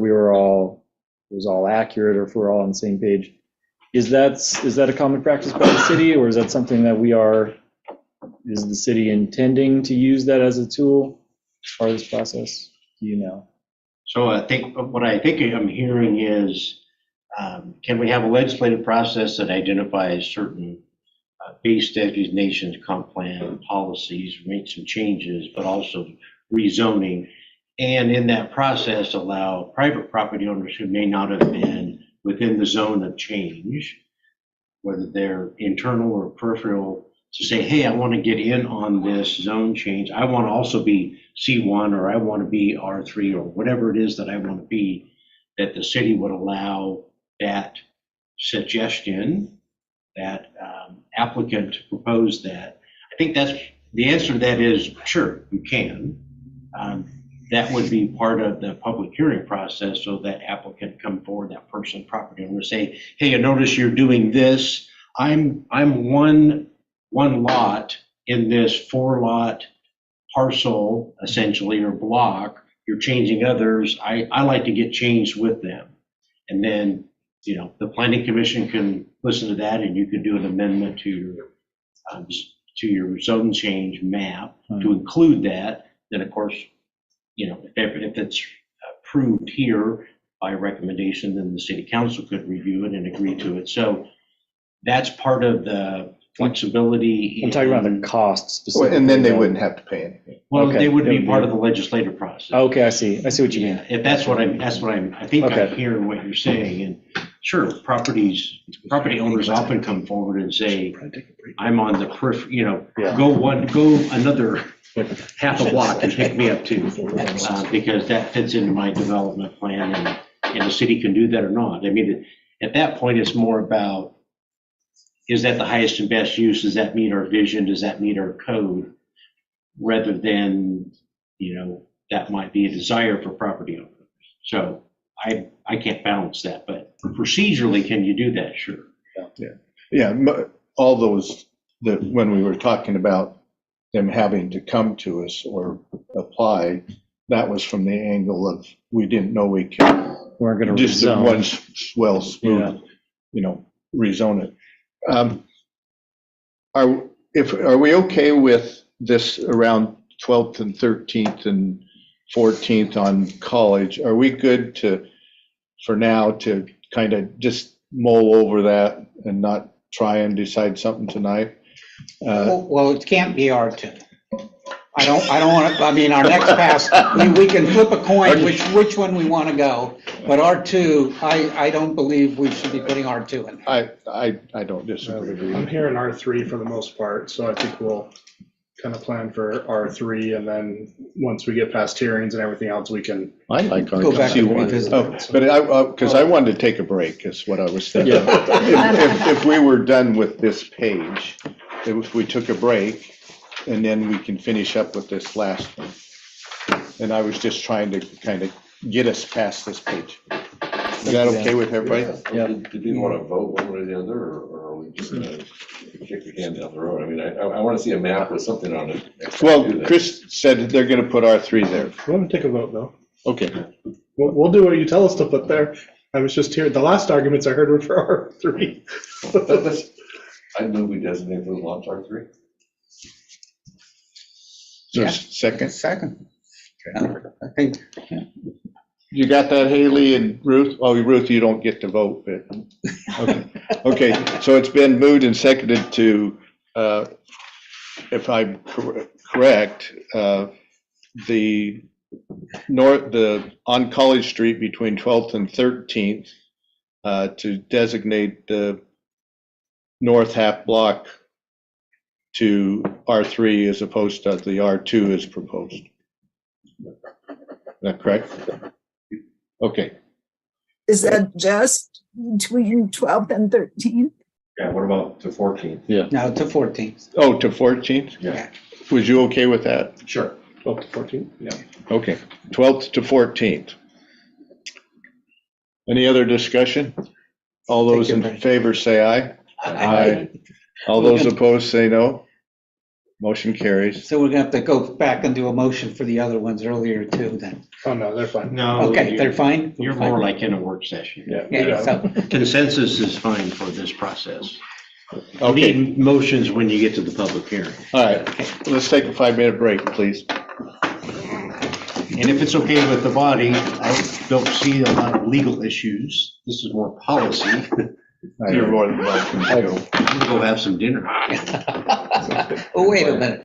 was all accurate or if we're all on the same page. Is that a common practice by the city, or is that something that is the city intending to use that as a tool as part of this process? Do you know? So what I think I'm hearing is, can we have a legislative process that identifies certain base designations, comp plan policies, make some changes, but also rezoning, and in that process allow private property owners who may not have been within the zone of change, whether they're internal or peripheral, to say, hey, I want to get in on this zone change. I want to also be C1, or I want to be R3, or whatever it is that I want to be, that the city would allow that suggestion, that applicant proposed that. I think that's the answer to that is, sure, you can. That would be part of the public hearing process, so that applicant come forward, that person, property owner, say, hey, I notice you're doing this. I'm one lot in this 4-lot parcel, essentially, or block. You're changing others. I like to get changed with them. And then, the planning commission can listen to that, and you can do an amendment to your zone change map to include that. Then, of course, if it's approved here by recommendation, then the city council could review it and agree to it. So that's part of the flexibility. I'm talking about the costs specifically. And then they wouldn't have to pay anything. Well, Okay. they would be part of the legislative process. Okay, I see what you mean. If that's what I think Okay. I'm hearing what you're saying. And sure, property owners often come forward and say, I'm on the go another half a block and pick me up too, because that fits into my development plan, and the city can do that or not. I mean, at that point, it's more about, is that the highest and best use? Does that meet our vision? Does that meet our code? Rather than, that might be a desire for property owners. So I can't balance that, but procedurally, can you do that? Sure. Yeah, all those, when we were talking about them having to come to us or apply, that was from the angle of, we didn't know we could We're going to just rezone. one smooth, rezone it. Are we okay with this around 12th and 13th and 14th on College? Are we good for now to kind of just mull over that and not try and decide something tonight? Well, it can't be R2. I don't want to, our next pass, we can flip a coin which one we want to go. But R2, I don't believe we should be putting R2 in. I don't disagree. I'm hearing R3 for the most part, so I think we'll kind of plan for R3, and then once we get past hearings and everything else, we can. I like Go back and R2. revisit it. But because I wanted to take a break, is what I was thinking. If we were done with this page, if we took a break, and then we can finish up with this last one. And I was just trying to kind of get us past this page. Is that okay with everybody? Yeah. Did you want to vote one way or the other, or are we just gonna kick the can down the road? I want to see a map with something on it. Well, Chris said they're going to put R3 there. We're going to take a vote, though. Okay. We'll do what you tell us to put there. I was just hearing, the last arguments I heard were for R3. I move we designate those lots R3. So Yeah. second? Second. I think, You got that, Haley and Ruth? Oh, Ruth, you don't get to vote, but, okay. Okay, so it's been moved and seconded to, if I'm correct, the on College Street between 12th and 13th, to designate the north half block to R3 as opposed to the R2 as proposed. Is that correct? Okay. Is that just between 12th and 13th? Yeah, what about to 14th? no, to 14th. Oh, to 14th? Yeah. Was you okay with that? Sure. 12 to 14, yeah. Okay, 12th to 14th. Any other discussion? All those in favor say aye. Aye. All those opposed say no. Motion carries. So we're gonna have to go back and do a motion for the other ones earlier too then. Oh, no, they're fine. No. Okay, they're fine? You're more like in a work session. Yeah. Yeah, so, Consensus is fine for this process. You Okay, need motions when you get to the public hearing. all right, let's take a 5-minute break, please. And if it's okay with the body, I don't see a lot of legal issues. This is more policy. You're more than welcome to go. We'll go have some dinner. oh, wait a minute.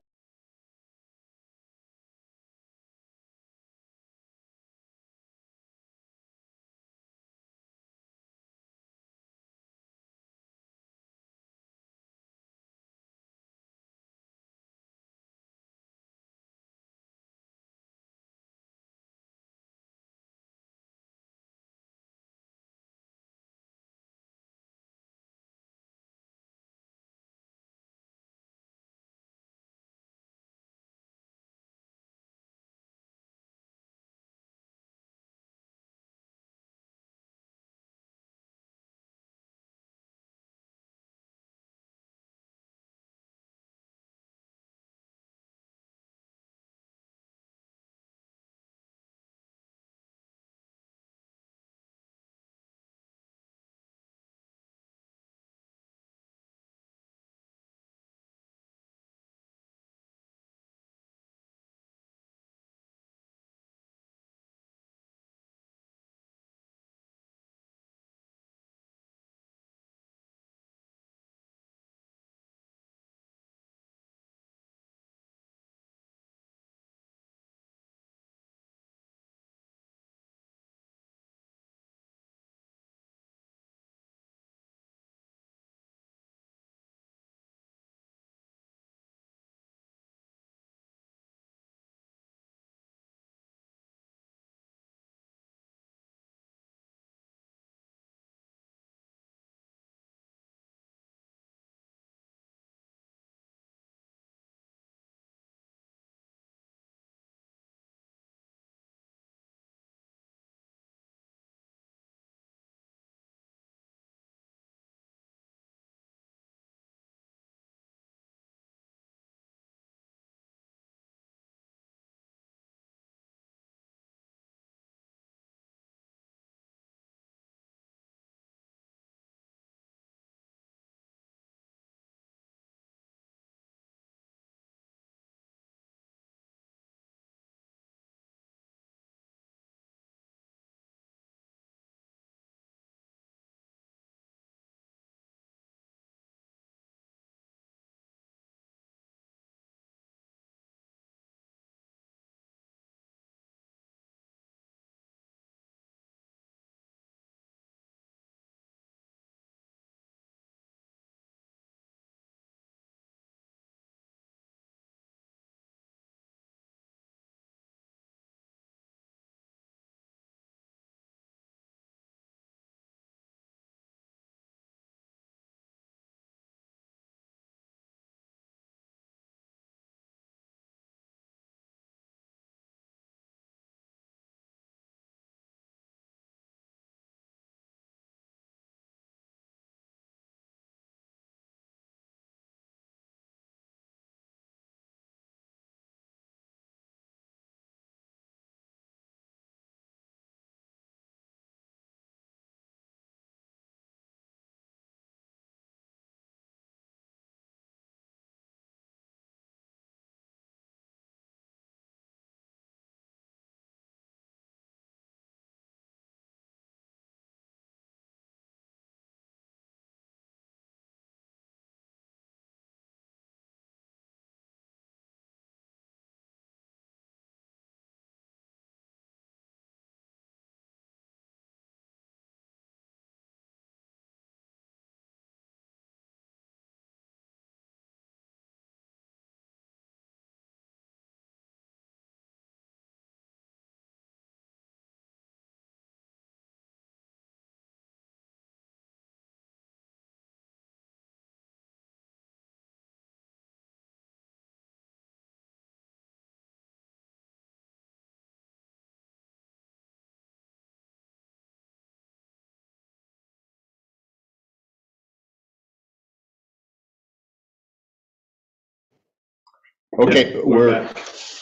Okay, Yeah,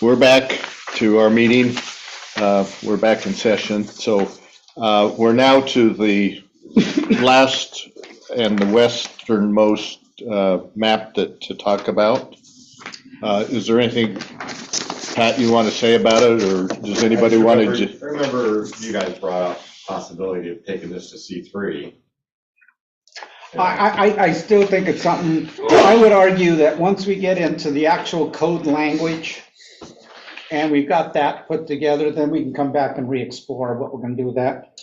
we're back to our meeting. We're back in session. So we're now to the last and the westernmost map to talk about. Is there anything, Pat, you want to say about it, or does anybody want to? I remember you guys brought up possibility of taking this to C3. I still think it's something, I would argue that once we get into the actual code language and we've got that put together, then we can come back and re-explore what we're gonna do with that.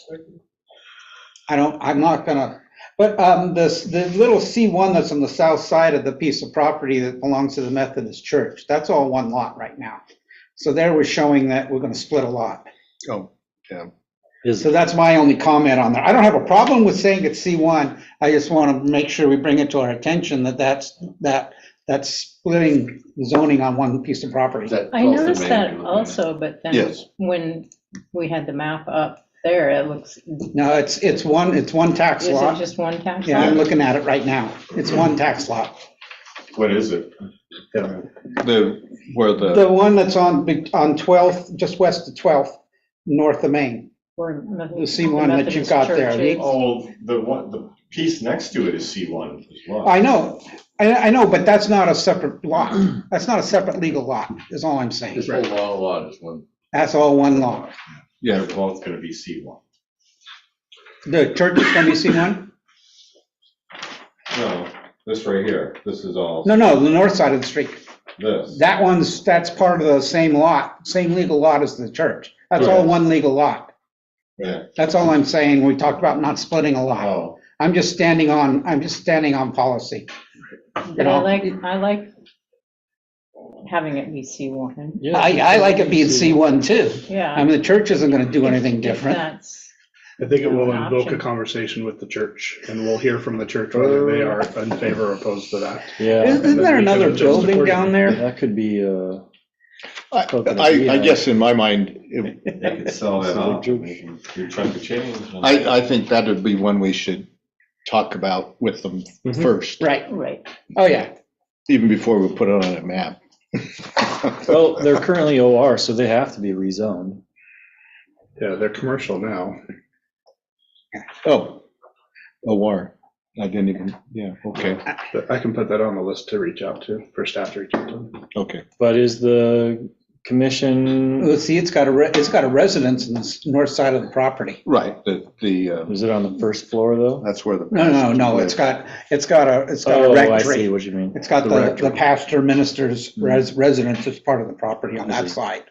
I'm not gonna, but the little C1 that's on the south side of the piece of property that belongs to the Methodist Church, that's all one lot right now. So there we're showing that we're gonna split a lot. Oh, yeah. So that's my only comment on that. I don't have a problem with saying it's C1. I just want to make sure we bring it to our attention that that's splitting zoning on one piece of property. I noticed that also, but then Yes. when we had the map up there, it looks, No, it's one tax is it lot. just one tax? Yeah, I'm lot? looking at it right now. It's one tax lot. What is it? Where The one that's on 12th, just west of 12th, north of Maine. Or The C1 that you've got there. Oh, the piece next to it is C1 as well. I know, but that's not a separate lot. That's not a separate legal lot, is all I'm saying. This whole long lot is one. That's all one lot. They're both gonna be C1. The church is gonna be C1? No, this right here, this is all No, the north side of the street. this. That's part of the same lot, same legal lot as the church. That's all Correct. one legal lot. Yeah. That's all I'm saying. We talked about not splitting a lot. Oh, I'm just standing on policy. But I like having it be C1. Yeah. I like it being C1 too. Yeah. I mean, the church isn't gonna do anything If different. that's- I think it will An invoke a option. conversation with the church, and we'll hear from the church whether they are in favor or opposed to that. Yeah, Isn't there another building down there? that could be, I guess in my mind, they could sell that off, maybe your chunk of change. I think that would be one we should talk about with them Mhm. first, Right. Right. Oh, yeah. even before we put it on a map. well, they're currently OR, so they have to be rezoned. Yeah, they're commercial now. Oh, OR. I didn't even, yeah, okay, But I can put that on the list to reach out to, for staff to reach out to. okay. But is the commission, Well, see, it's got a residence in the north side of the property. Right, is it on the first floor though? that's where the. No, it's got a Oh, I see rectory. what you mean. It's got the rectory. pastor minister's residence as part of the property on I that see. side.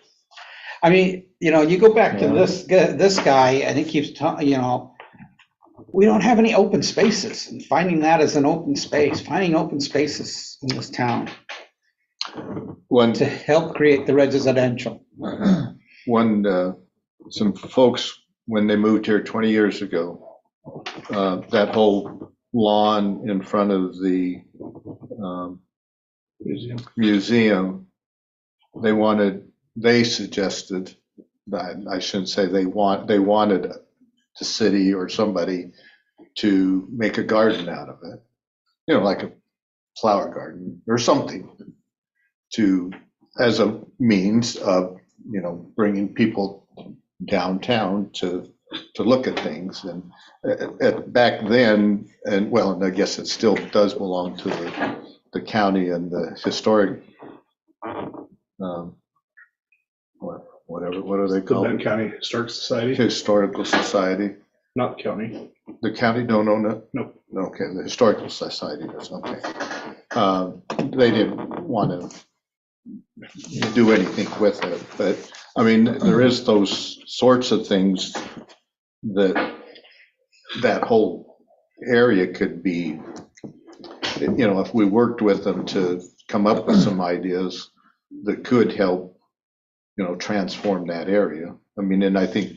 I mean, you go back to Yeah. this guy and he keeps we don't have any open spaces, and finding that as an open space, finding open spaces in this town One, to help create the residential. some folks, when they moved here 20 years ago, that whole lawn in front of the museum, they suggested, I shouldn't say they wanted the city or somebody to make a garden out of it, like a flower garden or something, as a means of, bringing people downtown to look at things. And back then, and I guess it still does belong to the county and the historic, what are they The called? Benton County Historic Society, Historical Society. not the county. The county don't own it? Nope. Okay, the Historical Society does, okay. They didn't want to do anything with it, but, I mean, there is those sorts of things that whole area could be, if we worked with them to come up with some ideas that could help, transform that area. I mean, and I think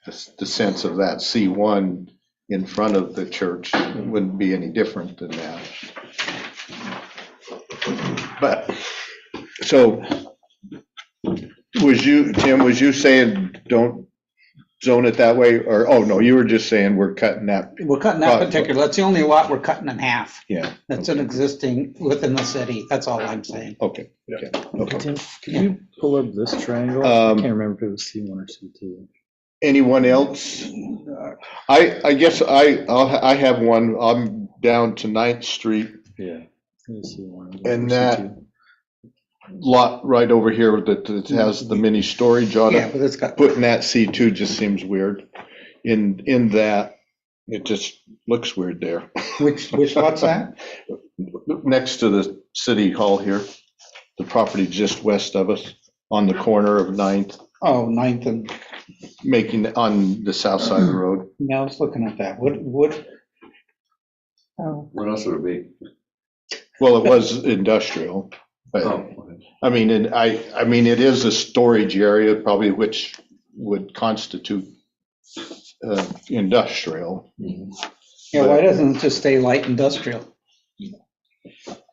the sense of that C1 in front of the church wouldn't be any different than that. But, so, Tim, was you saying don't zone it that way? Or, oh, no, you were just saying we're cutting that, We're cutting that particular, that's the only lot we're cutting in half. yeah. That's an existing within the city. That's all I'm saying. Okay, okay. Tim, can you pull up this triangle? I Um, can't remember if it was C1 or C2. Anyone else? I guess I have one. I'm down to 9th Street. Yeah. C1. And that lot right over here that has the mini storage on Yeah, it, but it's got, putting that C2 just seems weird. In that, it just looks weird there. which lot's that? Next to the city hall here, the property just west of us, on the corner of 9th, Oh, 9th and, on the south side of the road. yeah, I was looking at that. What, Oh, What else would it be? Well, it was industrial, but, Oh, I mean, I mean, it is a storage area, probably, which would constitute industrial. yeah, why doesn't it just stay light industrial?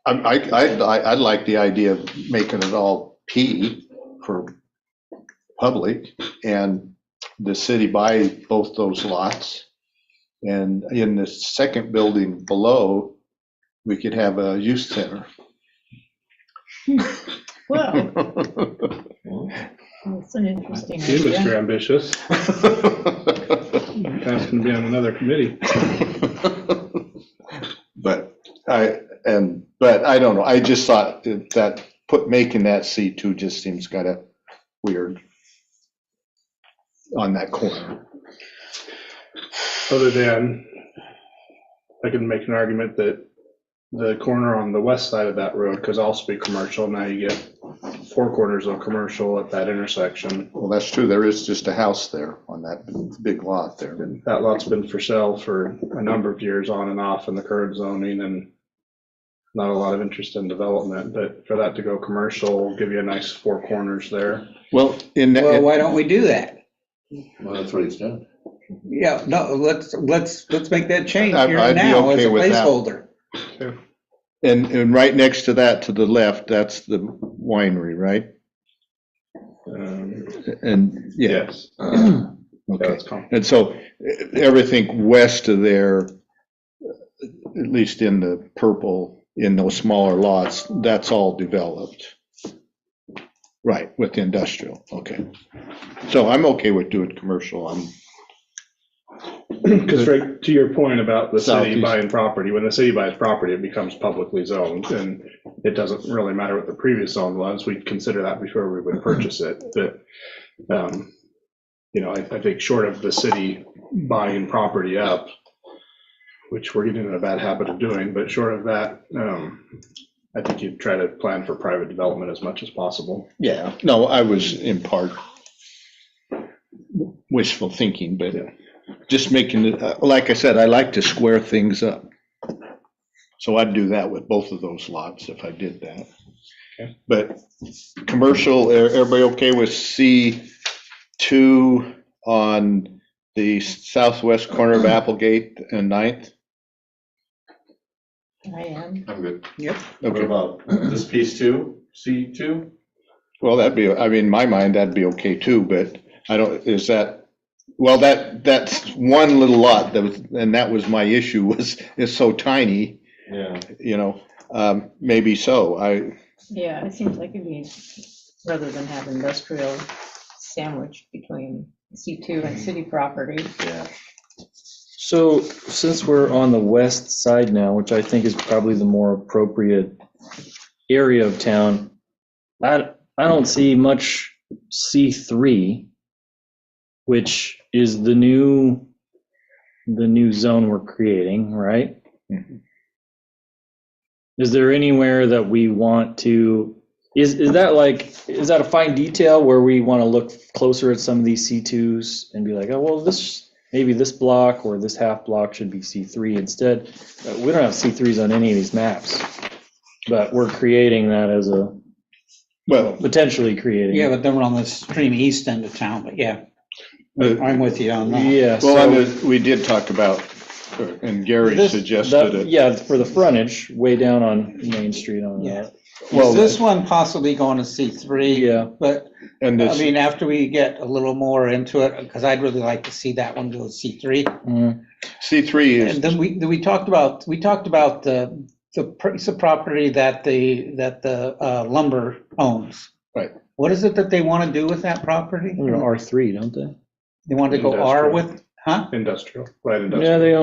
I'd like the idea of making it all P for public, and the city buy both those lots. And in the second building below, we could have a youth center. well, that's an interesting You, Mr. idea. Ambitious, asking to be on another committee. But I don't know, I just thought that making that C2 just seems kind of weird on that corner. Other than, I can make an argument that the corner on the west side of that road could also be commercial. Now you get 4 corners of commercial at that intersection. Well, that's true, there is just a house there on that big lot there. And that lot's been for sale for a number of years on and off in the current zoning, and not a lot of interest in development. But for that to go commercial, give you a nice 4 corners there. Well, Well, why don't we do that? well, that's what he's done. Yeah, no, let's make that change here I'd and be now as okay a with that. placeholder. and right next to that, to the left, that's the winery, right? And, yeah, Yes. okay. That's common. And so everything west of there, at least in the purple, in those smaller lots, that's all developed. Right, with industrial, okay. So I'm okay with doing commercial. Because right to your point about the city Southeast. buying property, when the city buys property, it becomes publicly zoned, and it doesn't really matter what the previous zone was. We'd consider that before we would purchase it. But, I think short of the city buying property up, which we're getting in a bad habit of doing, but short of that, I think you'd try to plan for private development as much as possible. Yeah, no, I was in part wishful thinking, but just making it, like I said, I like to square things up. So I'd do that with both of those lots if I did that. Okay. But commercial, everybody okay with C2 on the southwest corner of Applegate and 9th? I am. I'm good. Yep. What Okay. about this piece too, C2? Well, in my mind, that'd be okay too, but I don't, that's one little lot that was my issue, it's so tiny, Yeah. Maybe so, Yeah, it seems like it'd be, rather than have industrial sandwich between C2 and city property. Yeah. So since we're on the west side now, which I think is probably the more appropriate area of town, I don't see much C3, which is the new zone we're creating, right? Mhm. Is there anywhere that we want to, is that a fine detail where we want to look closer at some of these C2s and be like, oh, well, maybe this block or this half block should be C3 instead? We don't have C3s on any of these maps, but we're creating that as potentially creating. Yeah, but then we're on the extreme east end of town, but yeah, I'm with you on that. Yeah. well, so we did talk about, and Gary This- suggested it. yeah, for the frontage, way down on Main Street on Yeah. that. Well, Is this one possibly going to C3? Yeah. But And I this, mean, after we get a little more into it, because I'd really like to see that one go C3. C3 is, And then we talked about the piece of property that the lumber owns. Right. What is it that they want to do with that property? R3, don't they? They want to go R Industrial. with, huh? Industrial, light industrial. Yeah, they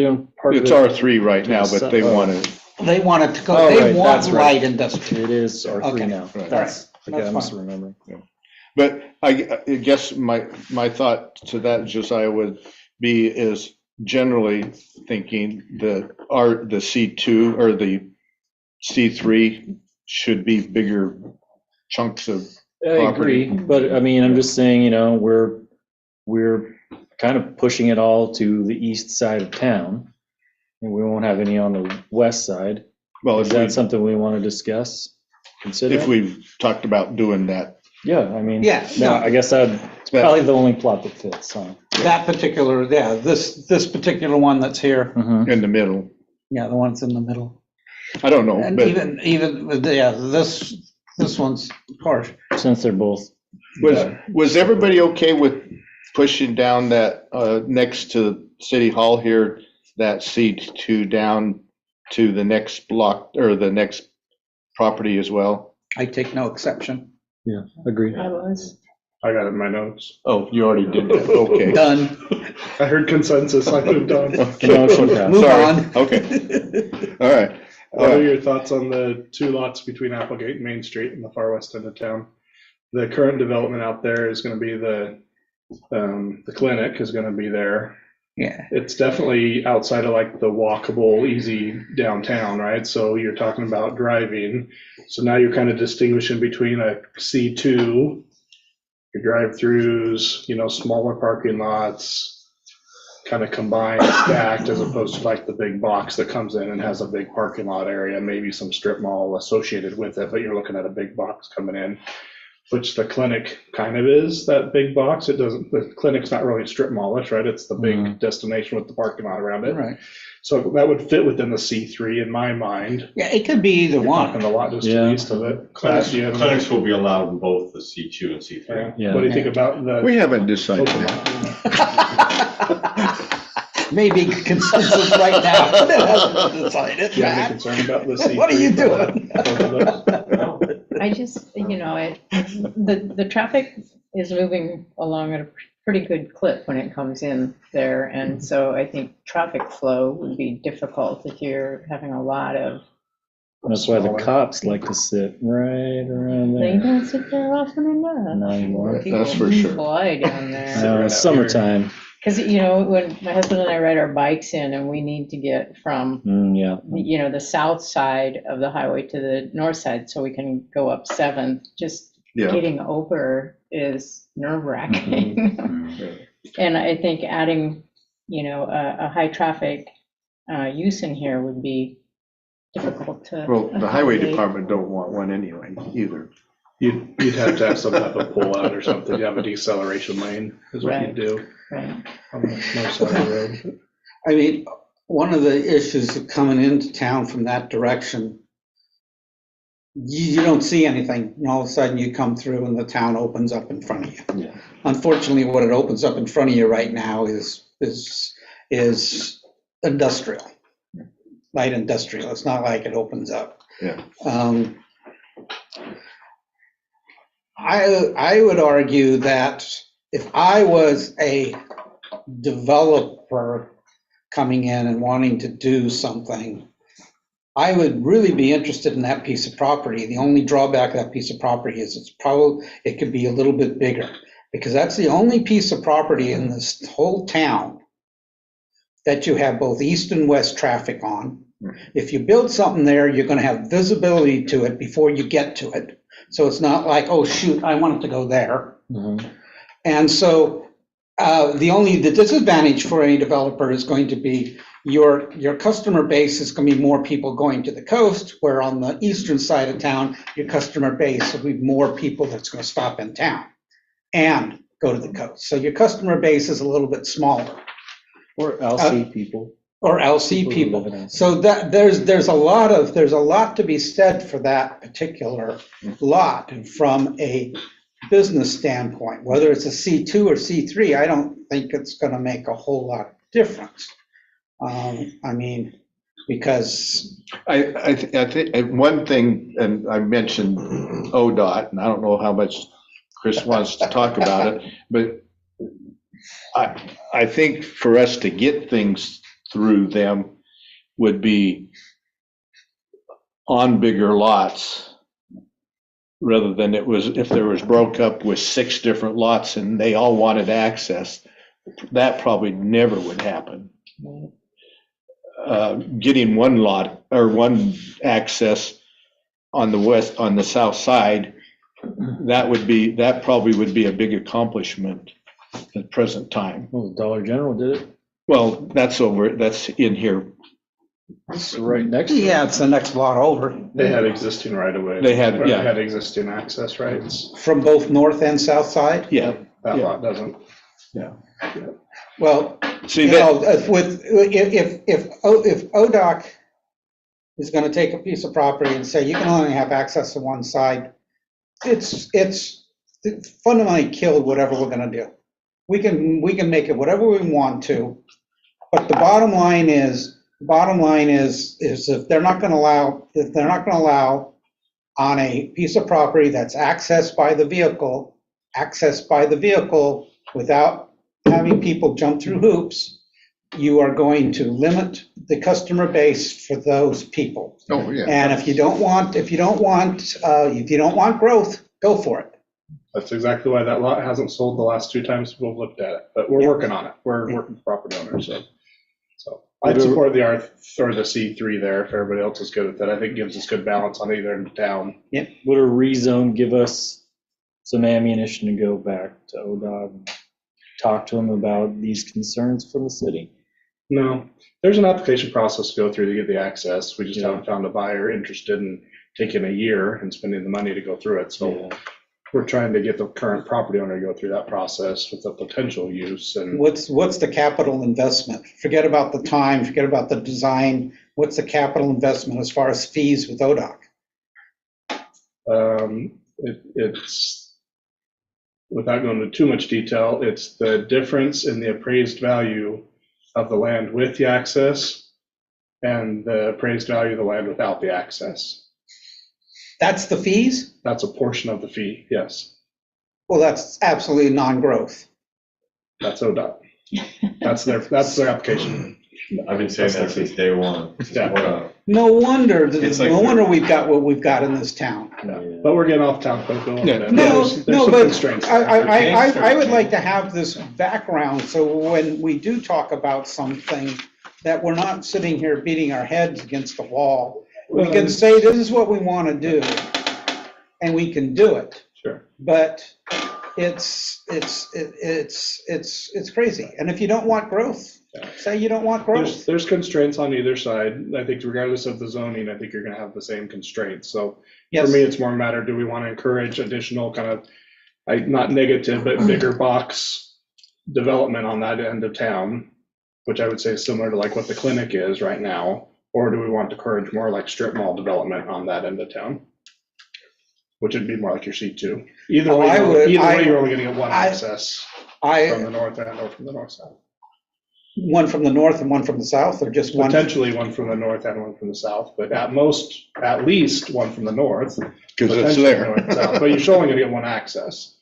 own part of it's it. R3 right now, but they want to, They want it to go, Oh, they right, want that's right. light industrial. It is R3 Okay. now. Right. That's, okay, That's I must fine. remember. but I guess my thought to that, Josiah, would be is generally thinking the C2 or the C3 should be bigger chunks of I agree, but I mean, I'm just saying, we're kind of pushing it all to the east side of town, and we won't have any on the west side. Well, Is that something we want to discuss, consider? if we've talked about doing that. Yeah, I mean, Yeah, no, no. I guess it's probably the only plot that fits, huh? That particular, yeah, this particular one that's here, In the middle. yeah, the one's in the middle. I don't know, And but even, yeah, this one's harsh. Since they're both. was everybody okay with pushing down that, next to City Hall here, that C2 down to the next block or the next property as well? I take no exception. Yeah, agreed. I was. I got it in my notes. Oh, you already did that, okay. Done. I heard consensus, I moved on. The motion passed. Move Sorry. on. Okay, all right. What are your thoughts on the two lots between Applegate and Main Street in the far west end of town? The current development out there is gonna be the clinic is gonna be there. Yeah, It's definitely outside of like the walkable, easy downtown, right? So you're talking about driving. So now you're kind of distinguishing between a C2, your drive-throughs, smaller parking lots, kind of combined, stacked, as opposed to like the big box that comes in and has a big parking lot area, maybe some strip mall associated with it, but you're looking at a big box coming in, which the clinic kind of is, that big box. The clinic's not really strip mallish, right? It's the big destination with the parking lot around it. right. So that would fit within the C3 in my mind. Yeah, it could be either You're talking one. a lot just to Yeah. the east of it. Clinics Yeah. clinics will be allowed in both the C2 and C3. Yeah. What do you think about the? We haven't decided that. Maybe consensus right now. It hasn't decided Do you have any that. concern about the C3? What are you doing? Both of those? I just, the traffic is moving along at a pretty good clip when it comes in there. And so I think traffic flow would be difficult if you're having a lot of, That's why the cops like to sit right around they there. don't sit there often enough. Not anymore. That's for sure. Fly down there. right out here. Summertime. Because, when my husband and I ride our bikes in and we need to get from, Yeah. the south side of the highway to the north side so we can go up 7th, just Yeah. getting over is nerve wracking. And I think adding, a high traffic use in here would be difficult to. Well, the highway accommodate. department don't want one anyway, either. You'd have to have some type of pull out or something. You have a deceleration lane is what you Right. do Right. on the north side of the road. I mean, one of the issues of coming into town from that direction, you don't see anything, and all of a sudden you come through and the town opens up in front of you. Yeah. Unfortunately, what it opens up in front of you right now is industrial, light industrial. It's not like it opens up. Yeah. I would argue that if I was a developer coming in and wanting to do something, I would really be interested in that piece of property. The only drawback of that piece of property is it could be a little bit bigger, because that's the only piece of property in this whole town that you have both east and west traffic on. If you build something there, you're going to have visibility to it before you get to it. So it's not like, oh, shoot, I want it to go there. Mhm. And so the disadvantage for any developer is going to be your customer base is going to be more people going to the coast, where on the eastern side of town, your customer base will be more people that's going to stop in town and go to the coast. So your customer base is a little bit smaller. Or LC people. Or LC People who people. live in LC. So that there's a lot to be said for that particular lot from a business standpoint, whether it's a C2 or C3, I don't think it's going to make a whole lot of difference. I mean, because I think one thing, and I mentioned ODOT, and I don't know how much Chris wants to talk about it, but I think for us to get things through them would be on bigger lots, rather than if there was broke up with 6 different lots and they all wanted access, that probably never would happen. Getting one lot or one access on the south side, that probably would be a big accomplishment at the present time. Well, the Dollar General did it. Well, that's in here. It's right next to it. yeah, it's the next lot over. They had existing right of way. They had, Or yeah. They had existing access rights. From both north and south side? Yeah. That Yeah. lot doesn't. Well, See, you that, know, if ODOC is going to take a piece of property and say you can only have access to one side, it's fundamentally killed whatever we're going to do. We can make it whatever we want to, but the bottom line is if they're not going to allow on a piece of property that's accessed by the vehicle without having people jump through hoops, you are going to limit the customer base for those people. oh, yeah. And if you don't want growth, go for it. That's exactly why that lot hasn't sold the last 2 times we've looked at it, but we're working on it. We're working with property owners, so I'd support the R or the C3 there if everybody else is good with it. I think it gives us good balance on either end of town. Would a rezone give us some ammunition to go back to ODOT and talk to them about these concerns from the city? No, there's an application process to go through to get the access. We just Yeah. haven't found a buyer interested in taking a year and spending the money to go through it. So Yeah. we're trying to get the current property owner to go through that process with the potential use. And What's the capital investment? Forget about the time, forget about the design. What's the capital investment as far as fees with ODOC? it's, without going into too much detail, it's the difference in the appraised value of the land with the access and the appraised value of the land without the access. That's the fees? That's a portion of the fee, yes. Well, that's absolutely non-growth. That's ODOT. That's their application. I've been saying that since day one. Yeah. No wonder, It's like- we've got what we've got in this town. But we're getting off topic a little bit. No, There's no, some but constraints. I would like to have this background, so when we do talk about something, that we're not sitting here beating our heads against the wall. We can say, this is what we want to do, and we can do it. Sure. But it's crazy. And if you don't want growth, say you don't want growth. There's constraints on either side. I think regardless of the zoning, I think you're gonna have the same constraints. So for Yes. me, it's more a matter, do we want to encourage additional kind of, not negative, but bigger box development on that end of town, which I would say is similar to like what the clinic is right now, or do we want to encourage more like strip mall development on that end of town? Which would be more like your C2. Either way, you're only gonna get one access from the north end or from the north side. One from the north and one from the south, or just one? Potentially one from the north and one from the south, but at least one from the north. Because it's potentially there. north and south. But you're only gonna get one access,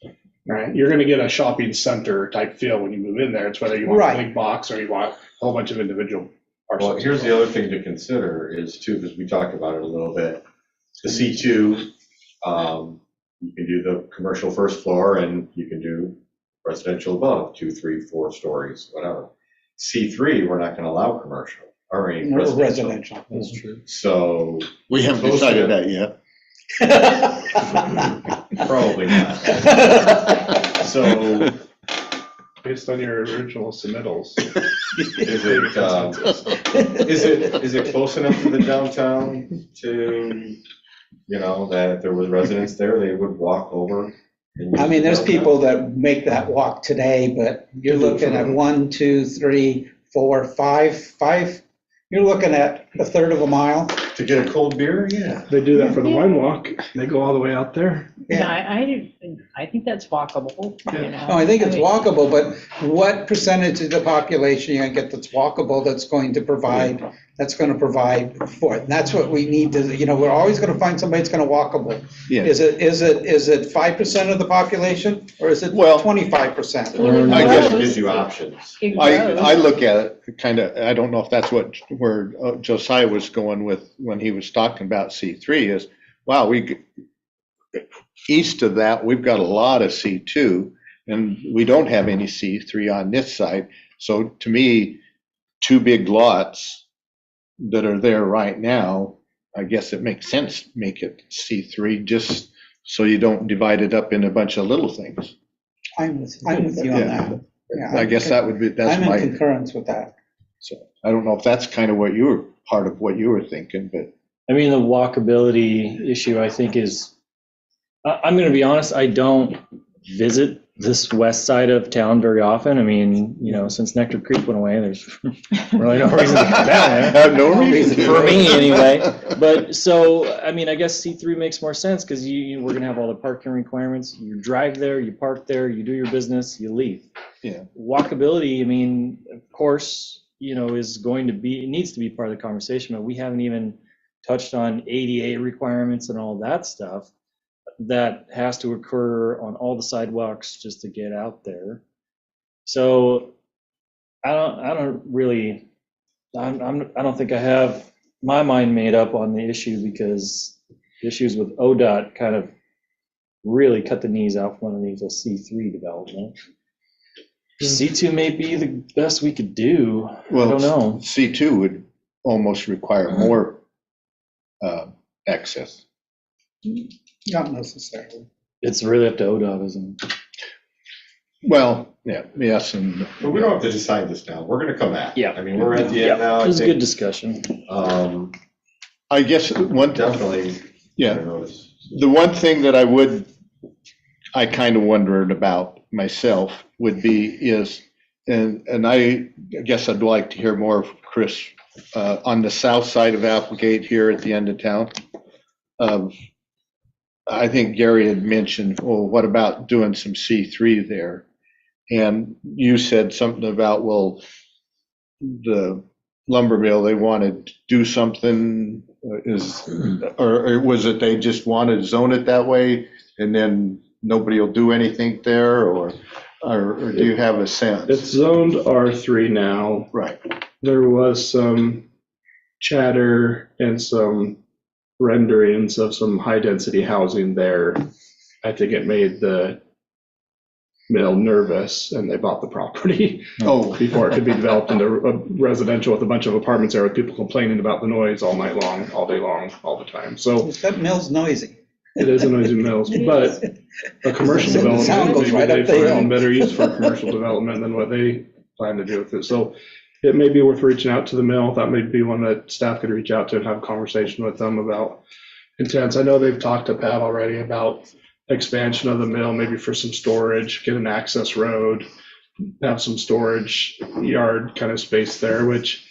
right? You're gonna get a shopping center type feel when you move in there. It's whether you want Right. a big box or you want a whole bunch of individual parcels. Well, here's the other thing to consider is too, because we talked about it a little bit, the C2, you can do the commercial first floor and you can do residential above, 2, 3, 4 stories, whatever. C3, we're not gonna allow commercial, or any residential. Residential. That's true. So We haven't decided that yet. probably not. So Based on your original submittals. is it close enough to the downtown to, that if there was residents there, they would walk over? I mean, there's people that make that walk today, but you're looking at 1, 2, 3, 4, 5, you're looking at a third of a mile. To get a cold beer, yeah. They do that for the wine walk. They go all the way out there. Yeah, I think that's walkable, you know. No, I think it's mean, walkable, but what percentage of the population you're gonna get that's walkable, that's going to provide for it? And that's what we need to, you know, we're always gonna find somebody that's gonna walkable. Yeah. Is it 5% of the population, or is it Well, 25%? Well, I guess It gives you options. it I grows. look at it kind of, I don't know if that's where Josiah was going with when he was talking about C3 is, wow, east of that, we've got a lot of C2 and we don't have any C3 on this side. So to me, two big lots that are there right now, I guess it makes sense to make it C3 just so you don't divide it up in a bunch of little things. I'm with you on that. Yeah, I guess that's I'm in my, concurrence with that. so I don't know if that's kind of part of what you were thinking, but. I mean, the walkability issue, I think is, I'm going to be honest, I don't visit this west side of town very often. I mean, you know, since Nectar Creek went away, there's really no reason to come down there. No reason. For me, anyway. But so, I mean, I guess C3 makes more sense because we're going to have all the parking requirements. You drive there, you park there, you do your business, you leave. Yeah. Walkability, I mean, of course, you know, it needs to be part of the conversation, but we haven't even touched on ADA requirements and all that stuff that has to occur on all the sidewalks just to get out there. So I don't think I have my mind made up on the issue because the issues with ODOT kind of really cut the knees out from underneath a C3 development. C2 may be the best we could do. Well, I don't know. C2 would almost require more access. Not necessarily. It's really up to ODOT, isn't it? Well, yeah, yes, and. But we don't have to decide this now. We're gonna come back. Yeah. I mean, we're at the end now. It I was a think. good discussion. I guess Definitely. Yeah. I don't know, it's- the one thing that I kind of wondered about myself would be is, and I guess I'd like to hear more of Chris, on the south side of Applegate here at the end of town. I think Gary had mentioned, well, what about doing some C3 there? And you said something about, well, the lumber mill, they wanted to do something, or was it they just wanted to zone it that way and then nobody will do anything there, or do you have a sense? It's zoned R3 now. Right. There was some chatter and some renderings of some high-density housing there. I think it made the mill nervous, and they bought the property before it could be developed into a residential with a bunch of apartments there with people complaining about the noise all night long, all day long, all the time. So That mill's noisy. it is a noisy mill, but a commercial The sound development, goes maybe right they up the hill. find better use for commercial development than what they plan to do with it. So it may be worth reaching out to the mill. That may be one that staff could reach out to and have a conversation with them about intents. I know they've talked to Pat already about expansion of the mill, maybe for some storage, get an access road, have some storage yard kind of space there, which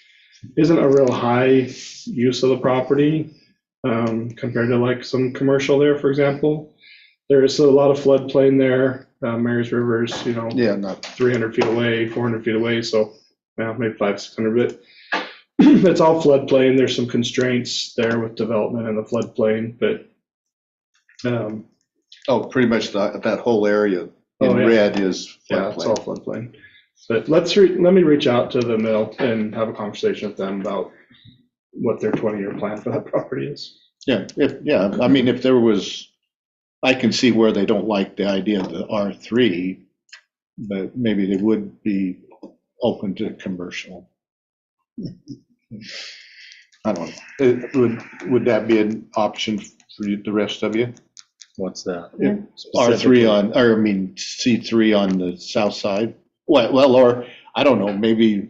isn't a real high use of the property compared to like some commercial there, for example. There is a lot of floodplain there. Mary's River's, you know, Yeah, not 300 feet away, 400 feet away, so maybe 500-600, but it's all floodplain. There's some constraints there with development in the floodplain, but pretty much that whole area in yeah. red is yeah, it's all floodplain. floodplain. But let me reach out to the mill and have a conversation with them about what their 20-year plan for that property is. Yeah, I mean, if there was, I can see where they don't like the idea of the R3, but maybe they would be open to commercial. I don't know. Would that be an option for you, the rest of you? What's that? R3 on, or I mean, C3 on the south side? Well, or, I don't know, maybe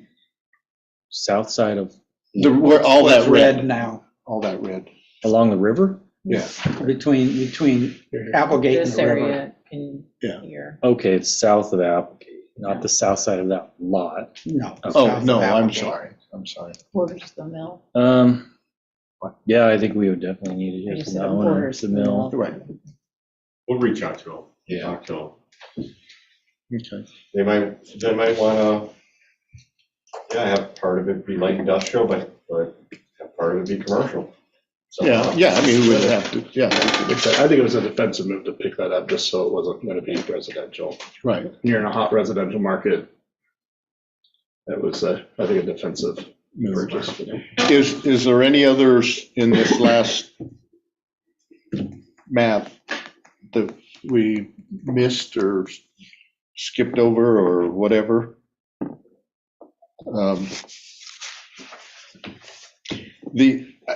South side of, where all What's that red, now, all that red. along the river? Yeah. between Applegate and This the river. area in Yeah. here. Okay, it's south of Applegate, not the south side of that lot. No. Oh, south no, of I'm Applegate. I'm sorry. Borders the mill. Yeah, I think we would definitely need to You hear from said that one, or borders the the mill. mill. Right. We'll reach out to them. Yeah. Talk to them. Okay. They might wanna, have part of it be light industrial, but have part of it be commercial. So, Yeah, I mean, we would have to, yeah, I think it was a defensive move to pick that up just so it wasn't going to be residential. right. You're in a hot residential market. That was, I think, a defensive purchase. Is there any others in this last map that we missed or skipped over or whatever?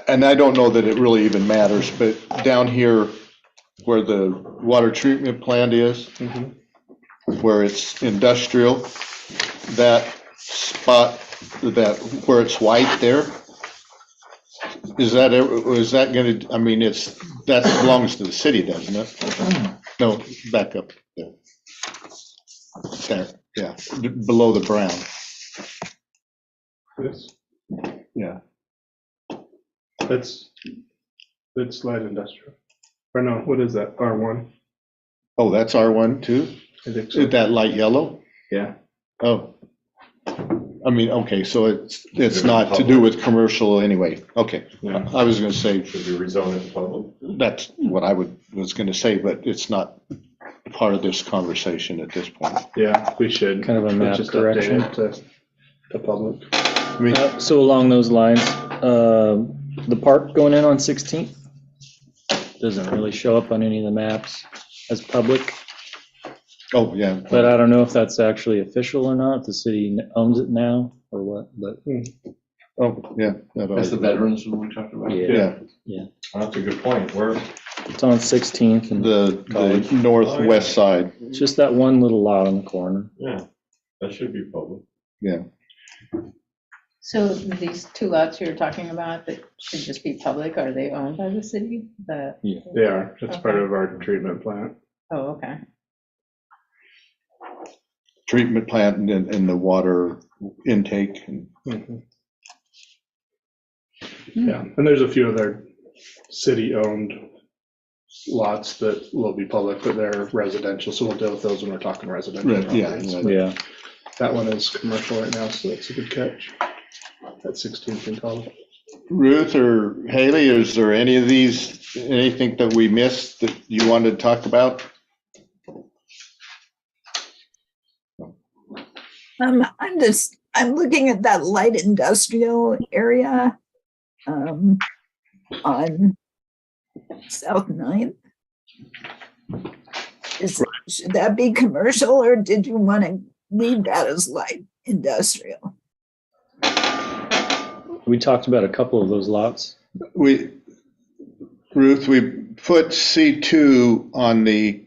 And I don't know that it really even matters, but down here where the water treatment plant is, where it's industrial, that spot, that where it's white there, is that gonna, I mean, that belongs to the city, doesn't it? No, back up there. There, yeah, below the brown. This, Yeah. that's light industrial. Or no, what is that? R1? Oh, that's R1 too? I think so. Is that light yellow? Yeah. Oh. I mean, okay, so it's not to do with commercial anyway. Okay. Yeah. I was gonna say, Should we rezone it to public? that's what I was gonna say, but it's not part of this conversation at this point. Yeah, we should. Kind of a Let's map just correction. update it to public. I mean, So along those lines, the park going in on 16th doesn't really show up on any of the maps as public, oh, yeah. but I don't know if that's actually official or not, if the city owns it now or what, but Oh, yeah. That's the veterans one we talked about. Yeah, That's a good point. Where, it's on 16th and the northwest side, it's just that one little lot on the corner. yeah, that should be public. yeah. So these two lots you were talking about that should just be public, are they owned by the city? They are. It's part of our treatment plant. Oh, okay. Treatment plant and the water intake. Yeah, and there's a few other city-owned lots that will be public, but they're residential, so we'll deal with those when we're talking residential. Right, yeah, properties. yeah. But Yeah, that one is commercial right now, so that's a good catch. At 16th and College. Ruth or Haley, is there any of these, anything that we missed that you wanted to talk about? I'm looking at that light industrial area on South 9th. Should that be commercial or did you want to leave that as light industrial? we talked about a couple of those lots. Ruth, we put C2 on the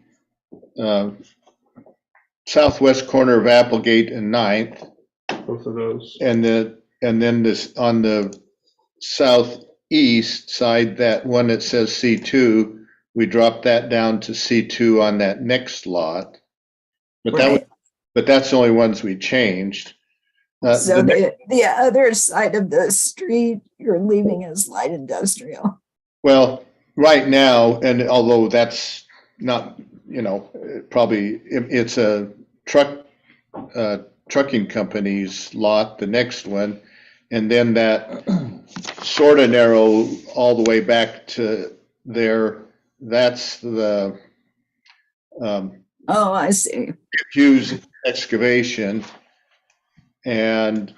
southwest corner of Applegate and 9th. Both of those. And then this, on the southeast side, that one that says C2, we dropped that down to C2 on that next lot. But that's the only ones we changed. So the other side of the street, you're leaving as light industrial. Well, right now, and although that's not, probably, it's a trucking company's lot, the next one, and then that sort of narrow all the way back to there, that's the Oh, I see. Hughes Excavation. And,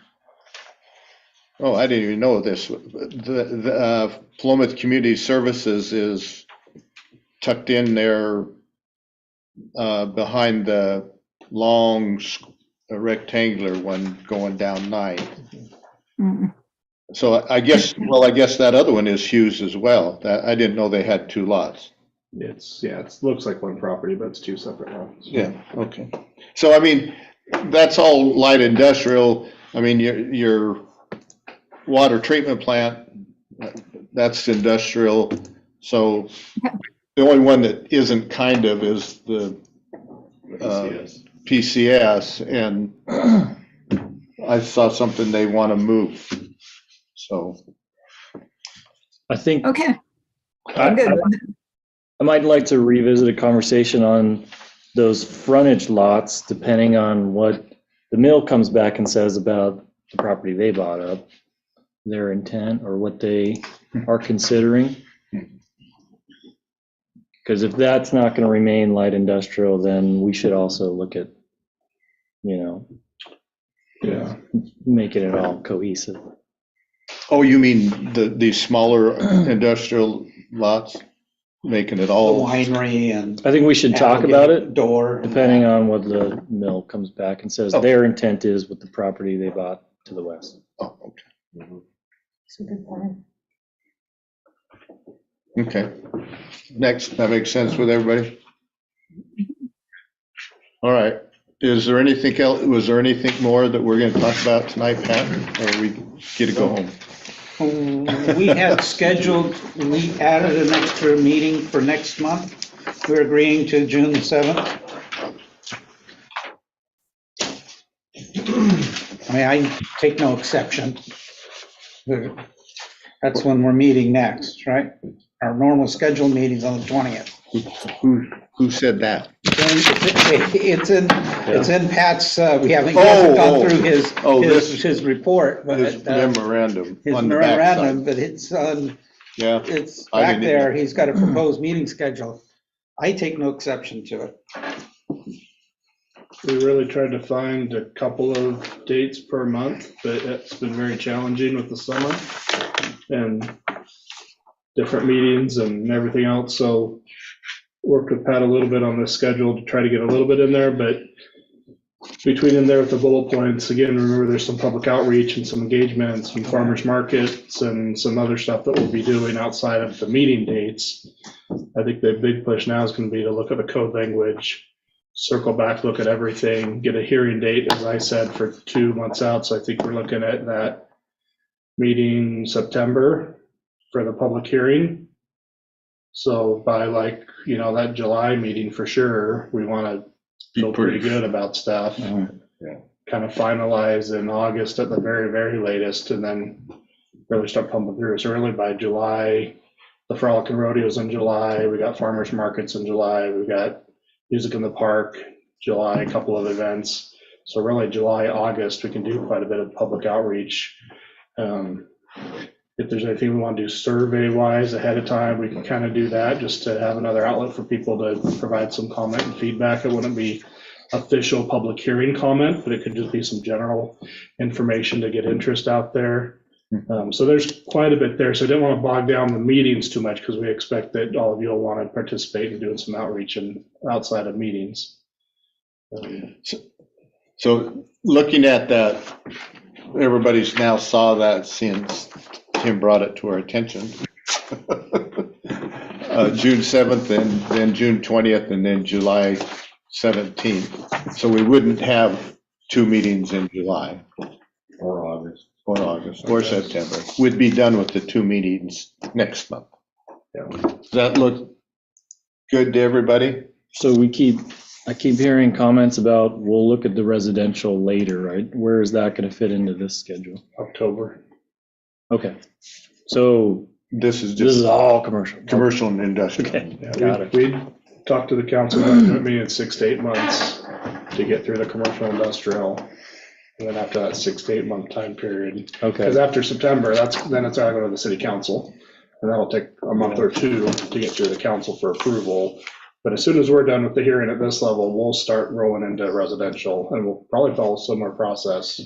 I didn't even know this. The Philomath Community Services is tucked in there behind the long rectangular one going down 9th. Mm. So I guess that other one is Hughes as well. I didn't know they had two lots. It looks like one property, but it's two separate lots. Yeah, okay. So, I mean, that's all light industrial. I mean, your water treatment plant, that's industrial. So the only one that isn't kind of is the PCS. And I saw something they want to move. So I think Okay, I, I'm good. I might like to revisit a conversation on those frontage lots, depending on what the mill comes back and says about the property they bought up, their intent or what they are considering. Because if that's not going to remain light industrial, then we should also look at, Yeah. making it all cohesive. Oh, you mean these smaller industrial lots, making it The all? winery and. I think we should talk about it, Door. depending on what the mill comes back and says Oh. their intent is with the property they bought to the west. Oh, okay. It's a good plan. Okay. Next, that makes sense with everybody? All right. Is there anything else, was there anything more that we're going to talk about tonight, Pat? Or we get to go home? We had scheduled, we added an extra meeting for next month. We're agreeing to June 7th. I mean, I take no exception. That's when we're meeting next, right? Our normal scheduled meeting's on the 20th. Who said that? It's in Pat's, we haven't gone through his report, but. His memorandum His on the memorandum, backside. but it's on, Yeah, it's I back didn't there, he's got a proposed meeting schedule. I take no exception to it. We really tried to find a couple of dates per month, but it's been very challenging with the summer and different meetings and everything else. So worked with Pat a little bit on the schedule to try to get a little bit in there, but between in there with the bullet points, again, remember there's some public outreach and some engagements, some farmers markets and some other stuff that we'll be doing outside of the meeting dates. I think the big push now is going to be to look at the code language, circle back, look at everything, get a hearing date, as I said, for 2 months out. So I think we're looking at that meeting September for the public hearing. So by that July meeting for sure, we want to feel pretty good about stuff. Yeah. Kind of finalize in August at the very, very latest, and then really start pumping through. So early by July, the Frolic and Rodeos in July, we got farmers markets in July, we've got Music in the Park, July, a couple of events. So really July, August, we can do quite a bit of public outreach. If there's anything we want to do survey wise ahead of time, we can kind of do that just to have another outlet for people to provide some comment and feedback. It wouldn't be official public hearing comment, but it could just be some general information to get interest out there. So there's quite a bit there. So I didn't want to bog down the meetings too much because we expect that all of you will want to participate in doing some outreach and outside of meetings. So looking at that, everybody's now saw that since Tim brought it to our attention. June 7th and then June 20th and then July 17th. So we wouldn't have 2 meetings in July. Or August. Or September. We'd be done with the 2 meetings next month. Yeah. Does that look good to everybody? So I keep hearing comments about, we'll look at the residential later, right? Where is that going to fit into this schedule? October. Okay, so This is this is just all commercial. commercial and industrial. Okay, Yeah, got it. we talked to the council about doing me in 6 to 8 months to get through the commercial industrial. And then after that 6 to 8 month time period, Okay, because after September, then it's gotta go to the city council. And that'll take a month or 2 to get through the council for approval. But as soon as we're done with the hearing at this level, we'll start rolling into residential and we'll probably follow a similar process.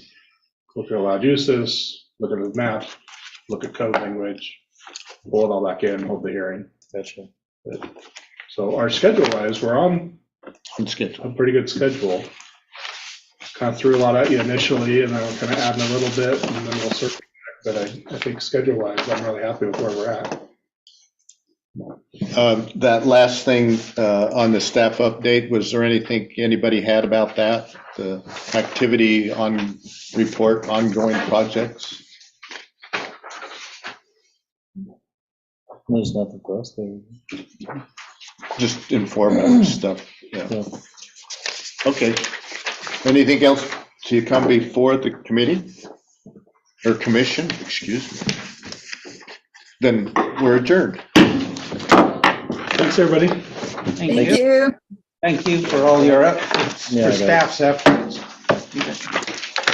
Look at allowed uses, look at the map, look at code language, pull it all back in, hold the hearing. gotcha. So our schedule wise, we're on schedule. a pretty good schedule. Kind of threw a lot at you initially and then we're kind of adding a little bit and then we'll circle back. But I think schedule wise, I'm really happy with where we're at. That last thing on the staff update, was there anything anybody had about that? The activity on report, ongoing projects? There's nothing for us there. Just informative stuff, yeah. Yeah. Okay. Anything else to come before the committee? Or commission, excuse me. then we're adjourned. Thanks, everybody. Thank Thank you. you. Thank you for all your efforts, Yeah, for I got it. staff's efforts.